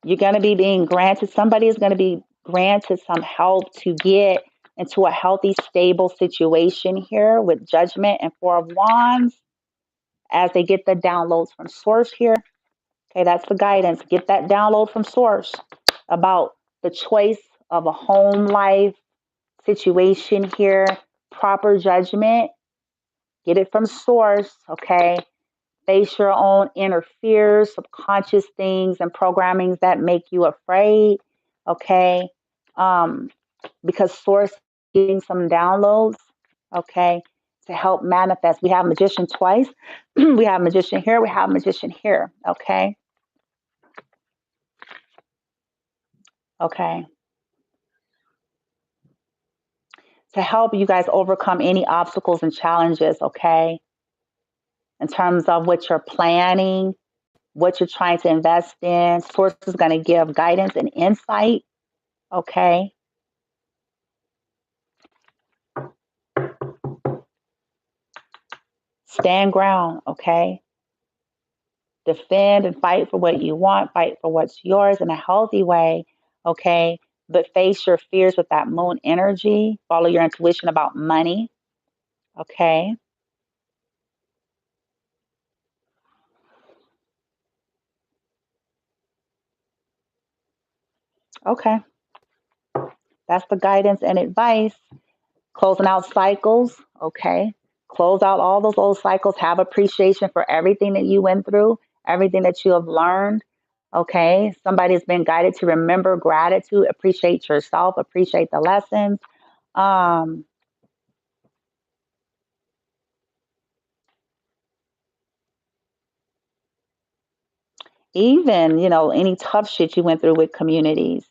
You're going to be being granted, somebody is going to be granted some help to get into a healthy, stable situation here with Judgment and Four of Wands as they get the downloads from Source here. Okay, that's the guidance. Get that download from Source about the choice of a home life situation here, proper judgment. Get it from Source, okay? Face your own inner fears, subconscious things, and programmings that make you afraid, okay? Because Source is getting some downloads, okay, to help manifest. We have Magician twice. We have Magician here. We have Magician here, okay? Okay. To help you guys overcome any obstacles and challenges, okay? In terms of what you're planning, what you're trying to invest in. Source is going to give guidance and insight, okay? Stand ground, okay? Defend and fight for what you want, fight for what's yours in a healthy way, okay? But face your fears with that moon energy. Follow your intuition about money, okay? Okay. That's the guidance and advice. Closing out cycles, okay? Close out all those old cycles. Have appreciation for everything that you went through, everything that you have learned, okay? Somebody's been guided to remember gratitude, appreciate yourself, appreciate the lessons. Um, Even, any tough shit you went through with communities,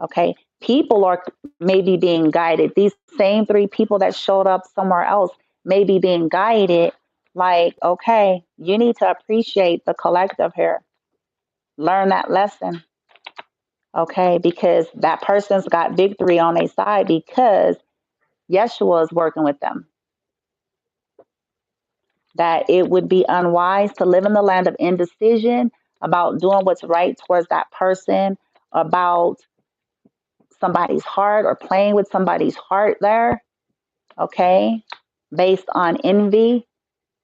okay? People are maybe being guided. These same three people that showed up somewhere else may be being guided like, okay, you need to appreciate the collective here. Learn that lesson, okay? Because that person's got victory on their side because Yeshua is working with them. That it would be unwise to live in the land of indecision about doing what's right towards that person, about somebody's heart or playing with somebody's heart there, okay? Based on envy,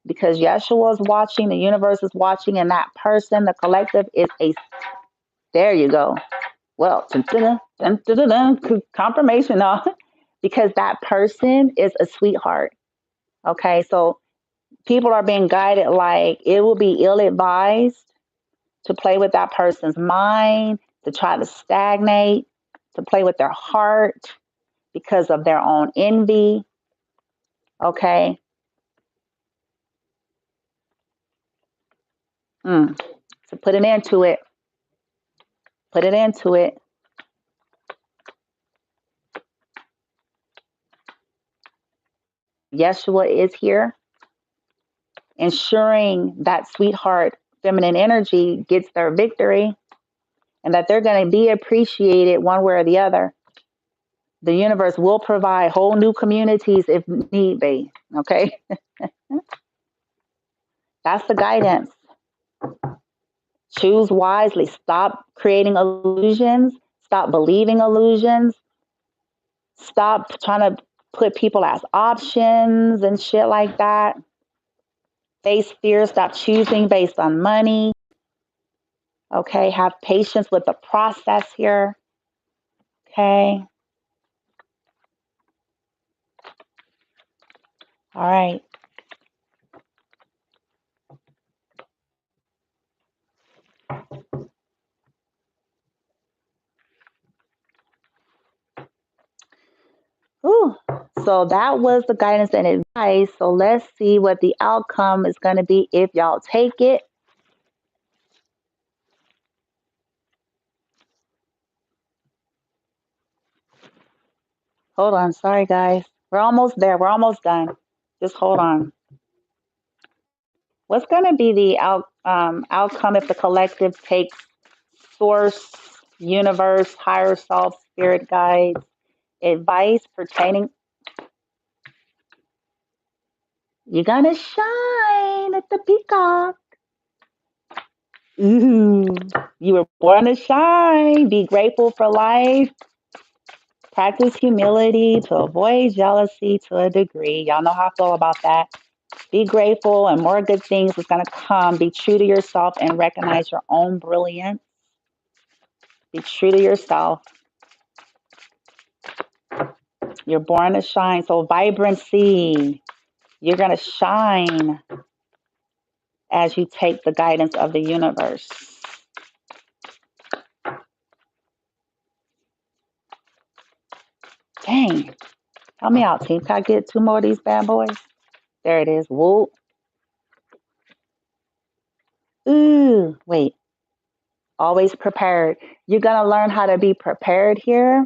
because Yeshua is watching, the universe is watching, and that person, the collective, is there you go. Well, confirmation, because that person is a sweetheart, okay? So people are being guided like it will be ill advised to play with that person's mind, to try to stagnate, to play with their heart because of their own envy. Okay. So put it into it. Put it into it. Yeshua is here, ensuring that sweetheart feminine energy gets their victory and that they're going to be appreciated one way or the other. The universe will provide whole new communities if need be. Okay. That's the guidance. Choose wisely. Stop creating illusions. Stop believing illusions. Stop trying to put people as options and shit like that. Face fear, stop choosing based on money. Okay, have patience with the process here. Okay. All right. Ooh. So that was the guidance and advice. So let's see what the outcome is going to be if y'all take it. Hold on. Sorry, guys. We're almost there. We're almost done. Just hold on. What's going to be the outcome if the collective takes source, universe, higher self, spirit guides, advice pertaining? You're going to shine at the peacock. Ooh, you were born to shine. Be grateful for life. Practice humility to avoid jealousy to a degree. Y'all know how I feel about that. Be grateful and more good things is going to come. Be true to yourself and recognize your own brilliance. Be true to yourself. You're born to shine. So vibrancy, you're going to shine as you take the guidance of the universe. Dang. Help me out, team. Can I get 2 more of these bad boys? There it is. Whoop. Ooh, wait. Always prepared. You're going to learn how to be prepared here.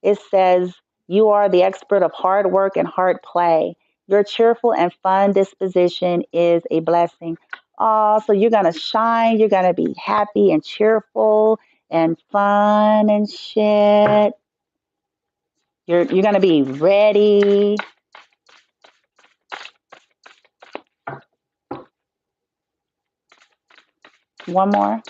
It says, you are the expert of hard work and hard play. Your cheerful and fun disposition is a blessing. Oh, so you're going to shine. You're going to be happy and cheerful and fun and shit. You're going to be ready. One more.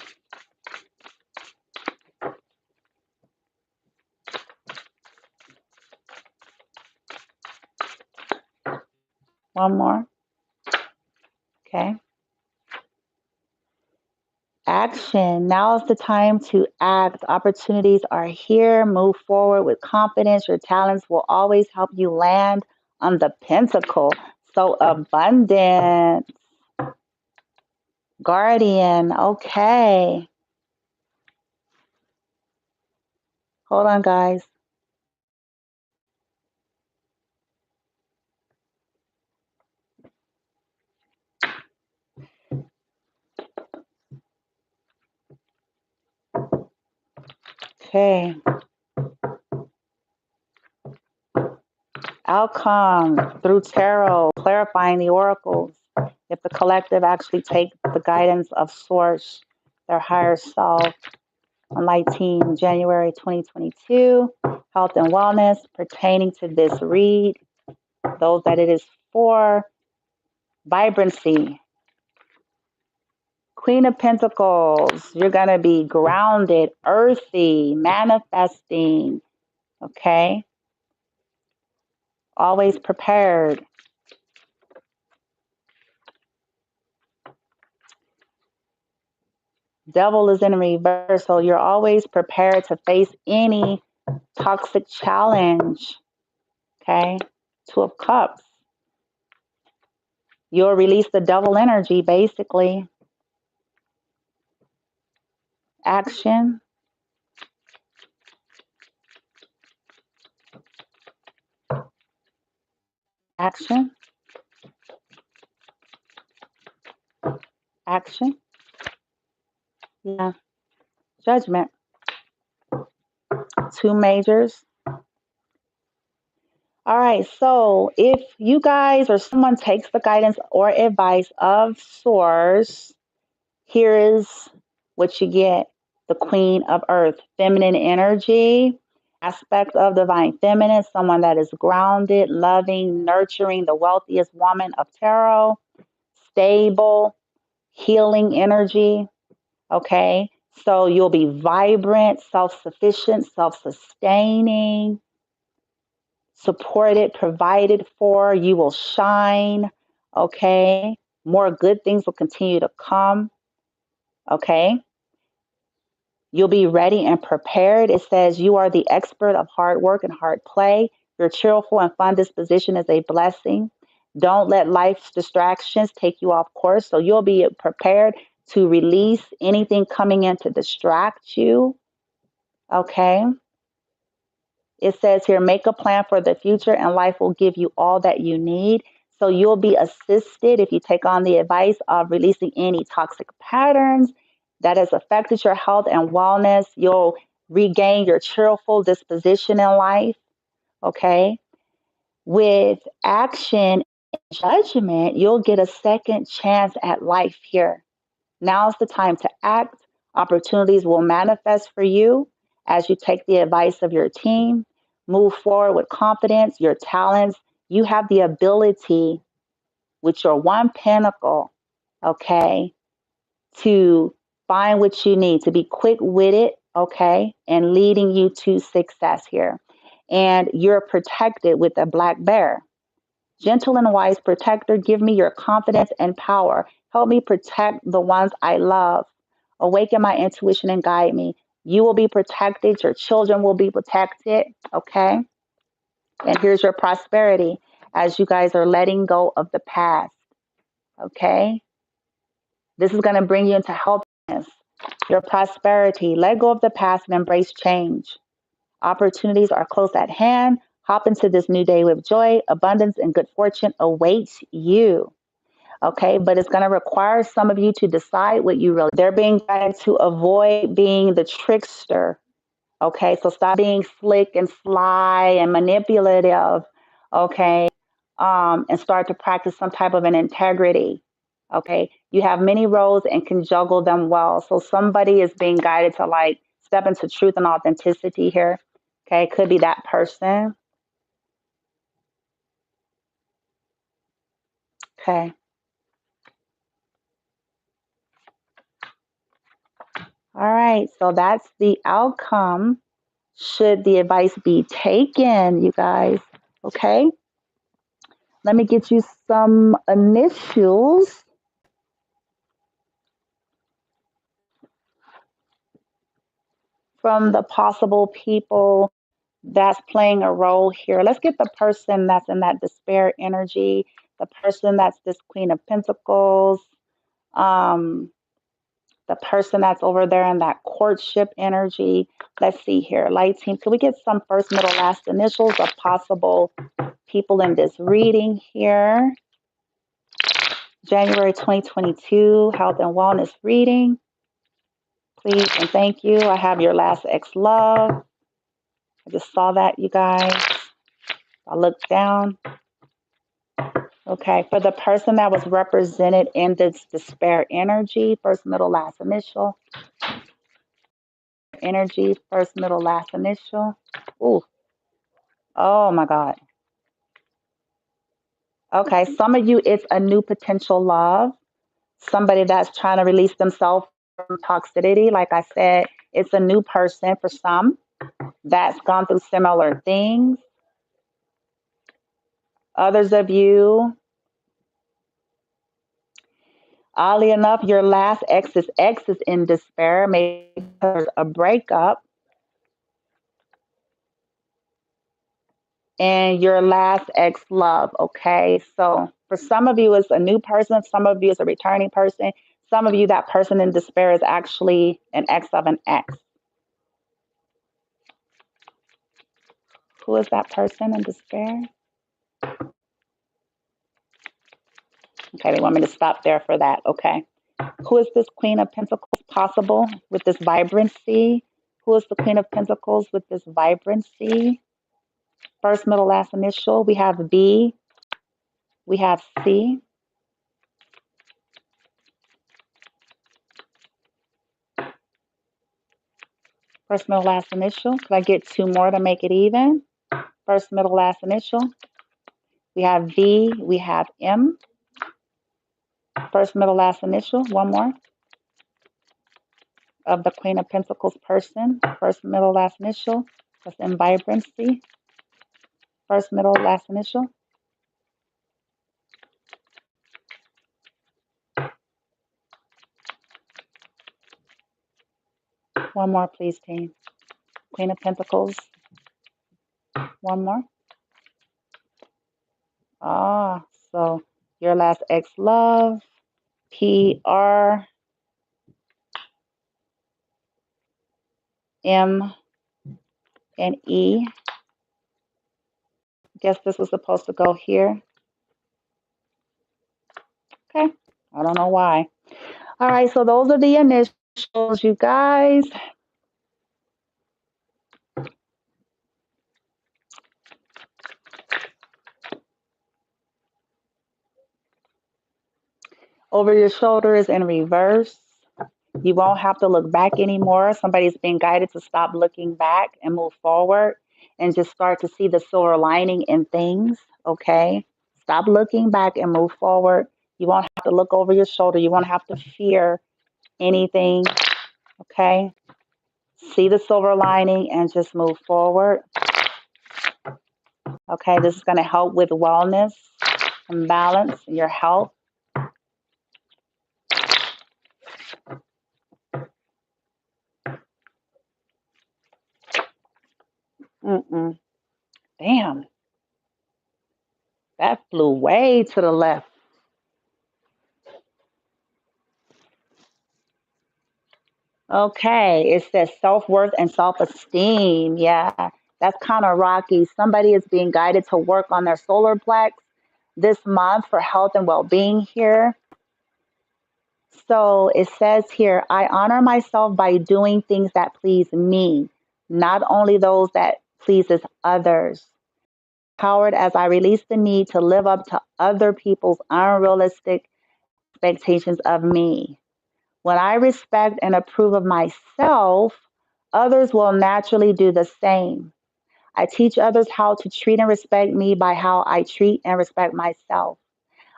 One more. Okay. Action. Now is the time to act. Opportunities are here. Move forward with confidence. Your talents will always help you land on the pentacle. So abundant. Guardian. Okay. Hold on, guys. Okay. Outcome through tarot, clarifying the oracles. If the collective actually take the guidance of source, their higher self, on 19 January 2022, health and wellness pertaining to this read, those that it is for, vibrancy. Queen of Pentacles, you're going to be grounded, earthy, manifesting, okay? Always prepared. Devil is in reverse, so you're always prepared to face any toxic challenge, okay? 2 of Cups. You'll release the devil energy, basically. Action. Action. Action. Yeah. Judgment. 2 majors. All right. So if you guys or someone takes the guidance or advice of Source, here is what you get. The Queen of Earth, feminine energy, aspect of divine feminine, someone that is grounded, loving, nurturing, the wealthiest woman of tarot, stable, healing energy. Okay. So you'll be vibrant, self sufficient, self sustaining, supported, provided for. You will shine. Okay. More good things will continue to come. Okay. You'll be ready and prepared. It says you are the expert of hard work and hard play. Your cheerful and fun disposition is a blessing. Don't let life's distractions take you off course. So you'll be prepared to release anything coming in to distract you. Okay. It says here, make a plan for the future and life will give you all that you need. So you'll be assisted if you take on the advice of releasing any toxic patterns that has affected your health and wellness. You'll regain your cheerful disposition in life. Okay. With action and judgment, you'll get a second chance at life here. Now's the time to act. Opportunities will manifest for you as you take the advice of your team. Move forward with confidence, your talents. You have the ability with your one pinnacle, okay, to find what you need, to be quick witted, okay, and leading you to success here. And you're protected with a black bear. Gentle and wise protector, give me your confidence and power. Help me protect the ones I love. Awaken my intuition and guide me. You will be protected. Your children will be protected. Okay. And here's your prosperity as you guys are letting go of the past. Okay. This is going to bring you into healthiness. Your prosperity. Let go of the past and embrace change. Opportunities are close at hand. Hop into this new day with joy. Abundance and good fortune awaits you. Okay, but it's going to require some of you to decide what you really. They're being guided to avoid being the trickster. Okay, so stop being slick and sly and manipulative. Okay, and start to practice some type of an integrity. Okay, you have many roles and can juggle them well. So somebody is being guided to like step into truth and authenticity here. Okay, could be that person. Okay. All right, so that's the outcome should the advice be taken, you guys. Okay, let me get you some initials from the possible people that's playing a role here. Let's get the person that's in that despair energy, the person that's this Queen of Pentacles, um, the person that's over there in that courtship energy. Let's see here. Light team, can we get some first, middle, last initials of possible people in this reading here? January 2022 health and wellness reading. Please and thank you. I have your last ex love. I just saw that, you guys. I looked down. Okay, for the person that was represented in this despair energy, first, middle, last initial. Energy, first, middle, last initial. Ooh, oh my God. Okay, some of you, it's a new potential love. Somebody that's trying to release themselves from toxicity. Like I said, it's a new person for some that's gone through similar things. Others of you, oddly enough, your last ex is in despair. Maybe there's a breakup. And your last ex love, okay? So for some of you, it's a new person. Some of you, it's a returning person. Some of you, that person in despair is actually an ex of an ex. Who is that person in despair? Okay, they want me to stop there for that. Okay. Who is this Queen of Pentacles possible with this vibrancy? Who is the Queen of Pentacles with this vibrancy? First, middle, last initial. We have B. We have C. First, middle, last initial. Could I get two more to make it even? First, middle, last initial. We have V. We have M. First, middle, last initial. One more of the Queen of Pentacles person. First, middle, last initial. That's in vibrancy. First, middle, last initial. One more, please, team. Queen of Pentacles. One more. Ah, so your last ex-love. PRME. Guess this was supposed to go here. Okay. I don't know why. All right, so those are the initials, you guys. Over your shoulder is in reverse. You won't have to look back anymore. Somebody's being guided to stop looking back and move forward and just start to see the silver lining in things, okay? Stop looking back and move forward. You won't have to look over your shoulder. You won't have to fear anything, okay? See the silver lining and just move forward. Okay, this is going to help with wellness and balance in your health. Damn, that flew way to the left. Okay, it says self-worth and self-esteem. Yeah, that's kind of rocky. Somebody is being guided to work on their solar plex this month for health and well-being here. So it says here, I honor myself by doing things that please me, not only those that pleases others. Empowered as I release the need to live up to other people's unrealistic expectations of me. When I respect and approve of myself, others will naturally do the same. I teach others how to treat and respect me by how I treat and respect myself.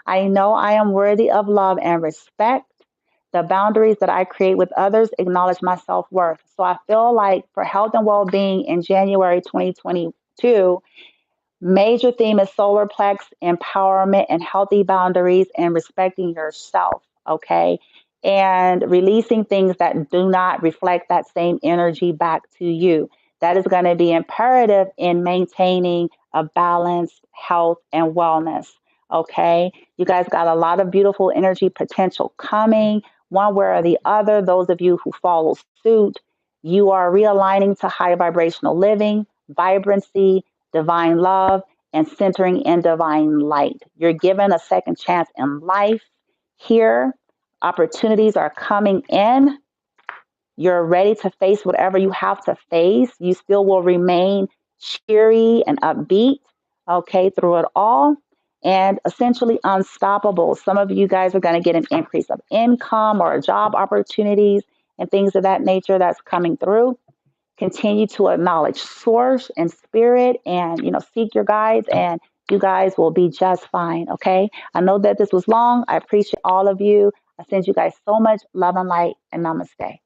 I know I am worthy of love and respect. The boundaries that I create with others acknowledge my self worth. So I feel like for health and well being in January 2022, major theme is solar plex, empowerment, and healthy boundaries and respecting yourself, okay? And releasing things that do not reflect that same energy back to you. That is going to be imperative in maintaining a balanced health and wellness, okay? You guys got a lot of beautiful energy potential coming, one way or the other. Those of you who follow suit, you are realigning to high vibrational living, vibrancy, divine love, and centering in divine light. You're given a second chance in life here. Opportunities are coming in. You're ready to face whatever you have to face. You still will remain cheery and upbeat, okay, through it all, and essentially unstoppable. Some of you guys are going to get an increase of income or job opportunities and things of that nature that's coming through. Continue to acknowledge source and spirit and, seek your guides, and you guys will be just fine. Okay. I know that this was long. I appreciate all of you. I send you guys so much love and light, and namaste.